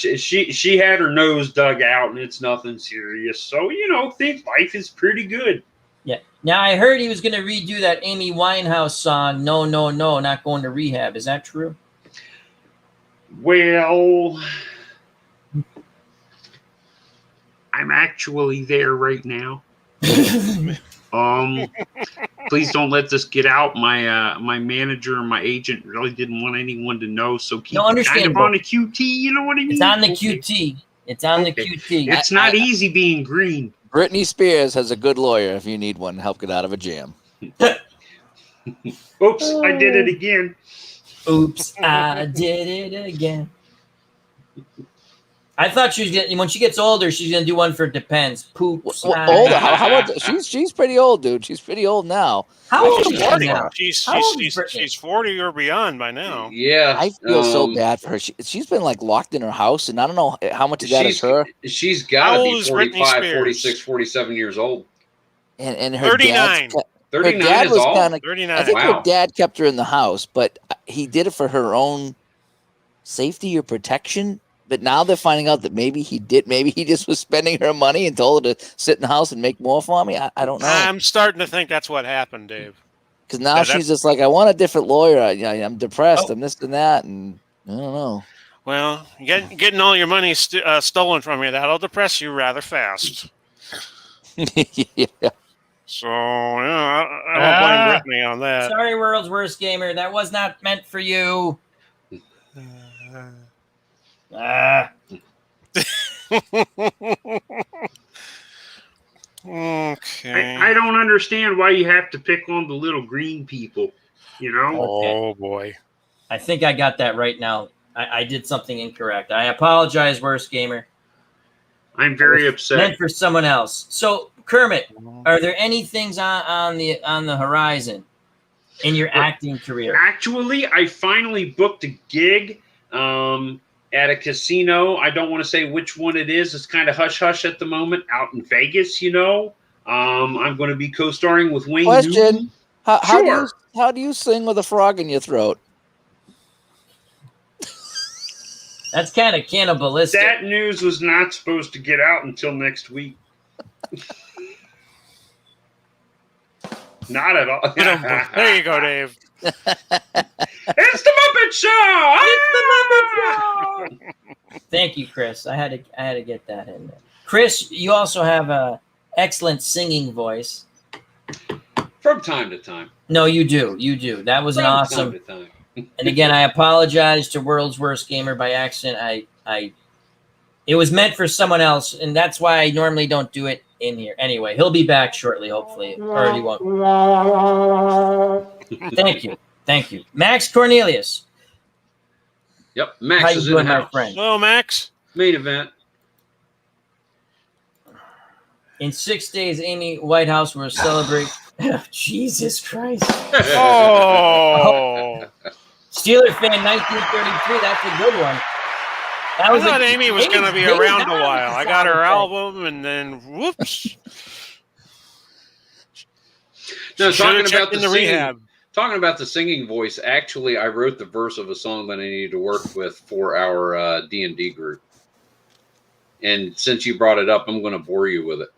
she had her nose dug out, and it's nothing serious. So, life is pretty good. Yeah. Now I heard he was going to redo that Amy Winehouse song. No, not going to rehab. Is that true? Well, I'm actually there right now. Please don't let this get out. My manager and my agent really didn't want anyone to know, so keep it kind of on the QT. You know what I mean? It's on the QT. It's on the QT. It's not easy being green. Britney Spears has a good lawyer if you need one to help get out of a jam. Oops, I did it again. Oops, I did it again. I thought she was getting, when she gets older, she's gonna do one for Depends. Poops. Older? How about she's pretty old, dude. She's pretty old now. How old is she now? She's 40 or beyond by now. Yeah, I feel so bad for her. She's been locked in her house, and I don't know how much of that is her. She's got to be 45, 46, 47 years old. And her 39. 39 her dad is was all? kind of. 39. I think Wow. her dad kept her in the house, but he did it for her own safety or protection. But now they're finding out that maybe he did. Maybe he just was spending her money and told her to sit in the house and make more for me. I don't know. I'm starting to think that's what happened, Dave. Because now she's just like, I want a different lawyer. I'm depressed. I'm this and that, and I don't know. Well, getting all your money stolen from you, that'll depress you rather fast. Yeah. So, I don't blame Brittany on that. Sorry, world's worst gamer. That was not meant for you. Okay. I don't understand why you have to pick on the little green people, Oh, boy. I think I got that right now. I did something incorrect. I apologize, worst gamer. I'm very upset. Meant for someone else. So, Kermit, are there any things on the horizon in your acting career? Actually, I finally booked a gig at a casino. I don't want to say which one it is. It's kind of hush-hush at the moment out in Vegas, I'm going to be co-starring with Wayne Question: Newton. How do you sing with a frog in your throat? That's kind of cannibalistic. That news was not supposed to get out until next week. Not at all. There you go, Dave. It's the Muppet Show! It's the Muppet Show! Thank you, Chris. I had to get that in there. Chris, you also have a excellent singing voice. From time to time. No, you do. You do. That was an awesome. Time to time. And again, I apologize to World's Worst Gamer by accident. It was meant for someone else, and that's why I normally don't do it in here. Anyway, he'll be back shortly, hopefully. Or he won't. Thank you. Max Cornelius. Yep, Max How is you in doing, the my house. friend? Hello, Max. Main event. In 6 days, Amy Whitehouse will celebrate. Jesus Christ. Oh. Steeler fan 1933. That's a good one. That I thought Amy was going to be around a while. I got her album. album, and then whoops. No, Should've checked into rehab. Talking about the singing voice, actually, I wrote the verse of a song that I needed to work with for our D&D group. And since you brought it up, I'm going to bore you with it.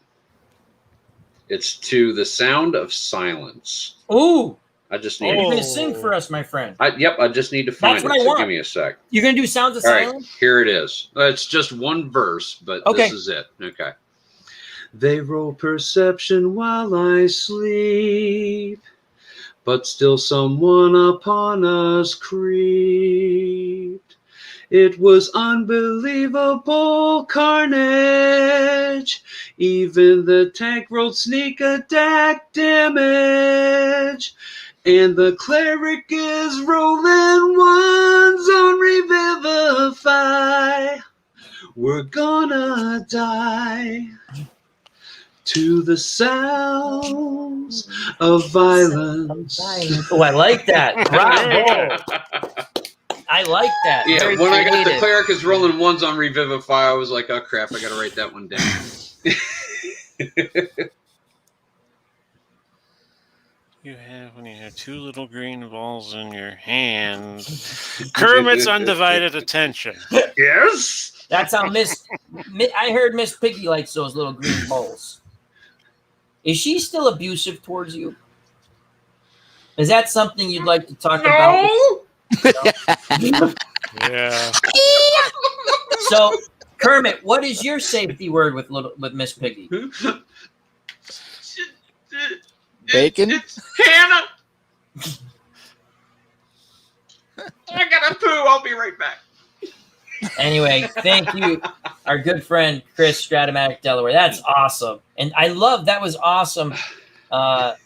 It's To the Sound of Silence. Ooh. I just You're need going to sing for us, my friend. I just need to find That's what it. I So want. give me a sec. You're going to do Sounds of All right, Silence? here it is. It's just one verse, but Okay. this is it. Okay. They roll perception while I sleep, but still someone upon us creeped. It was unbelievable carnage. Even the tank rolled sneak attack damage. And the cleric is rolling ones on Revivify. We're gonna die to the sounds of violence. Oh, I like that. Bravo. I like that. Yeah, Very when I got the creative. cleric is rolling ones on Revivify, I was like, oh crap, I gotta write that one down. When you have two little green balls in your hand. Kermit's undivided attention. Yes. That's how I heard Miss Piggy likes those little green bowls. Is she still abusive towards you? Is that something you'd like to talk about? Yeah. So, Kermit, what is your safety word with Miss Piggy? Bacon? It's Hannah. I gotta poo. I'll be right back. Anyway, thank you, our good friend Chris Stratomatic Delaware. That's awesome, and I love that was awesome. That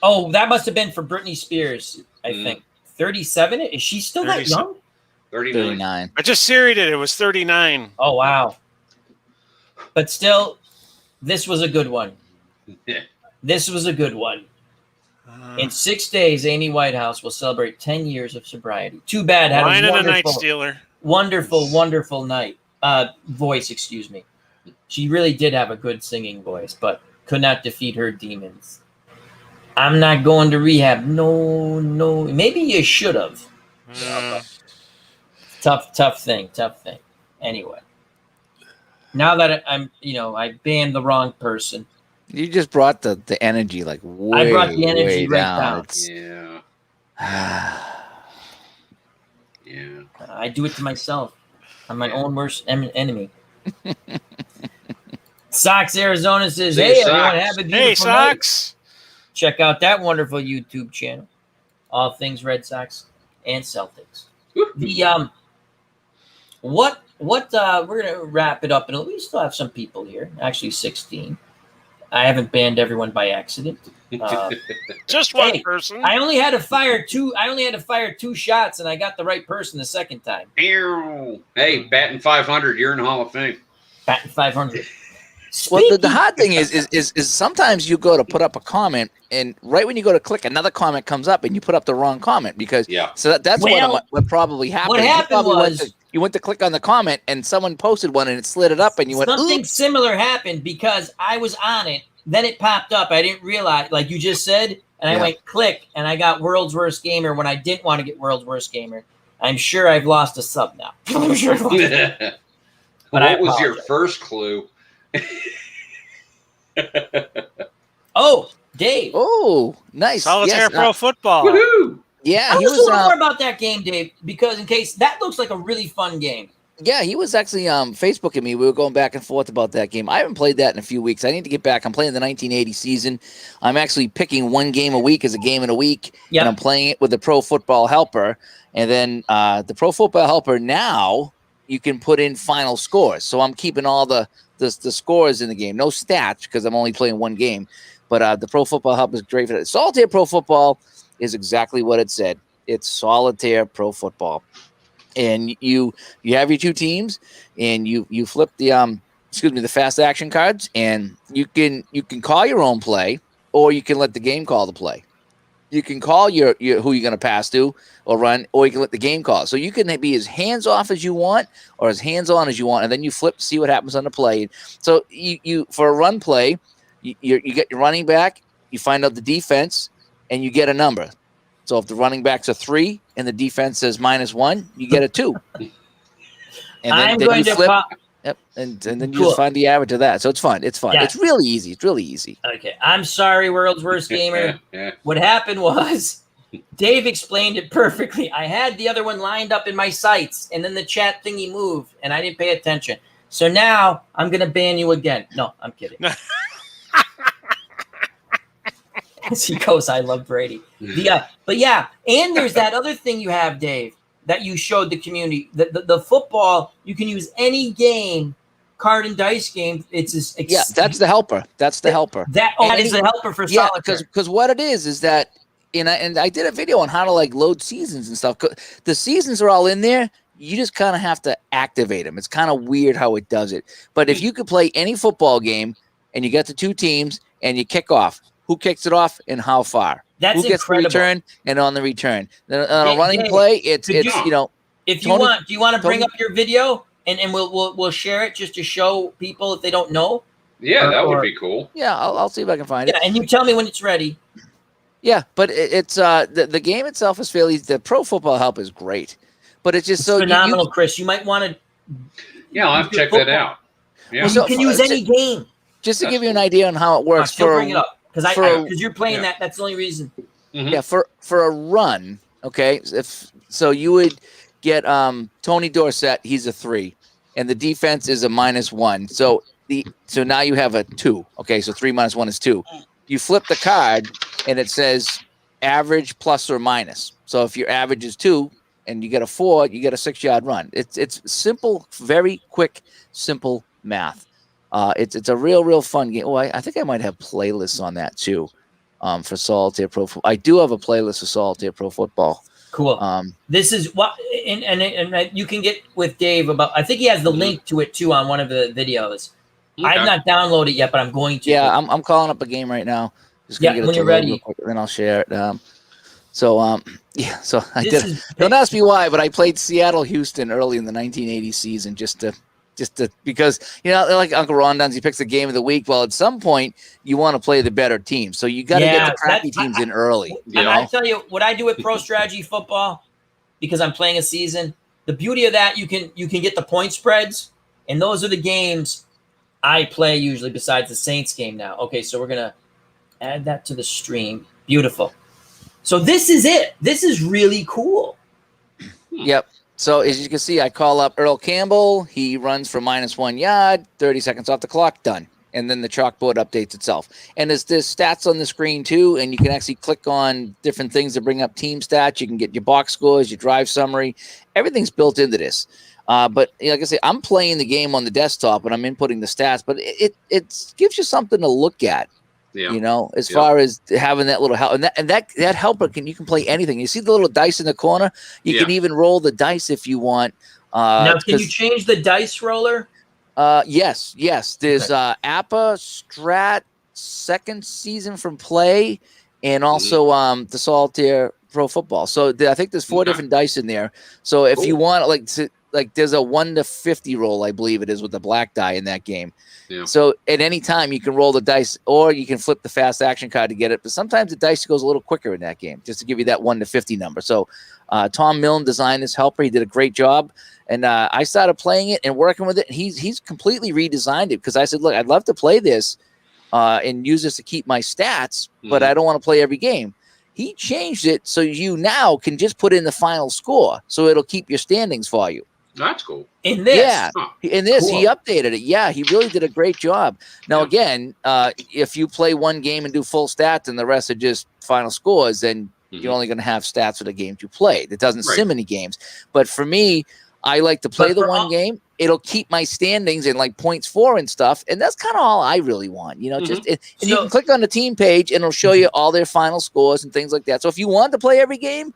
must have been for Britney Spears. I think 37. Is she still that young? 39. I just seried it. It was 39. Oh wow! But still, this was a good one. Yeah. This was a good one. In 6 days, Amy Whitehouse will celebrate 10 years of sobriety. Too bad. Had Line a of the wonderful, Night Stealer. wonderful night. Voice, excuse me. She really did have a good singing voice, but could not defeat her demons. I'm not going to rehab. No. Maybe you should have. Tough thing. Anyway. Now that I banned the wrong person. You just brought the energy like way, I brought the energy way right down. down. Yeah. Yeah. I do it to myself. I'm my own worst enemy. Sox Arizona says, See you, hey, Sox. everyone, have a beautiful Hey, night. Sox. Check out that wonderful YouTube channel. All things Red Sox and Celtics. The we're gonna wrap it up, and we still have some people here. Actually, 16. I haven't banned everyone by accident. Just one person. I only had to fire two shots, and I got the right person the second time. Hey, batting 500, you're in the Hall of Fame. Batting 500. Well, the hard thing is sometimes you go to put up a comment, and right when you go to click, another comment comes up, and you put up the wrong comment because that's what probably happened. What happened was you went to click on the comment, and someone posted one, and it slid it up, and you went. Something Oops. similar happened because I was on it. Then it popped up. I didn't realize, like you just said, and I went click, and I got World's Worst Gamer when I didn't want to get World's Worst Gamer. I'm sure I've lost a sub now. I'm sure I've lost it. But what was your first clue? Oh, Dave. Oh, nice. Solitaire Yes, Pro Football. Woohoo! Yeah, Tell he us was. a little more about that game, Dave, because in case that looks like a really fun game. Yeah, he was actually Facebooking me. We were going back and forth about that game. I haven't played that in a few weeks. I need to get back. I'm playing the 1980 season. I'm actually picking one game a week as a game in a week, and I'm playing it with the Pro Football Helper. And then the Pro Football Helper now you can put in final scores. So I'm keeping all the scores in the game. No stats because I'm only playing one game. But the Pro Football Helper is great for that. Solitaire Pro Football is exactly what it said. It's solitaire pro football. And you have your two teams, and you flip the the fast action cards, and you can call your own play, or you can let the game call the play. You can call your who you're going to pass to or run, or you can let the game call. So you can be as hands off as you want, or as hands on as you want, and then you flip to see what happens on the play. So you for a run play, you get your running back, you find out the defense, and you get a number. So if the running back's a 3 and the defense says -1, you get a 2. And then you flip. Yep, and then you just find the average of that. So it's fun. It's fun. Yeah. It's really easy. It's really easy. Okay, I'm sorry, World's Worst Gamer. What happened was Dave explained it perfectly. I had the other one lined up in my sights, and then the chat thingy moved, and I didn't pay attention. So now I'm going to ban you again. No, I'm kidding. He goes, I love Brady. But yeah, and there's that other thing you have, Dave, that you showed the community. The football, you can use any game, card and dice game. It's that's the helper. That's the helper. That is the helper for solitaire. Because what it is that, and I did a video on how to load seasons and stuff. The seasons are all in there. You just kind of have to activate them. It's kind of weird how it does it. But if you could play any football game and you get the two teams and you kick off, who kicks it off and how far? That's who gets incredible. The return and on the return. On a running play, it's if you want, do you want to bring up your video and we'll share it just to show people if they don't know? Yeah, that would be cool. Yeah, I'll see if I can find it. Yeah, and you tell me when it's ready. Yeah, but it's the game itself is fairly. The Pro Football Help is great, but it's just so phenomenal, Chris. You might want to. Yeah, I'll have to check that out. Yeah, well, you can use any game. Just to give you an idea on how it works. Bring it up. Because you're playing that. That's the only reason. Mm-hmm. Yeah, for a run, okay. So you would get Tony Dorsett. He's a 3, and the defense is a -1. So now you have a 2. Okay, so 3 - 1 is 2. You flip the card, and it says average plus or minus. So if your average is 2 and you get a 4, you get a 6-yard run. It's simple, very quick, simple math. It's a real fun game. Oh, I think I might have playlists on that too, for Solitaire Pro Football. I do have a playlist for Solitaire Pro Football. Cool. This is what, and you can get with Dave about. I think he has the link to it too on one of the videos. Okay. I've not downloaded it yet, but I'm going to. Yeah, I'm calling up a game right now. Just gonna get when it you're ready, real quick, then I'll share it. So I did. Don't ask me why, but I played Seattle Houston early in the 1980 season just to because like Uncle Ron does, he picks the game of the week. Well, at some point you want to play the better team, so you got to get the crappy teams in early. I tell you what I do with Pro Strategy Football, because I'm playing a season. The beauty of that, you can get the point spreads, and those are the games I play usually. Besides the Saints game now. Okay, so we're gonna add that to the stream. Beautiful. So this is it. This is really cool. Yep. So as you can see, I call up Earl Campbell. He runs for -1 yard, 30 seconds off the clock, done. And then the chalkboard updates itself. And there's stats on the screen too, and you can actually click on different things to bring up team stats. You can get your box scores, your drive summary. Everything's built into this. But like I say, I'm playing the game on the desktop and I'm inputting the stats, but it gives you something to look at. Yeah. As far as having that little help, and that helper you can play anything. You see the little dice in the corner? You can even roll the dice if you want. Now, can you change the dice roller? Yes. There's APA, Strat, second season from Play, and also the Solitaire Pro Football. So I think there's 4 different dice in there. So if you want there's a 1 to 50 roll, I believe it is, with the black die in that game. Yeah. So at any time you can roll the dice, or you can flip the fast action card to get it. But sometimes the dice goes a little quicker in that game, just to give you that 1 to 50 number. So Tom Milne designed this helper. He did a great job. And I started playing it and working with it. And he's completely redesigned it, because I said, look, I'd love to play this and use this to keep my stats, but I don't want to play every game. He changed it so you now can just put in the final score, so it'll keep your standings for you. That's cool. In this, Yeah, in this, Cool. he updated it. Yeah, he really did a great job. Now, Yeah. again, if you play one game and do full stats and the rest are just final scores, then you're only going to have stats for the games you played. It doesn't sim any games. But for me, I like to play But the for one all- game. It'll keep my standings and like points for and stuff. And that's kind of all I really want. You know, and you So- can click on the team page and it'll show you all their final scores and things like that. So if you want to play every game,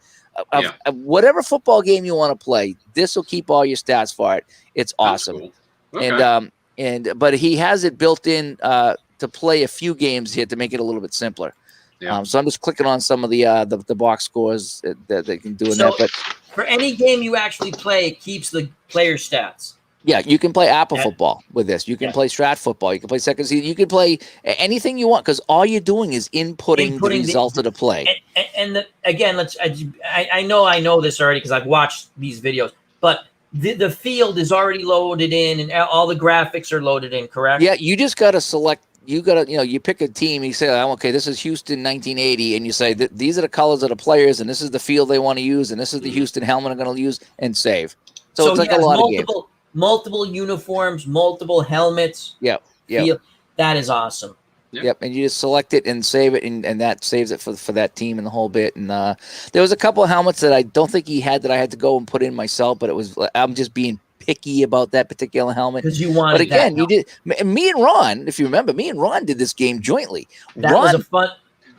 whatever football game you want to play, this will keep all your stats for it. It's awesome. Cool. Okay. But he has it built in to play a few games here to make it a little bit simpler. Yeah. So I'm just clicking on some of the box scores that they can do in that. But for any game you actually play, it keeps the player stats. yeah, you can play Apple football with this. You can play Strat football. You can play second season. You can play anything you want because all you're doing is inputting the result of the play. Again, I know this already because I've watched these videos, but the field is already loaded in and all the graphics are loaded in, correct? Yeah, you just got to select. You got to, you pick a team. You say, okay, this is Houston 1980, and you say these are the colors of the players, and this is the field they want to use, and this is the Houston helmet I'm going to use, and save. So it's like a lot of games. Multiple uniforms, multiple helmets. Yep. That is awesome. Yep, and you just select it and save it, and that saves it for that team and the whole bit. And there was a couple of helmets that I don't think he had that I had to go and put in myself, but I'm just being picky about that particular helmet. Because you wanted. But again, you did. Me and Ron, if you remember, did this game jointly. That was a fun.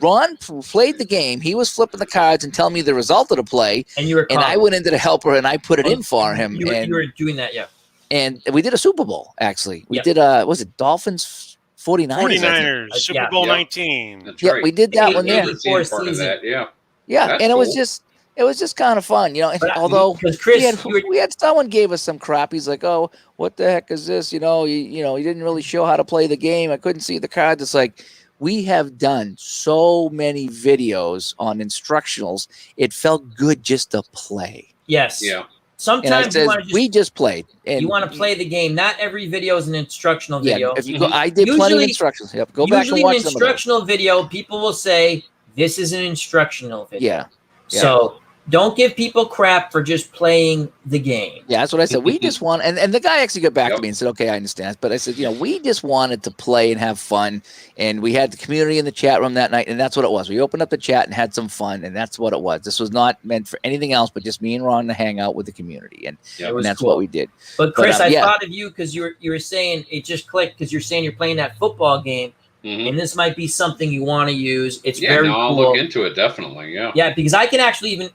Ron played the game. He was flipping the cards and telling me the result of the play, and I went into the helper and I put it in for him. You were doing that, yeah. And we did a Super Bowl, actually. We did was it Dolphins 49ers? Super Bowl 19. That's right. We did that one there. Part of that, yeah. Yeah, That's and it was cool. just kind of fun, although Chris, we had someone gave us some crap. He's like, "Oh, what the heck is this? You didn't really show how to play the game. I couldn't see the cards." It's like, we have done so many videos on instructionals. It felt good just to play. Yes. Yeah. Sometimes we just played. And you want to play the game. Not every video is an instructional video. Yeah, if you go, I did plenty of instructions. Yep, go back and watch an instructional video, people will say this is an instructional video. Yeah. So don't give people crap for just playing the game. Yeah, that's what I said. We just want, and the guy actually got back to me and said, "Okay, I understand." But I said, we just wanted to play and have fun, and we had the community in the chat room that night, and that's what it was. We opened up the chat and had some fun, and that's what it was. This was not meant for anything else, but just me and Ron to hang out with the community, and that's cool. What we did. But Chris, I thought of you because you were saying it just clicked because you're saying you're playing that football game. And this might be something you want to use. It's very cool. I'll look into it, definitely, Yeah, because I can actually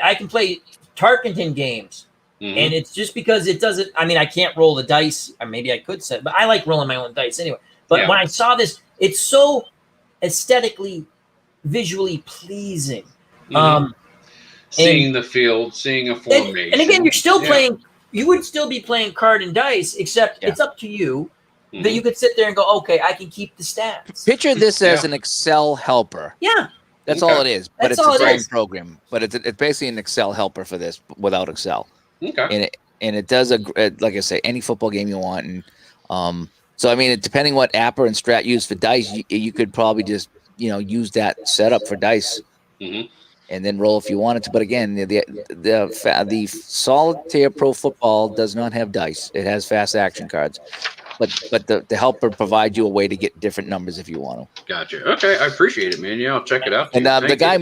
I can play Tarkenton games. And it's just because it doesn't, I can't roll the dice. Or maybe I could set, but I like rolling my own dice anyway. But when I saw this, it's so aesthetically, visually pleasing. Seeing the field, seeing a formation. And again, you're still playing, you would still be playing card and dice, except it's up to you. That you could sit there and go, okay, I can keep the stats. Picture this as an Excel helper. Yeah. That's all it is. But it's its own program. But it's basically an Excel helper for this without Excel. Okay. And it does, like I say, any football game you want. And so, depending what Apper and Strat use for dice, you could probably just, use that setup for dice. And then roll if you wanted to. But again, the Solitaire Pro Football does not have dice. It has fast action cards. But the helper provides you a way to get different numbers if you want to. Gotcha. Okay, I appreciate it, man. Yeah, I'll check it out. And the guy,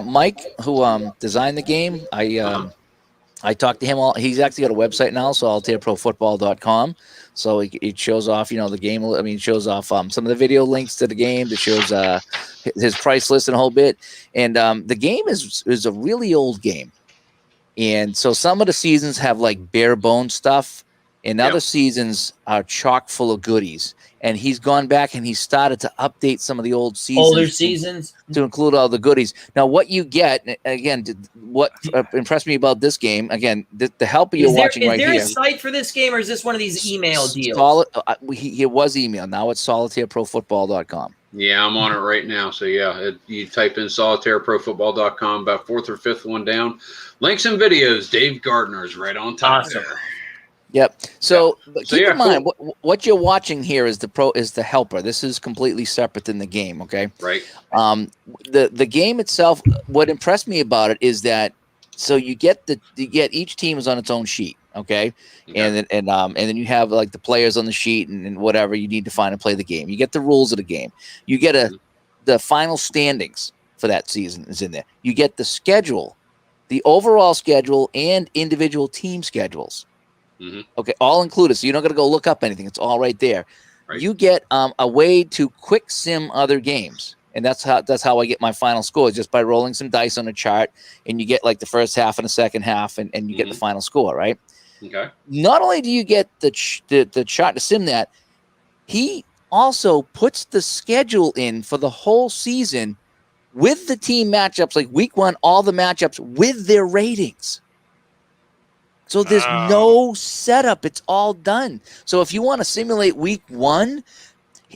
Mike, who designed the game, I talked to him. He's actually got a website now, solitaireprofootball.com. So it shows off, the game. It shows off some of the video links to the game. That shows his price list and a whole bit. And the game is a really old game. And so some of the seasons have like bare bone stuff. And other seasons are chock full of goodies. And he's gone back and he's started to update some of the older seasons to include all the goodies. Now, what you get, again, what impressed me about this game, again, the helper you're watching right here. Is there a site for this game, or is this one of these email deals? It was email. Now it's solitaireprofootball.com. Yeah, I'm on it right now. So, you type in solitaireprofootball.com, about fourth or fifth one down. Links and videos. Dave Gardner is right on top there. Yep. So, but So, keep yeah, in mind cool. what you're watching here is the helper. This is completely separate than the game. Okay. Right. The game itself. What impressed me about it is that so you get each team is on its own sheet. Okay. Okay. And then you have like the players on the sheet and whatever you need to find and play the game. You get the rules of the game. You get the final standings for that season is in there. You get the schedule, the overall schedule, and individual team schedules. Mm-hmm. Okay, all included. So you're not going to go look up anything. It's all right there. Right. You get a way to quick sim other games, and that's how I get my final score, just by rolling some dice on a chart, and you get like the first half and the second half, and you get the final score. Right. Okay. Not only do you get the chart to sim that, he also puts the schedule in for the whole season with the team matchups, like week 1, all the matchups with their ratings. So there's no setup. It's all done. So if you want to simulate week 1,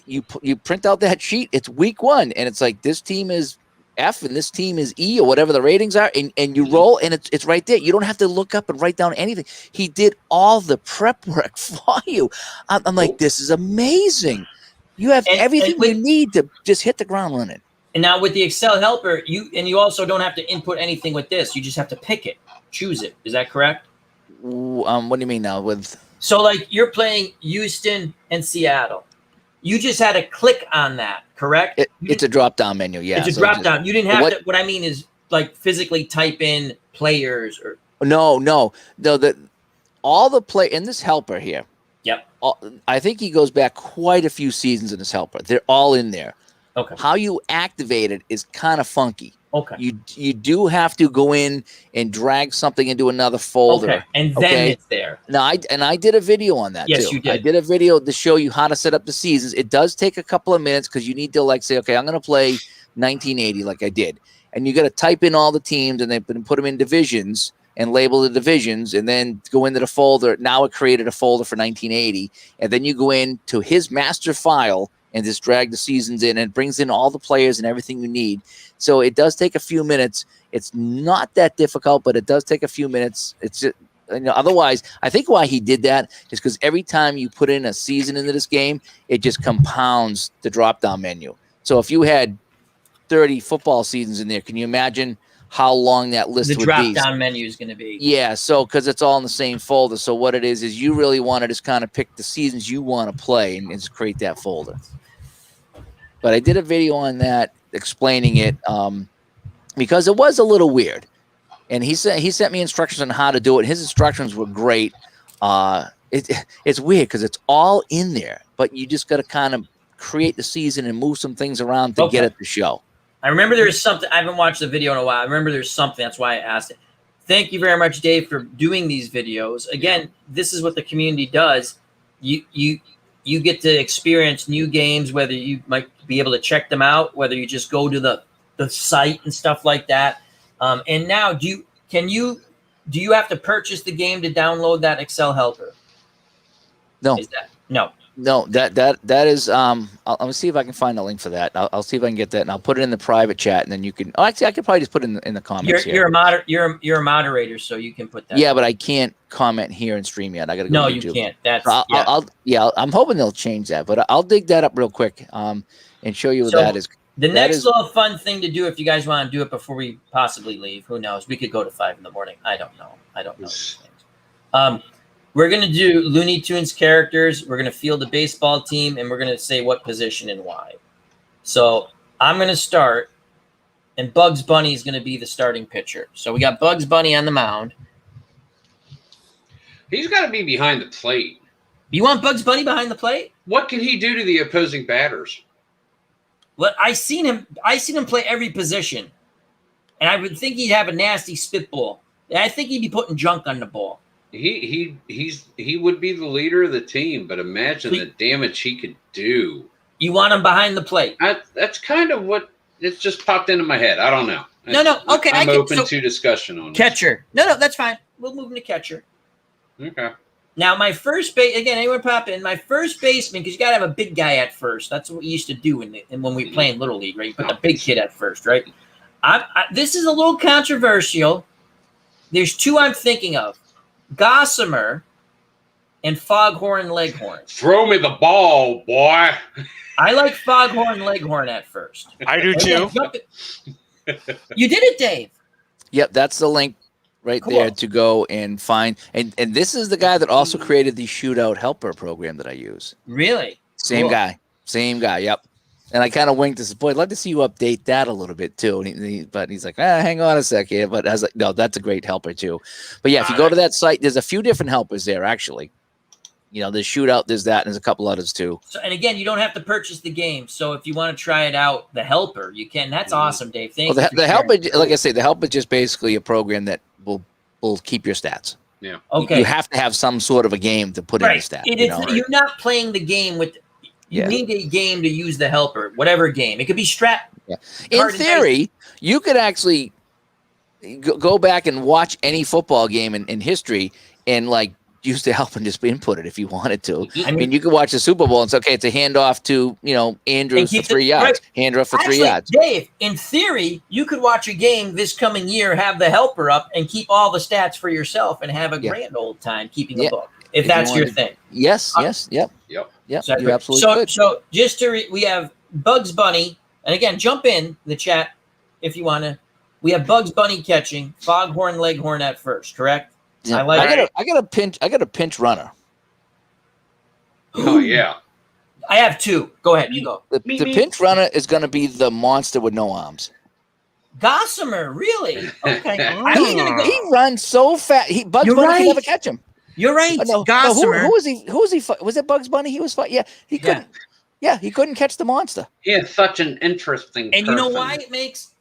you print out that sheet. It's week 1, and it's like this team is F and this team is E or whatever the ratings are, and you roll, and it's right there. You don't have to look up and write down anything. He did all the prep work for you. I'm like, this is amazing. You have everything you need to just hit the ground running. And now with the Excel helper, you also don't have to input anything with this. You just have to pick it, choose it. Is that correct? What do you mean now? So like you're playing Houston and Seattle. You just had to click on that, correct? It's a drop-down menu, yeah. It's a drop-down. You didn't have to. What I mean is like physically type in players or. No. All the play in this helper here. Yep. I think he goes back quite a few seasons in this helper. They're all in there. Okay. How you activate it is kind of funky. Okay. You do have to go in and drag something into another folder. Okay. And then it's there. Now I did a video on that too. Yes, you did. I did a video to show you how to set up the seasons. It does take a couple of minutes because you need to like say, okay, I'm going to play 1980 like I did. And you got to type in all the teams and then put them in divisions and label the divisions and then go into the folder. Now it created a folder for 1980. And then you go into his master file and just drag the seasons in, and it brings in all the players and everything you need. So it does take a few minutes. It's not that difficult, but it does take a few minutes. It's just, otherwise, I think why he did that is because every time you put in a season into this game, it just compounds the drop-down menu. So if you had 30 football seasons in there, can you imagine how long that list would be? The drop-down menu is going to be. Yeah, so because it's all in the same folder. So what it is you really want to just kind of pick the seasons you want to play and just create that folder. But I did a video on that explaining it because it was a little weird. And he sent me instructions on how to do it. His instructions were great. It's weird because it's all in there, but you just got to kind of create the season and move some things around to get it to show. I remember there's something. I haven't watched the video in a while. I remember there's something. That's why I asked it. Thank you very much, Dave, for doing these videos. Again, this is what the community does. You get to experience new games, whether you might be able to check them out, whether you just go to the site and stuff like that. And now, do you have to purchase the game to download that Excel helper? No. No, that is let me see if I can find a link for that. I'll see if I can get that, and I'll put it in the private chat, and then you can. Oh, actually, I could probably just put it in the comments. You're a moderator, so you can put that. Yeah, but I can't comment here and stream yet. I got to go. No, to YouTube. You can't. That's I'm hoping they'll change that, but I'll dig that up real quick and show you what that is. The next little fun thing to do, if you guys want to do it before we possibly leave, who knows? We could go to 5 a.m. I don't know. These things. We're going to do Looney Tunes characters. We're going to field the baseball team, and we're going to say what position and why. So I'm going to start, and Bugs Bunny is going to be the starting pitcher. So we got Bugs Bunny on the mound. He's got to be behind the plate. You want Bugs Bunny behind the plate? What can he do to the opposing batters? Well, I seen him play every position, and I would think he'd have a nasty spitball. I think he'd be putting junk on the ball. He would be the leader of the team, but imagine the damage he could do. You want him behind the plate? That's kind of what it's just popped into my head. I don't know. No. Okay, I'm open to discussion on catcher. No, that's fine. We'll move him to catcher. Okay. Now my first base again. Anyone pop in? My first baseman, because you got to have a big guy at first. That's what we used to do when we play in Little League, right? You put the big kid at first, right? This is a little controversial. There's two I'm thinking of. Gossamer and Foghorn Leghorn. Throw me the ball, boy. I like Foghorn Leghorn at first. I do too. You did it, Dave. Yep, that's the link right Cool. there to go and find. And this is the guy that also created the Shootout Helper program that I use. Really? Same Cool. guy. Same guy. Yep. And I kind of winked and said, boy, I'd love to see you update that a little bit too. And but he's like, hang on a sec here. But I was like, no, that's a great helper too. But yeah, if you go to that site, there's a few different helpers there actually. You know, there's Shootout, there's that, and there's a couple others too. So, and again, you don't have to purchase the game. So if you want to try it out, the helper, you can. That's awesome, Dave. Thank you. The helper, like I say, the helper is just basically a program that will keep your stats. Yeah. Okay. You have to have some sort of a game to put in the stat. You're not playing the game with. You need a game to use the helper, whatever game. It could be strat. Yeah. In theory, you could actually go back and watch any football game in history and like use the help and just input it if you wanted to. I mean, you could watch the Super Bowl and say, okay, it's a handoff to, Andrews for 3 yards. Right. Handoff for Actually, 3 yards. Dave, in theory, you could watch a game this coming year, have the helper up, and keep all the stats for yourself and have a grand old time keeping a book, if that's your thing. Yes, yep. Yep. So you absolutely could. So just to we have Bugs Bunny, and again, jump in the chat if you want to. We have Bugs Bunny catching, Foghorn Leghorn at first, correct? Yeah. I got a pinch runner. Oh yeah. I have two. Go ahead, you go. The pinch runner is going to be the monster with no arms. Gossamer, really? Okay. He runs so fast. Bugs Bunny can never catch him. You're right. Gossamer. Who was he? Who was he? Was it Bugs Bunny? He was fighting. Yeah, he couldn't. Yeah, he couldn't catch the monster. He is such an interesting. And you know why it makes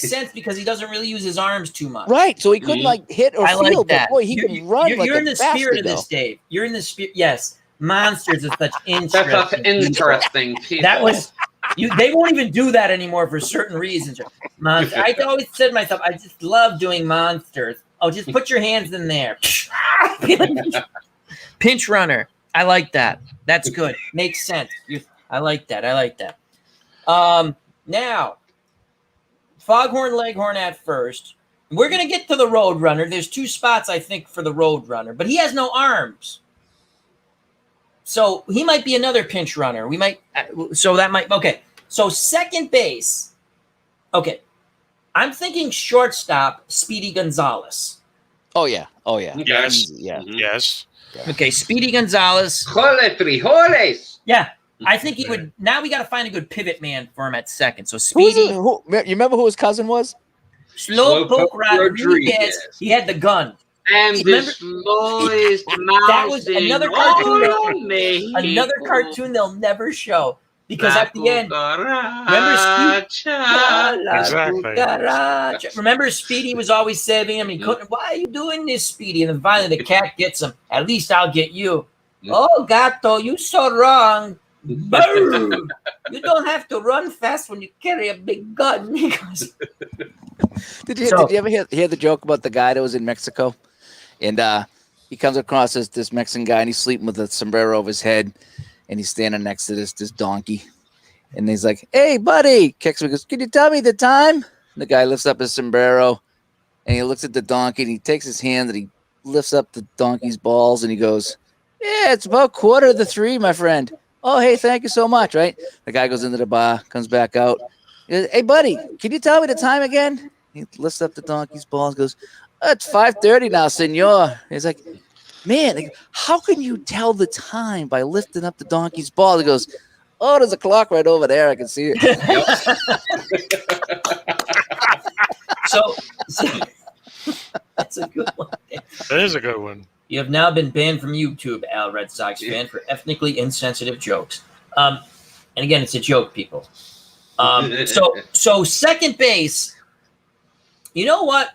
sense because he doesn't really use his arms too much. Right, so he couldn't hit or feel. But boy, he can run. You're in the spirit of this, Dave. You're in the spirit. Yes, monsters are such interesting. That's such interesting people. That was you. They won't even do that anymore for certain reasons. I always said to myself, I just love doing monsters. Oh, just put your hands in there. Pinch runner. I like that. That's good. Makes sense. I like that. Now, Foghorn Leghorn at first. We're going to get to the Road Runner. There's two spots, I think, for the Road Runner, but he has no arms. So he might be another pinch runner. Okay. So second base. Okay. I'm thinking shortstop, Speedy Gonzalez. Oh, yeah. Yes. Yeah. Yes. Okay, Speedy Gonzalez. Jole frijoles. Yeah. I think he would. Now we got to find a good pivot man for him at second. So Speedy. You remember who his cousin was? Slowpoke Rodriguez. He had the gun. And the slowest mouse. That was another cartoon. Another cartoon they'll never show because at the end, remember Speedy was always saving him. He couldn't. Why are you doing this, Speedy? And then finally the cat gets him. At least I'll get you. Oh, Gato, you so wrong. Boom! You don't have to run fast when you carry a big gun. Did you ever hear the joke about the guy that was in Mexico? And he comes across this Mexican guy, and he's sleeping with a sombrero over his head, and he's standing next to this donkey. And he's like, "Hey, buddy!" Kicks him, goes, "Can you tell me the time?" And the guy lifts up his sombrero, and he looks at the donkey, and he takes his hand, and he lifts up the donkey's balls, and he goes, "Yeah, it's about 2:45, my friend." "Oh, hey, thank you so much." Right? The guy goes into the bar, comes back out. He goes, "Hey, buddy, can you tell me the time again?" He lifts up the donkey's balls, goes, "It's 5:30 now, senor." He's like, "Man, how can you tell the time by lifting up the donkey's ball?" He goes, "Oh, there's a clock right over there. I can see it." So that's a good one. That is a good one. You have now been banned from YouTube, Al Red Sox fan, for ethnically insensitive jokes. And again, it's a joke, people. So second base. You know what?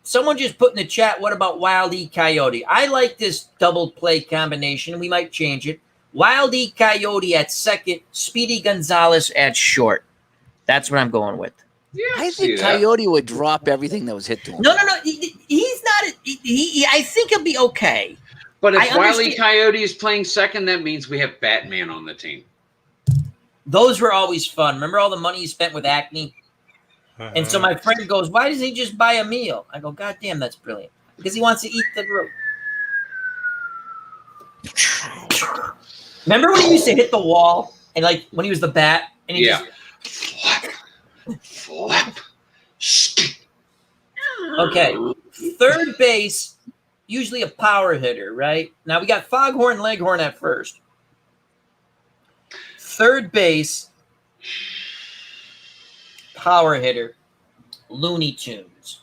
Someone just put in the chat, what about Wild E. Coyote? I like this double play combination. We might change it. Wild E. Coyote at second, Speedy Gonzalez at short. That's what I'm going with. Yeah, I think Coyote would drop everything that was hit to him. No. He's not. I think he'll be okay. But if Wild E. Coyote is playing second, that means we have Batman on the team. Those were always fun. Remember all the money he spent with Acme? And so my friend goes, "Why doesn't he just buy a meal?" I go, "God damn, that's brilliant. Because he wants to eat the root." Remember when he used to hit the wall and like when he was the bat and he Yeah. just Flap. okay. Third base, usually a power hitter, right? Now we got Foghorn Leghorn at first. Third base, power hitter, Looney Tunes.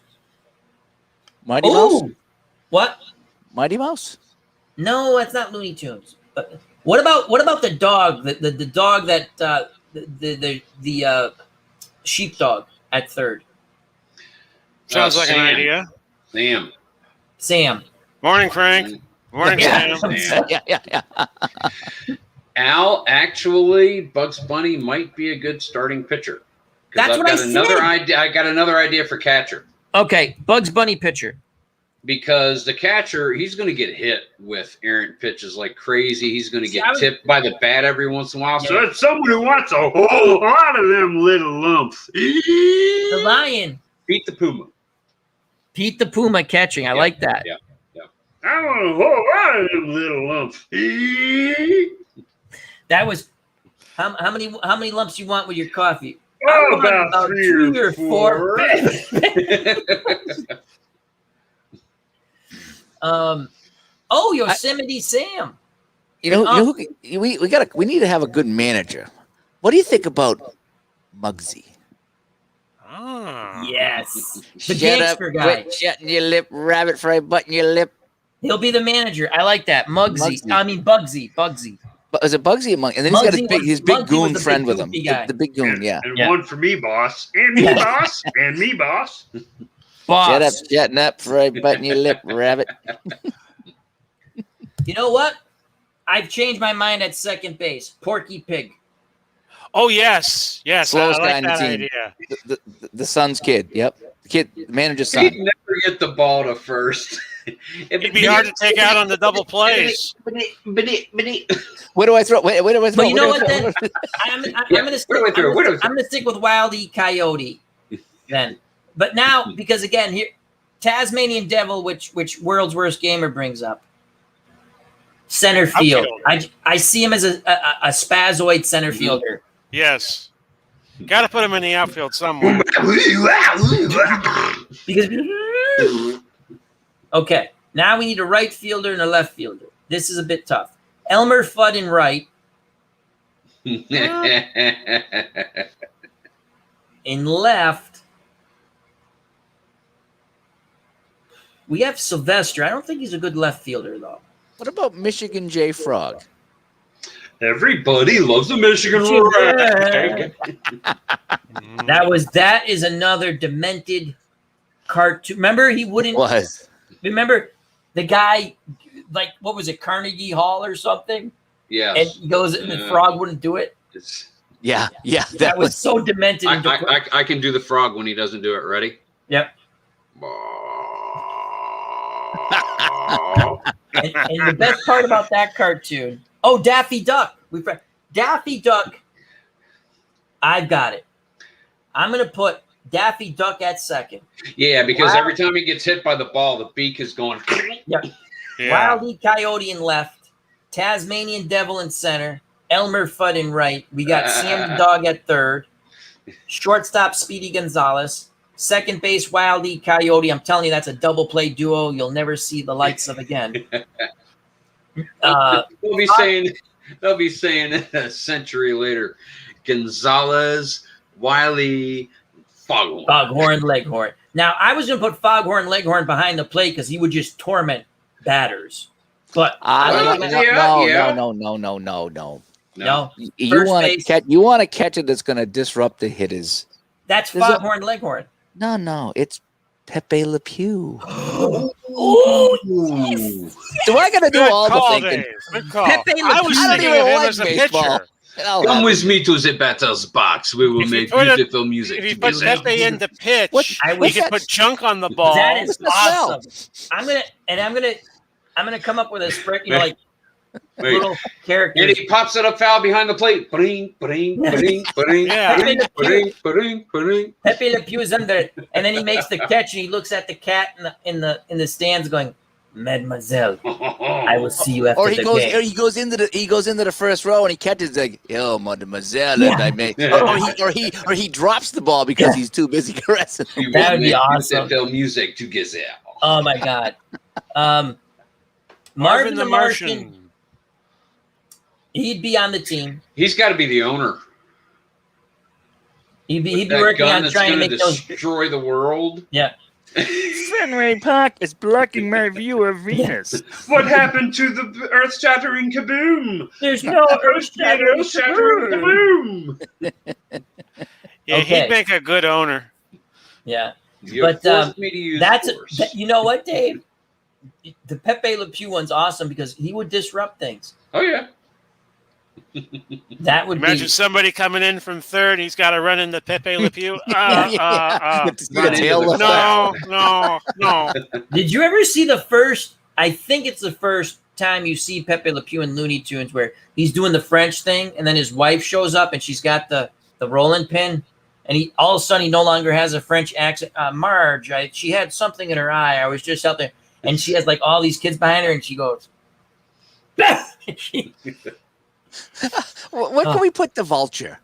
Mighty Mouse. Ooh, what? Mighty Mouse. No, that's not Looney Tunes. But what about the dog? The dog that the sheepdog at third. Sounds like an Sam. idea. Sam. Morning, Frank. Morning, Yeah. Sam. Yeah. Al, actually, Bugs Bunny might be a good starting pitcher. 'Cause That's I've what got I another said. idea. I got another idea for catcher. Okay, Bugs Bunny pitcher. Because the catcher, he's going to get hit with errant pitches like crazy. He's going to get I was- tipped by the bat every once in a while. So So it's someone who wants a whole lot of them little lumps. The Lion. beat the Puma. Pete the Puma catching. I like that. Yeah. I want a whole lot of them little lumps. That was how many lumps you want with your coffee? I Oh, want about 3 or 4. Yosemite Sam. You know, we need to have a good manager. What do you think about Muggsy? Ah. Yes. The Shut gangster up, guy. quit shutting your lip, rabbit fry button your lip. He'll be the manager. I like that. Bugsy. Bugsy. But is it Bugsy or Muggsy? And then he's got his big Bugsy was goon the friend big with him. goofy guy. The big goon, yeah. And Yeah. one for me, boss. And me, boss. And me, boss. Boss. Shutting up, fry button your lip, rabbit. You know what? I've changed my mind at second base. Porky Pig. Oh, yes. Yes. Slowest I guy like in the that team. idea. The son's kid. Yep. The manager's He'd son. never get the ball to first. It'd be hard to take out on the double plays. Where do I throw? Where do I throw? But you know Where do I what? throw? Then I'm Yeah, gonna stick. where do I throw? Where do I throw? I'm gonna stick with Wild E. Coyote. Then, but now because again here, Tasmanian Devil, which World's Worst Gamer brings up. Center field. I see him as a spazoid center fielder. Yes. Got to put him in the outfield somewhere. Because okay, now we need a right fielder and a left fielder. This is a bit tough. Elmer Fudd in right. In left, we have Sylvester. I don't think he's a good left fielder though. What about Michigan J Frog? Everybody loves the Michigan Red. That is another demented cartoon. Remember, he wouldn't. Was. Remember the guy, like what was it, Carnegie Hall or something? Yes. And he goes, and the frog wouldn't do it. Yeah. That was so demented. and I can do the frog when he doesn't do it. Ready? Yep. And the best part about that cartoon, Daffy Duck. Daffy Duck. I've got it. I'm gonna put Daffy Duck at second. Yeah, because every time he gets hit by the ball, the beak is going. Yep. Yeah. Wild E. Coyote in left, Tasmanian Devil in center, Elmer Fudd in right. We got Sam the Dog at third, shortstop Speedy Gonzalez, second base Wild E. Coyote. I'm telling you, that's a double play duo you'll never see the likes of again. They'll be saying a century later, Gonzalez, Wiley, Foghorn. Foghorn Leghorn. Now, I was going to put Foghorn Leghorn behind the plate because he would just torment batters. But No. no, You First want to base. catch? You want a catcher that's going to disrupt the hitters? that's There's a- Foghorn Leghorn. No. It's Pepe Le Pew. Oh, Do I got to do Good all call, the thinking? Dave. Good call. Pepe Le I was Pew. I don't thinking even of him like as a baseball. pitcher. Oh, Come with me to the batter's box. We will If you make put it- beautiful music. If you put together. Pepe in the pitch, What- I we wish could put junk on the ball. that is the smell? awesome. I'm gonna come up with a spread, like Wait. little And characters. he pops it up foul behind the plate. Ba-ding, ba-ding, ba-ding, ba-ding, Yeah. ba-ding, ba-ding, ba-ding, ba-ding. Pepe Le Pew is under, and then he makes the catch, and he looks at the cat in the stands, going, Mademoiselle, I will see you after Or he the goes, game. or he goes into the first row and he catches like, "Oh, mademoiselle," Yeah. and I may, or he drops the ball because he's too busy caressing. That would be awesome. Music to Gazelle. Oh my God. Marvin the Martian. He'd be on the team. He's got to be the owner. He'd be That working gun on that's trying to gonna make those. destroy the world. Yeah. Fenway Park is blocking my view of Venus. What happened to the earth-shattering kaboom? There's no Earth-shattering kaboom. Yeah, Okay. he'd make a good owner. Yeah. You But, forced me to use force. you know what, Dave? The Pepe Le Pew one's awesome because he would disrupt things. Oh yeah. That would Imagine be. somebody coming in from third, and he's got to run into Pepe Le Pew. With the tail left out. No. Did you ever see the first? I think it's the first time you see Pepe Le Pew in Looney Tunes where he's doing the French thing, and then his wife shows up and she's got the rolling pin, and he all of a sudden he no longer has a French accent. Marge, she had something in her eye. I was just out there, and she has like all these kids behind her, and she goes. What can we put the vulture?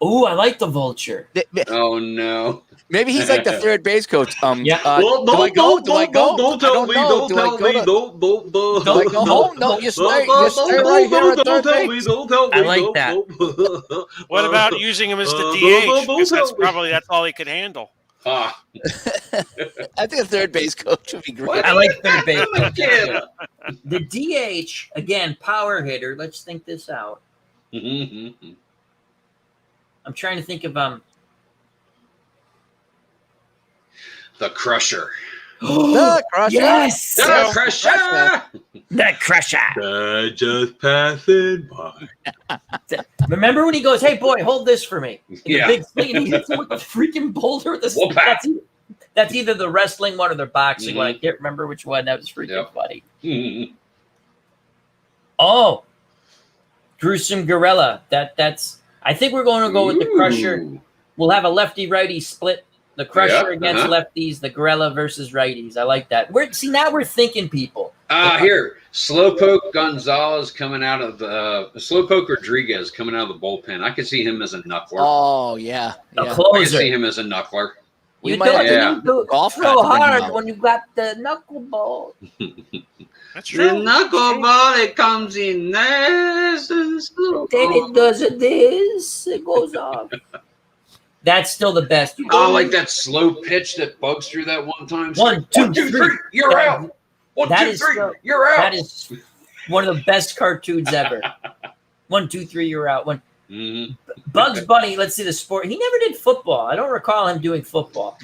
Ooh, I like the vulture. Oh no. Maybe he's like the third base coach. Yeah. Do I go? Do I go? Don't tell me. Don't tell me. Don't. Do I go home? No, you stay right here at third base. Don't tell me. I like that. What about using him as the DH? Because that's all he could handle. I think a third base coach would be great. I like third base. Yeah. The DH, again, power hitter. Let's think this out. I'm trying to think of The Crusher. The Crusher. Yes, The Crusher. the Crusher. Just passing by. Remember when he goes, "Hey boy, hold this for me." In Yeah. the big swing, and he hits him with the freaking boulder. With the Whoop-a. that's either the wrestling one or the boxing one. I Mhm. can't remember which one. That was freaking Yep. funny. Oh, gruesome gorilla. That's. I think we're going to go with the Crusher. Ooh. We'll have a lefty-righty split. The Crusher Yeah, against lefties, the gorilla versus righties. I like that. Now we're thinking, people. Here, Slowpoke Gonzalez coming out of the Slowpoke Rodriguez coming out of the bullpen. I could see him as a knuckler. Oh yeah. A I could closer. see him as a knuckler. We You might don't have need to golf throw cart to bring him hard out. when you got the knuckleball. That's The true. knuckleball, it comes in nice and slow. Then it does this. It goes off. That's still the best. Oh, like that slow pitch that bugs through that one time. One, two, 1, 2, three. 3, you're out. 1, That 2, is 3, so- you're out. That is one of the best cartoons ever. 1, 2, 3, you're out. Mhm. Bugs Bunny, let's see the sport. He never did football. I don't recall him doing football.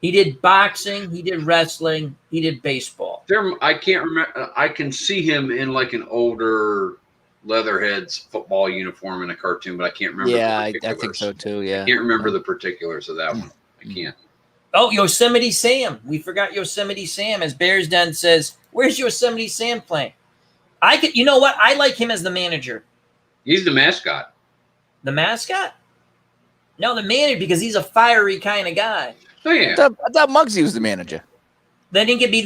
He did boxing, he did wrestling, he did baseball. I can't remember. I can see him in like an older Leatherhead's football uniform in a cartoon, but I can't remember. Yeah, the I think particulars. so too. Yeah. I can't remember the particulars of that one. I can't. Oh, Yosemite Sam. We forgot Yosemite Sam. As Bears Den says, where's Yosemite Sam playing? You know what? I like him as the manager. He's the mascot. The mascot? No, the manager, because he's a fiery kind of guy. Oh yeah. I thought Muggsy was the manager. Then he could be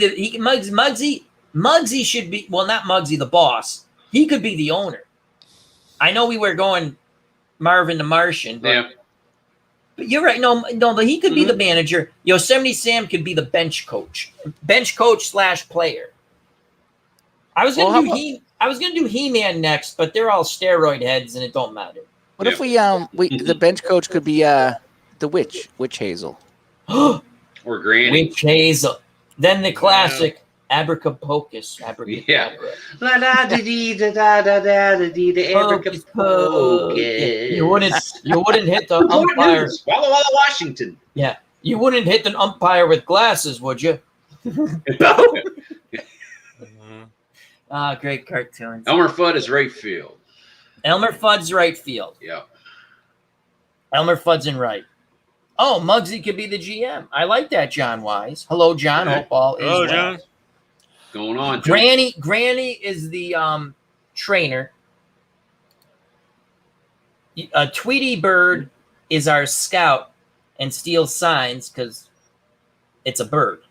Muggsy should be, well, not Muggsy, the boss. He could be the owner. I know we were going Marvin the Martian, but, but you're right. No, but he could be the manager. Yosemite Sam could be the bench coach / player. I was gonna do He-Man next, but they're all steroid heads, and it don't matter. What if we the bench coach could be the Witch Hazel. Or Granny. Witch Hazel. Then the classic Abracapocus. Yeah. Hocus pocus. You wouldn't hit the umpire. Walla Walla, Washington. Yeah, you wouldn't hit an umpire with glasses, would you? Great cartoons. Elmer Fudd is right field. Elmer Fudd's right field. Yeah. Elmer Fudd's in right. Oh, Muggsy could be the GM. I like that, John Wise. Hello, John. Hope all is Hello, well. John. Going on. Granny is the trainer. Tweety Bird is our scout and steals signs because it's a bird.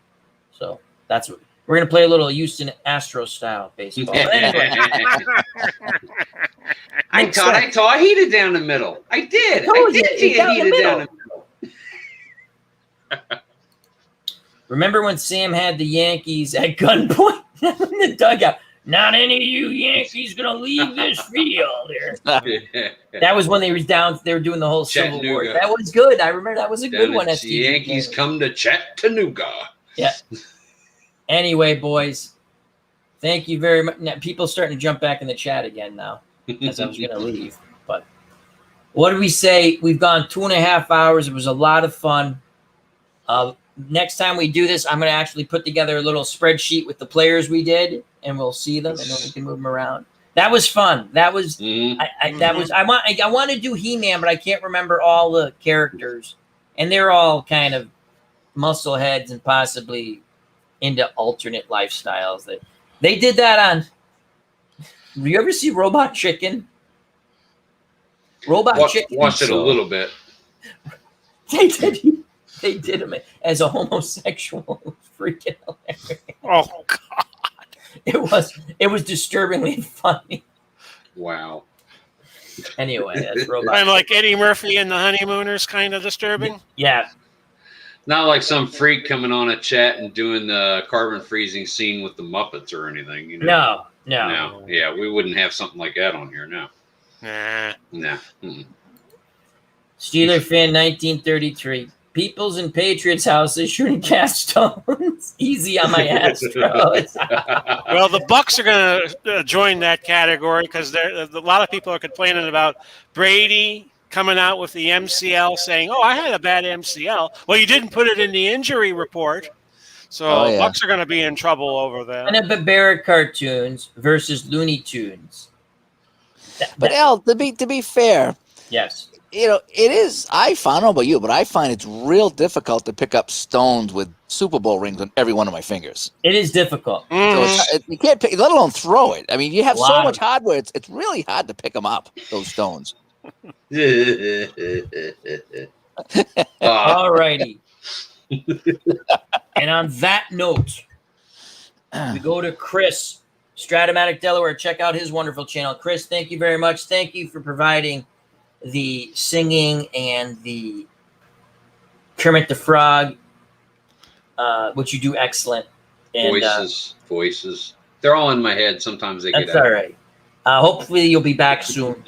So that's what. We're gonna play a little Houston Astros style baseball. But anyway, I thought I heated down the middle. I did. I did see it heated down the middle. remember when Sam had the Yankees at gunpoint in the dugout? Not any of you Yankees gonna leave this field. That was when they were down. They were doing the whole Civil War. That was good. I remember that was a good one. The Yankees come to Chattanooga. Yeah. Anyway, boys, thank you very much. Now, people starting to jump back in the chat again now, as I was gonna leave. But what did we say? We've gone 2.5 hours. It was a lot of fun. Next time we do this, I'm going to actually put together a little spreadsheet with the players we did, and we'll see them, and then we can move them around. That was fun. That was I want to do He-Man, but I can't remember all the characters, and they're all kind of muscle heads and possibly into alternate lifestyles. That they did that on. Do you ever see Robot Chicken? Chicken. Watched it a little bit. They did him as a homosexual. It was freaking hilarious. Oh God! It was disturbingly funny. Wow. Anyway, that's Robot. Kind of like Eddie Murphy and the Honeymooners, kind of disturbing. Yeah. Not like some freak coming on a chat and doing the carbon freezing scene with the Muppets or anything. You know? No. Yeah, we wouldn't have something like that on here. No. Nah. Mm-mm. Steeler fan 1933. People's and Patriots houses shooting cast stones. Easy on my Astros. Well, the Bucks are going to join that category because a lot of people are complaining about Brady coming out with the MCL, saying, "Oh, I had a bad MCL." Well, you didn't put it in the injury report, so Bucks are going to be in trouble over that. And Barbaric cartoons versus Looney Tunes. But Al, to be fair, yes. It is. I don't know about you, but I find it's real difficult to pick up stones with Super Bowl rings on every one of my fingers. It is difficult. So you can't pick, let alone throw it. I mean, you have so much hardware; it's really hard to pick them up. Those stones. All righty. And on that note, we go to Chris, Stratomatic, Delaware. Check out his wonderful channel. Chris, thank you very much. Thank you for providing the singing and the Kermit the Frog, which you do excellent. And, voices. They're all in my head. Sometimes they get out. That's all right. Hopefully you'll be back soon.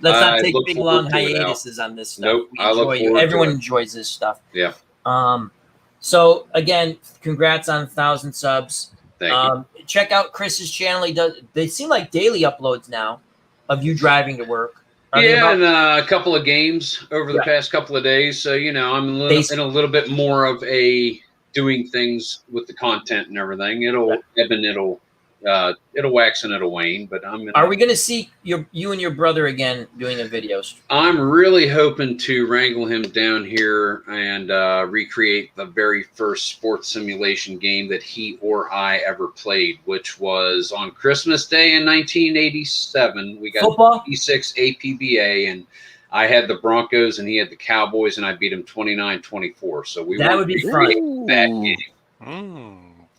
Let's not take big, long hiatuses on this stuff. Nope. I look forward Everyone to it. enjoys this stuff. Yeah. So, again, congrats on 1,000 subs. Thank you. Check out Chris's channel. They seem like daily uploads now of you driving to work. And a couple of games over the past couple of days. So, I'm in a little bit more of a doing things with the content and everything. It'll ebb and it'll wax and it'll wane. But Are we going to see you and your brother again doing a video stream? I'm really hoping to wrangle him down here and recreate the very first sports simulation game that he or I ever played, which was on Christmas Day in 1987. We got football? 86 APBA, and I had the Broncos and he had the Cowboys, and I beat him 29-24. So that would be fun. That game.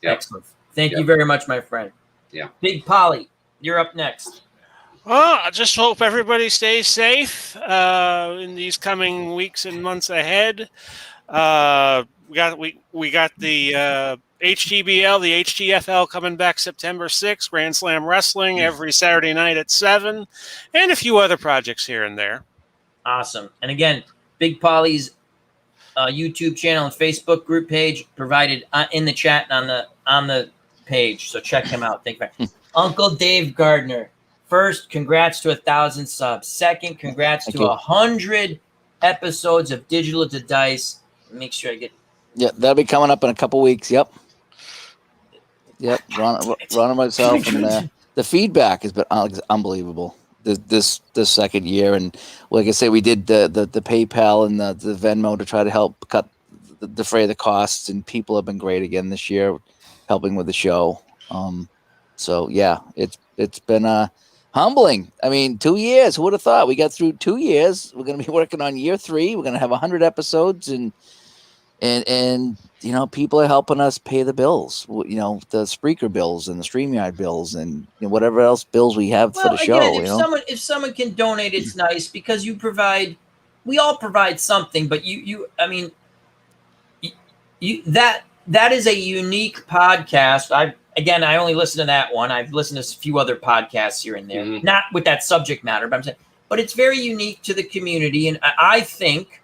Yep. Excellent. Thank you very much, my friend. Yeah. Big Pauly, you're up next. Well, I just hope everybody stays safe in these coming weeks and months ahead. We got the HTBL, the HTFL coming back September 6th, Grand Slam Wrestling every Saturday night at 7, and a few other projects here and there. Awesome. And again, Big Pauly's YouTube channel and Facebook group page provided in the chat and on the page. So check him out. Thank you very much. Uncle Dave Gardner. First, congrats to 1,000 subs. Second, congrats to 100 episodes of Digital to Dice. Make sure I get. Yeah, that'll be coming up in a couple weeks. Yep. Ron myself, and the feedback has been unbelievable this second year. And like I say, we did the PayPal and the Venmo to try to help cut defray the costs, and people have been great again this year, helping with the show. So yeah, it's been humbling. I mean, 2 years. Who would have thought? We got through 2 years. We're going to be working on year 3. We're going to have 100 episodes, and people are helping us pay the bills, the Spreaker bills and the StreamYard bills and whatever else bills we have for the show. Again, if someone can donate, it's nice because we all provide something, but that is a unique podcast. I only listen to that one. I've listened to a few other podcasts here and there, not with that subject matter, but it's very unique to the community. And I think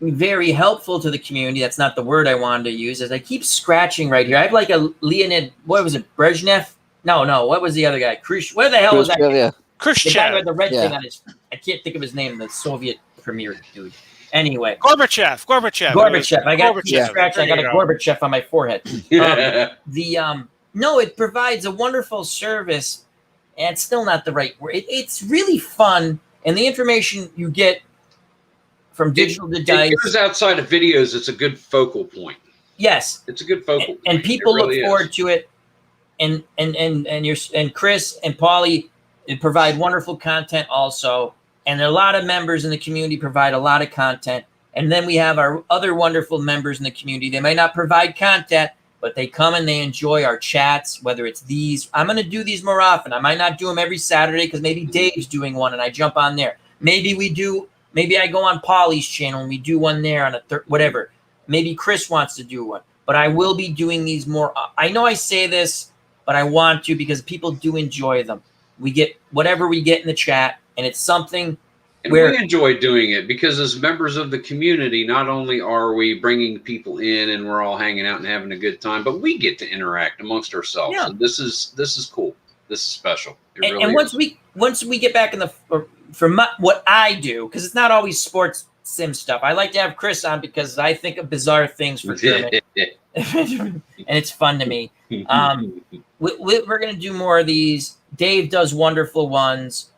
very helpful to the community. That's not the word I wanted to use. As I keep scratching right here, I have like a Leonid. What was it? Brezhnev? No. What was the other guy? What the hell was that? Yeah. The guy with the red thing on his. I can't think of his name. The Soviet premier dude. Anyway, Gorbachev. I got scratched. I got a Gorbachev on my forehead. No, it provides a wonderful service, and it's still not the right word. It's really fun, and the information you get from digital to dice. It goes outside of videos. It's a good focal point. Yes, it's a good focal point. And people look forward to it. And Chris and Pauly provide wonderful content also. And a lot of members in the community provide a lot of content. And then we have our other wonderful members in the community. They might not provide content, but they come and they enjoy our chats, whether it's these. I'm going to do these more often. I might not do them every Saturday because maybe Dave's doing one and I jump on there. Maybe I go on Pauly's channel and we do one there on whatever. Maybe Chris wants to do one. But I will be doing these more. I know I say this, but I want to because people do enjoy them. We get whatever we get in the chat. And it's something we enjoy doing it because as members of the community, not only are we bringing people in and we're all hanging out and having a good time, but we get to interact amongst ourselves. Yeah. And this is cool. This is special. And once we get back in what I do, because it's not always sports sim stuff. I like to have Chris on because I think of bizarre things for Kermit. And it's fun to me. We're going to do more of these. Dave does wonderful ones.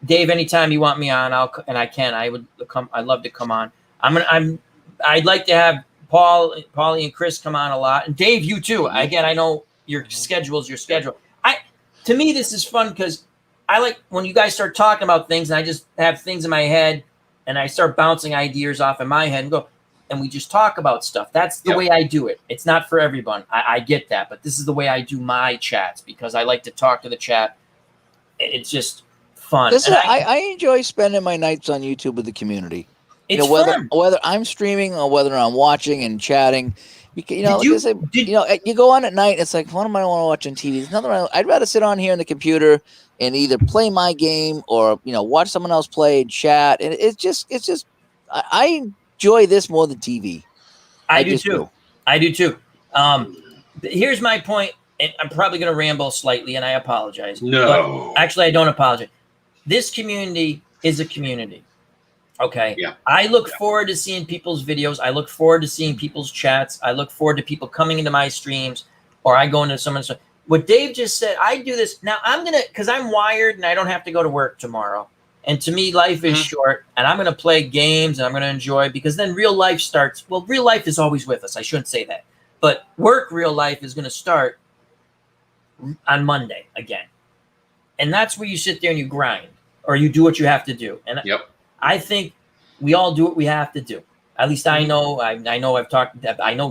Dave, anytime you want me on, I would come. I'd love to come on. I'd like to have Pauly and Chris come on a lot, and Dave, you too. Again, I know your schedule's your schedule. To me, this is fun because I like when you guys start talking about things, and I just have things in my head, and I start bouncing ideas off in my head and go, and we just talk about stuff. That's the way I do it. It's not for everyone. I get that, but this is the way I do my chats because I like to talk to the chat. It's just fun. I enjoy spending my nights on YouTube with the community. It's fun. Whether I'm streaming or whether I'm watching and chatting. You go on at night. It's like, what am I want to watch on TV? There's nothing. I'd rather sit on here on the computer and either play my game or watch someone else play and chat. And it's just I enjoy this more than TV. I do too. Here's my point. And I'm probably going to ramble slightly, and I apologize. No. But actually, I don't apologize. This community is a community. Okay? Yeah. I look forward to seeing people's videos. I look forward to seeing people's chats. I look forward to people coming into my streams, or I go into someone's. What Dave just said, I do this. Now, because I'm wired, and I don't have to go to work tomorrow. And to me, life is short, and I'm going to play games, and I'm going to enjoy, because then real life starts. Well, real life is always with us. I shouldn't say that. But real life is going to start on Monday again. And that's where you sit there and you grind or you do what you have to do. And I think we all do what we have to do. At least I know, I know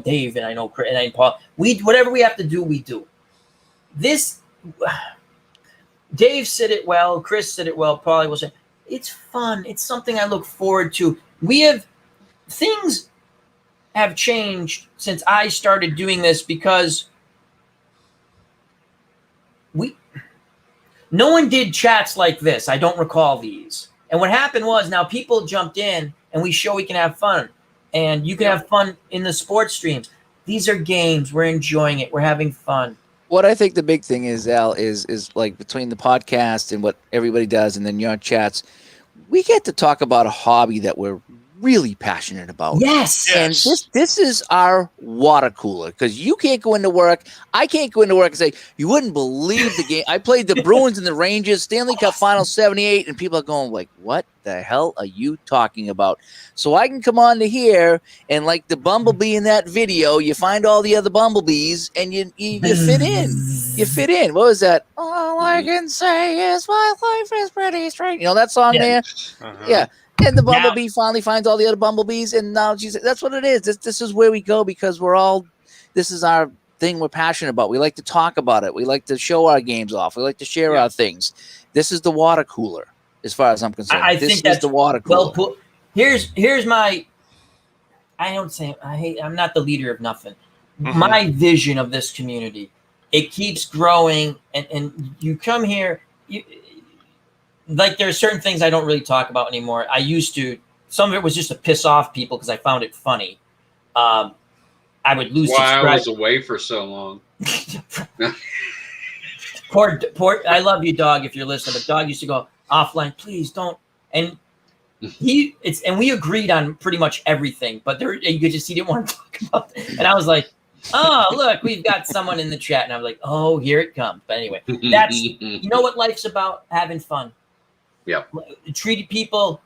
Dave and I know Chris and Paul. Whatever we have to do, we do. Dave said it well. Chris said it well. Pauly will say, it's fun. It's something I look forward to. Things have changed since I started doing this because no one did chats like this. I don't recall these. And what happened was now people jumped in and we show we can have fun. And you can have fun in the sports streams. These are games. We're enjoying it. We're having fun. What I think the big thing is, Al, is like between the podcast and what everybody does and then your chats, we get to talk about a hobby that we're really passionate about. Yes. And this is our water cooler because you can't go into work. I can't go into work and say, you wouldn't believe the game. I played the Bruins and the Rangers, Stanley Cup Final 78, and people are going like, what the hell are you talking about? So I can come on to here and like the bumblebee in that video, you find all the other bumblebees and you fit in. You fit in. What was that? All I can say is my life is pretty strange. You know that song there? Uh-huh. Yeah. And the bumblebee finally finds all the other bumblebees, and now that's what it is. This is where we go because this is our thing we're passionate about. We like to talk about it. We like to show our games off. We like to share our things. This is the water cooler, as far as I'm concerned. I this think that's is the water cooler. Well, here's my. I'm not the leader of nothing. Mm-hmm. My vision of this community, it keeps growing, and you come here. Like there are certain things I don't really talk about anymore. I used to. Some of it was just to piss off people because I found it funny. I would lose. Why I was away for so long. Poor. I love you, dog. If you're listening, but dog used to go offline. Please don't. And we agreed on pretty much everything, but he didn't want to talk about it. And I was like, oh, look, we've got someone in the chat, and I'm like, oh, here it comes. But anyway, that's you know what life's about, having fun. Yeah. Treat people.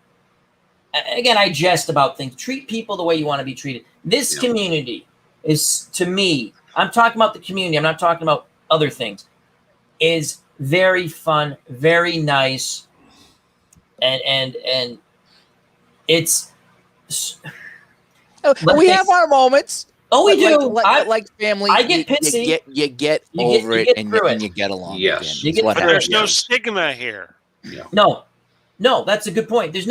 Again, I jest about things. Treat people the way you want to be treated. This community is, to me, I'm talking about the community. I'm not talking about other things. Is very fun, very nice, and it's. We have our moments. Oh, we do. Like family. I get pissy. You get over it, and you get along. Yes. But there's no stigma here. Yeah. No, that's a good point. This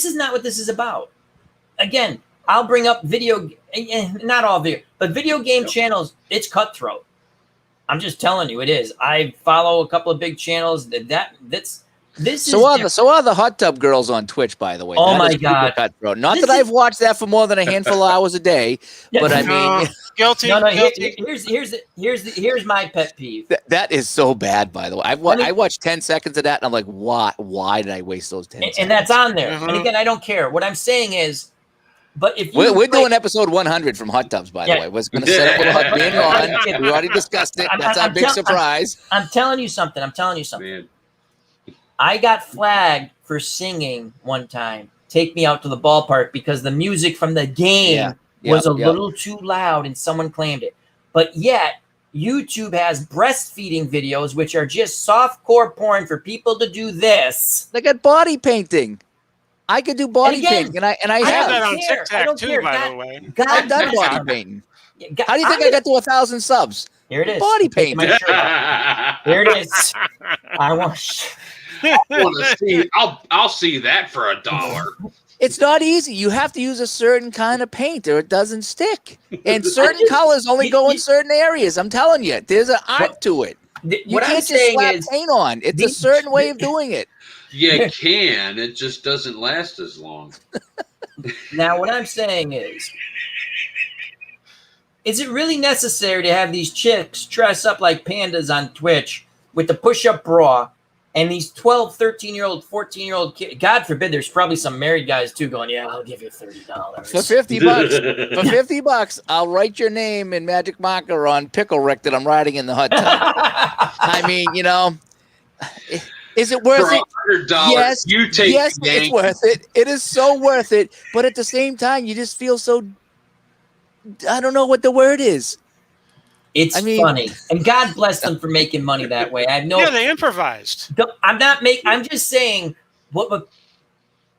is not what this is about. Again, I'll bring up not all video, but video game channels, it's cutthroat. I'm just telling you, it is. I follow a couple of big channels So are the hot tub girls on Twitch, by the way. Oh my God. Cutthroat. Not that I've watched that for more than a handful of hours a day, but I mean, guilty. No, Guilty. Here's my pet peeve. That is so bad, by the way. I watched 10 seconds of that, and I'm like, why did I waste those 10 seconds? And that's on there. And again, I don't care. What I'm saying is, but if we're doing episode 100 from hot tubs, by the way. We're going to set up with hot being on. We already discussed it. That's our big surprise. I'm telling you something. Man. I got flagged for singing one time. Take me out to the ballpark because the music from the game was a little too loud and someone claimed it. But yet, YouTube has breastfeeding videos, which are just softcore porn for people to do this. They got body painting. I could do body painting, and I have have that on TikTok too, by the way. I've done body painting. How do you think I got to 1,000 subs? Here it is. Body painting. Here it is. I want to see. I'll see that for $1. It's not easy. You have to use a certain kind of paint, or it doesn't stick. And certain colors only go in certain areas. I'm telling you, there's an art to it. You can't just slap paint on. It's a certain way of doing it. You can. It just doesn't last as long. Now, what I'm saying is it really necessary to have these chicks dress up like pandas on Twitch with the push-up bra and these 12, 13-year-old, 14-year-old kids? God forbid, there's probably some married guys too going, yeah, I'll give you $30. For $50. For $50, I'll write your name in magic marker on Pickle Rick that I'm riding in the hot tub. I mean, is it worth it? $100, yes, you take yes, it's worth it. It is so worth it. But at the same time, you just feel so, I don't know what the word is. It's funny. And God bless them for making money that way. I have no. Yeah, they improvised. I'm just saying, what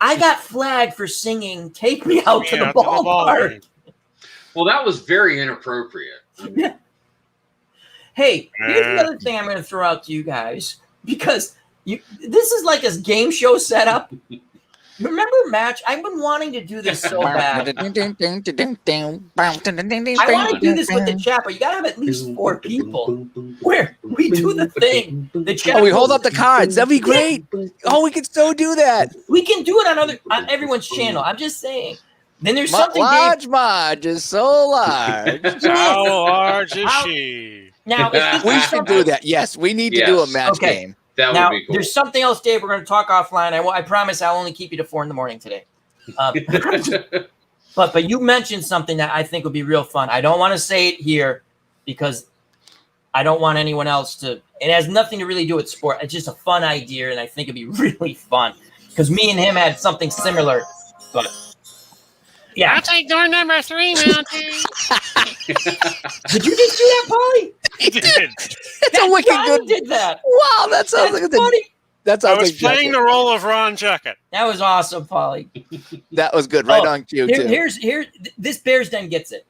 I got flagged for singing Take Me Out to the Ballpark. Well, that was very inappropriate. Hey, here's the other thing I'm going to throw out to you guys, because this is like a game show setup. Remember Match? I've been wanting to do this so bad. I want to do this with the chat, but you got to have at least 4 people where we do the thing. The chat. Oh, we hold up the cards. That'd be great. Oh, we could so do that. We can do it on everyone's channel. I'm just saying. Then there's something. Large Marge is so large. How large is she? Now, we should do that. Yes, we need to do a match game. That would be cool. There's something else, Dave. We're going to talk offline. I promise I'll only keep you to 4 a.m. today. But you mentioned something that I think would be real fun. I don't want to say it here because I don't want anyone else to. It has nothing to really do with sport. It's just a fun idea, and I think it'd be really fun because me and him had something similar. But yeah, I'll take door number 3, Monty. Did you just do that, Pauly? He did. It's a wicked good. Did that? Wow, that sounds like funny. That I sounds was like playing the role of Ron Chuckett. That was awesome, Pauly. That was good. Right on cue, too. Here's this Bears Den gets it.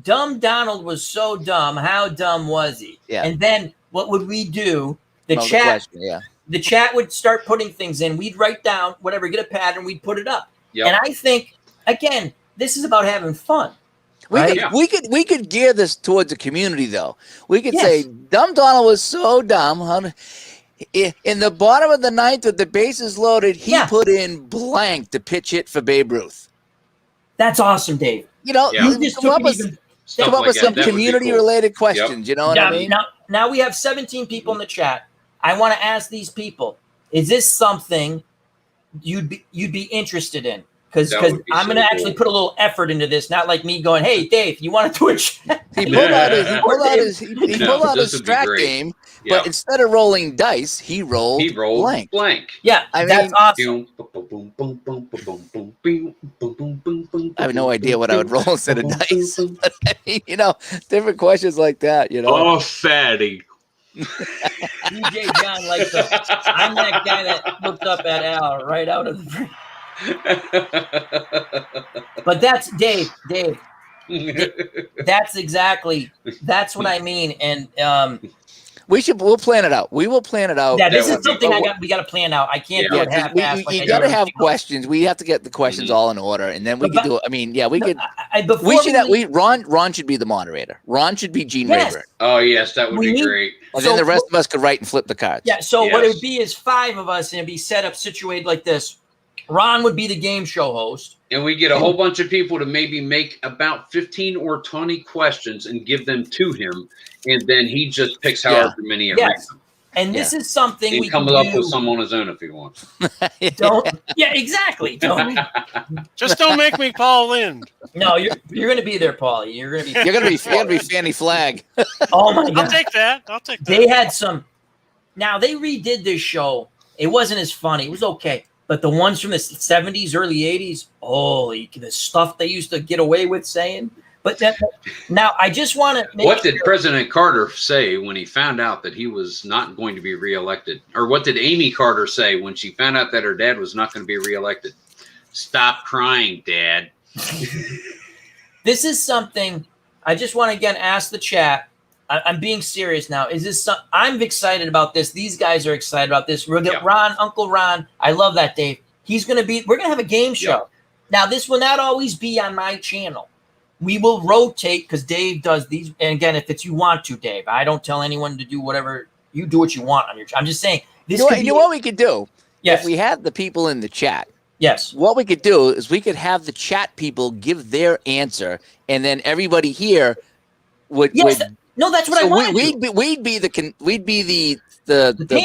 Dumb Donald was so dumb. How dumb was he? Yeah. And then what would we do? The Well, chat. question, yeah. The chat would start putting things in. We'd write down whatever, get a pattern, we'd put it up. Yep. And I think, again, this is about having fun. Right? We could gear this towards the community, though. We could Yes. say, Dumb Donald was so dumb. In the bottom of the ninth with the bases loaded, he put in blank to pitch hit for Babe Ruth. That's awesome, Dave. You know, Yeah. You just come up took with, it even. come up with some That would be community-related questions. You know what I mean? Now we have 17 people in the chat. I want to ask these people: is this something you'd be interested in? Because That would be I'm so going to actually cool. put a little effort into this, not like me going, "Hey, Dave, you want to do a chat?" He pulled out his this would be strat great. game, Yeah. but instead of rolling dice, he rolled blank. Yeah, I that's mean- awesome. I have no idea what I would roll instead of dice. But, I mean, you know, different questions like that. You know, Oh, fatty. DJ John likes to. I'm that guy that looked up at Al right out of the. But that's Dave. That's what I mean. And we'll plan it out. We will plan it out. yeah, this That is would be something cool. we got to plan out. I can't do Yeah, it 'cause half-assed. you got to have questions. We have to get the questions all in order, and then we could do it. I mean, yeah, we could. Ron should be the moderator. Ron should be Gene Yes. Rayburn, Oh, yes, that would be great. and then the rest of us could write and flip the cards. Yeah. So what it Yes. would be is 5 of us, and it'd be set up, situated like this. Ron would be the game show host. And we get a whole bunch of people to maybe make about 15 or 20 questions and give them to him. And then he just picks however many at Yes. random. And this is something And we come can up do. with some on his own if he wants. Yeah, exactly. Don't. Just don't make me Paul Lind. No, you're going to be there, Paulie. You're going to be. You're gonna be Fanny Flag. Oh my I'll god! take that. They had some. Now they redid this show. It wasn't as funny. It was okay, but the ones from the 70s, early 80s, holy, the stuff they used to get away with saying. But now I just want to. What did President Carter say when he found out that he was not going to be reelected? Or what did Amy Carter say when she found out that her dad was not going to be reelected? Stop crying, Dad. This is something I just want to again ask the chat. I'm being serious now. Is this? I'm excited about this. These guys are excited about this. We're gonna Ron, Uncle Ron. I love that, Dave. He's going to be. We're going to have a game show. Yep. Now this will not always be on my channel. We will rotate because Dave does these. And again, if it's you want to, Dave, I don't tell anyone to do whatever. You do what you want on your. I'm just saying. This. You know what we could do? Yes. If we had the people in the chat. Yes. What we could do is we could have the chat people give their answer, and then everybody here would. Yes. No, that's what I want. We'd be the panel.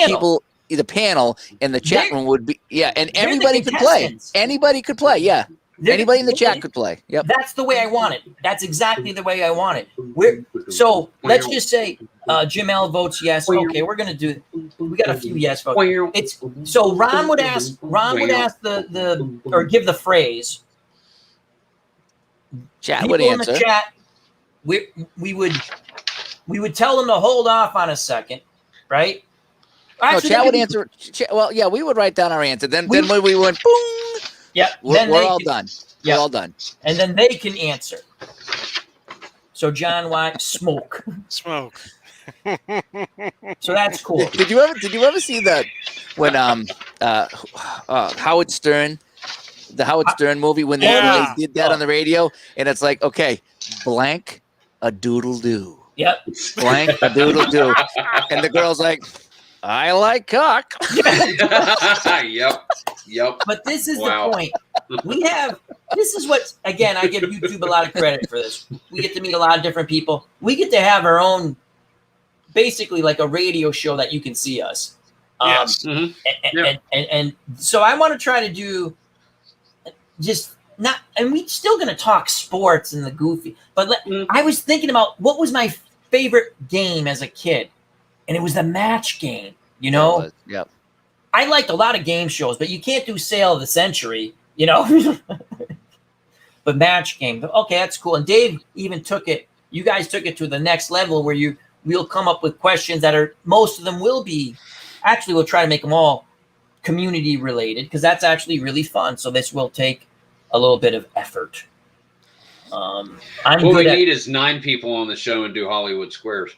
people, the panel, and the chat room would be and the everybody could play. contestants. Anybody could play. Yeah. Anybody in the chat could play. Yep. That's the way I want it. That's exactly the way I want it. So let's just say Jim L votes yes. Okay, we're gonna do. We got a few yes votes. It's so Ron would ask the or give the phrase. Chat People would in answer. the chat. We would tell them to hold off on a second, right? No, chat would answer. Well, yeah, we would write down our answer. Then when we went, boom. Yeah, We're all done. Yeah. We're all done. And then they can answer. So John White, smoke. Smoke. So that's cool. Did you ever see that when Howard Stern, the Howard Stern movie when they did that on the radio, and it's like, okay, blank a doodle do. Yep. Blank a doodle do. And the girl's like, I like cock. Yep. But this is the point. This is what, again, I give YouTube a lot of credit for this. We get to meet a lot of different people. We get to have our own, basically like a radio show that you can see us. Yes. And so I want to try to do just not, and we're still going to talk sports and the goofy, but I was thinking about what was my favorite game as a kid. And it was the match game, you know? Yep. I liked a lot of game shows, but you can't do Sale of the Century, you know? But match game. Okay, that's cool. And Dave even took it, you guys took it to the next level where we'll come up with questions that are, most of them will be Actually, we'll try to make them all community related because that's actually really fun. So this will take a little bit of effort. What we need is 9 people on the show and do Hollywood Squares.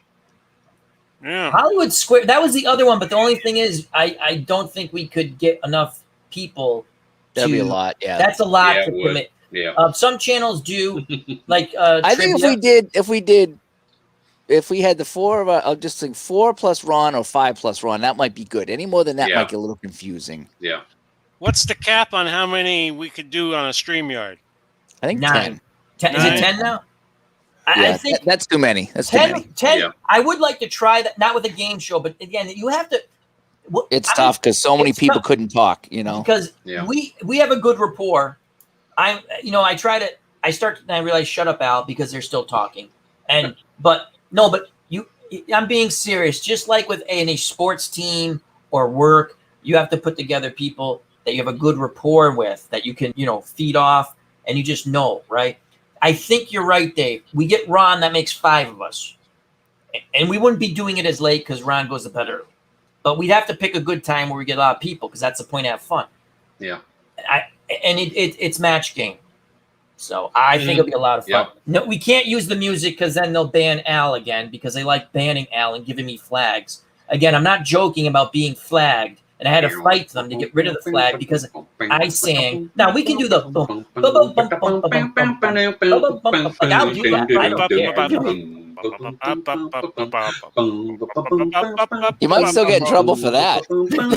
Yeah. Hollywood Square. That was the other one, but the only thing is, I don't think we could get enough people. That'd be a lot. Yeah, that's a lot to commit. Yeah. Some channels do like. I think if we had the 4 of I'll just think 4 plus Ron or 5 plus Ron, that might be good. Any more than that might get a little confusing. Yeah. What's the cap on how many we could do on a StreamYard? I think 9. 10. Is it 10 now? Yeah, I think that's too many. That's 10. Too many. 10. Yeah. I would like to try that, not with a game show, but again, you have to. It's tough because so many people couldn't talk. Because we have a good rapport. I start and I realize shut up, Al, because they're still talking, but I'm being serious. Just like with any sports team or work, you have to put together people that you have a good rapport with, that you can, feed off, and you just know, right? I think you're right, Dave. We get Ron, that makes 5 of us. And we wouldn't be doing it as late because Ron goes to bed early. But we'd have to pick a good time where we get a lot of people because that's the point to have fun. Yeah. It's match game. So I think it'll be a lot of fun. Yeah. No, we can't use the music because then they'll ban Al again because they like banning Al and giving me flags. Again, I'm not joking about being flagged. And I had to fight them to get rid of the flag because I sang. Now we can do the boom, boom, boom, boom, boom, boom, boom, boom, boom. Like I'll do that. I don't care. You might still get in trouble for that.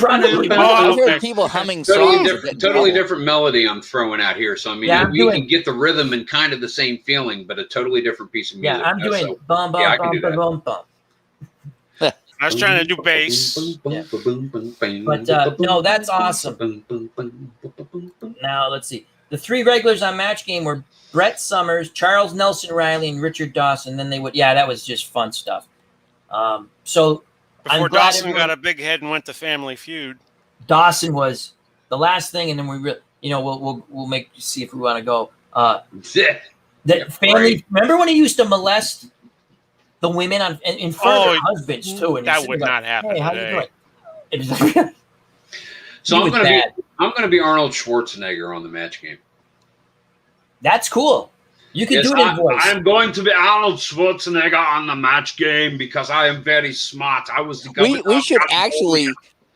I've heard people humming songs. Totally different melody I'm throwing out here. So I mean, we can get the rhythm and kind of the same feeling, but a totally different piece of music. Yeah, I'm doing bum bum bum bum bum bum. I was trying to do bass. Yeah. But no, that's awesome. Now let's see. The 3 regulars on Match Game were Brett Summers, Charles Nelson Riley, and Richard Dawson. Then that was just fun stuff. So before Dawson got a big head and went to Family Feud. Dawson was the last thing, and then we'll see if we want to go. Family. Remember when he used to molest the women in front of their husbands too? And that would not happen. Hey, how today. you doing? So I'm going to be Arnold Schwarzenegger on the Match Game. That's cool. You can do it in voice. I'm going to be Arnold Schwarzenegger on the Match Game because I am very smart. I was the governor.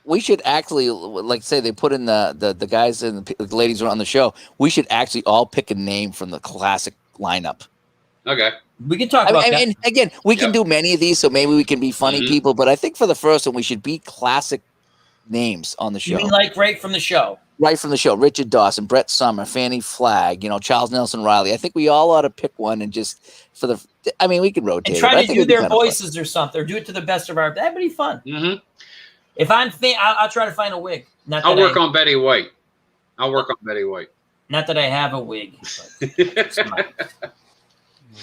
We should actually, like say they put in the guys and the ladies who are on the show. We should actually all pick a name from the classic lineup. Okay. We can talk about that. And again, we can do many of these, so maybe we can be funny people. But I think for the first one, we should be classic names on the show. You mean like right from the show? Right from the show. Richard Dawson, Brett Summer, Fannie Flagg, Charles Nelson Riley. I think we all ought to pick one and just we could rotate. And try to do their voices or something, or do it to the best of our. That'd be fun. Mm-hmm. If I'm I'll try to find a wig. I'll work on Betty White. Not that I have a wig.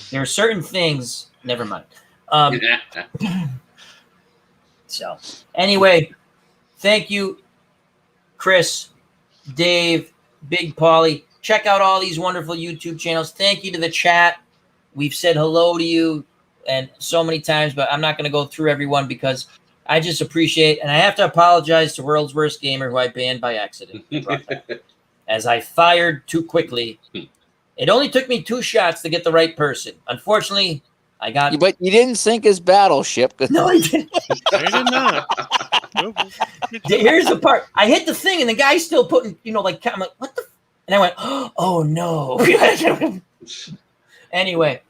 There are certain things. Never mind. So anyway, thank you, Chris, Dave, Big Pauly. Check out all these wonderful YouTube channels. Thank you to the chat. We've said hello to you and so many times, but I'm not going to go through everyone because I just appreciate, and I have to apologize to World's Worst Gamer, who I banned by accident, as I fired too quickly. It only took me 2 shots to get the right person. Unfortunately, I got. But you didn't sink his battleship. No, I didn't. I did not. Here's the part. I hit the thing, and the guy's still putting, I'm like, what the? And I went, oh no. Anyway,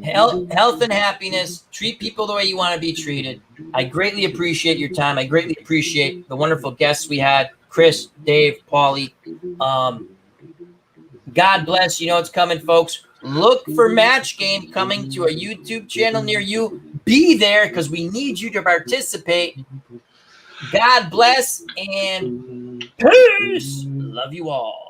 health and happiness. Treat people the way you want to be treated. I greatly appreciate your time. I greatly appreciate the wonderful guests we had, Chris, Dave, Pauly. God bless. It's coming, folks. Look for Match Game coming to a YouTube channel near you. Be there because we need you to participate. God bless and peace. Love you all.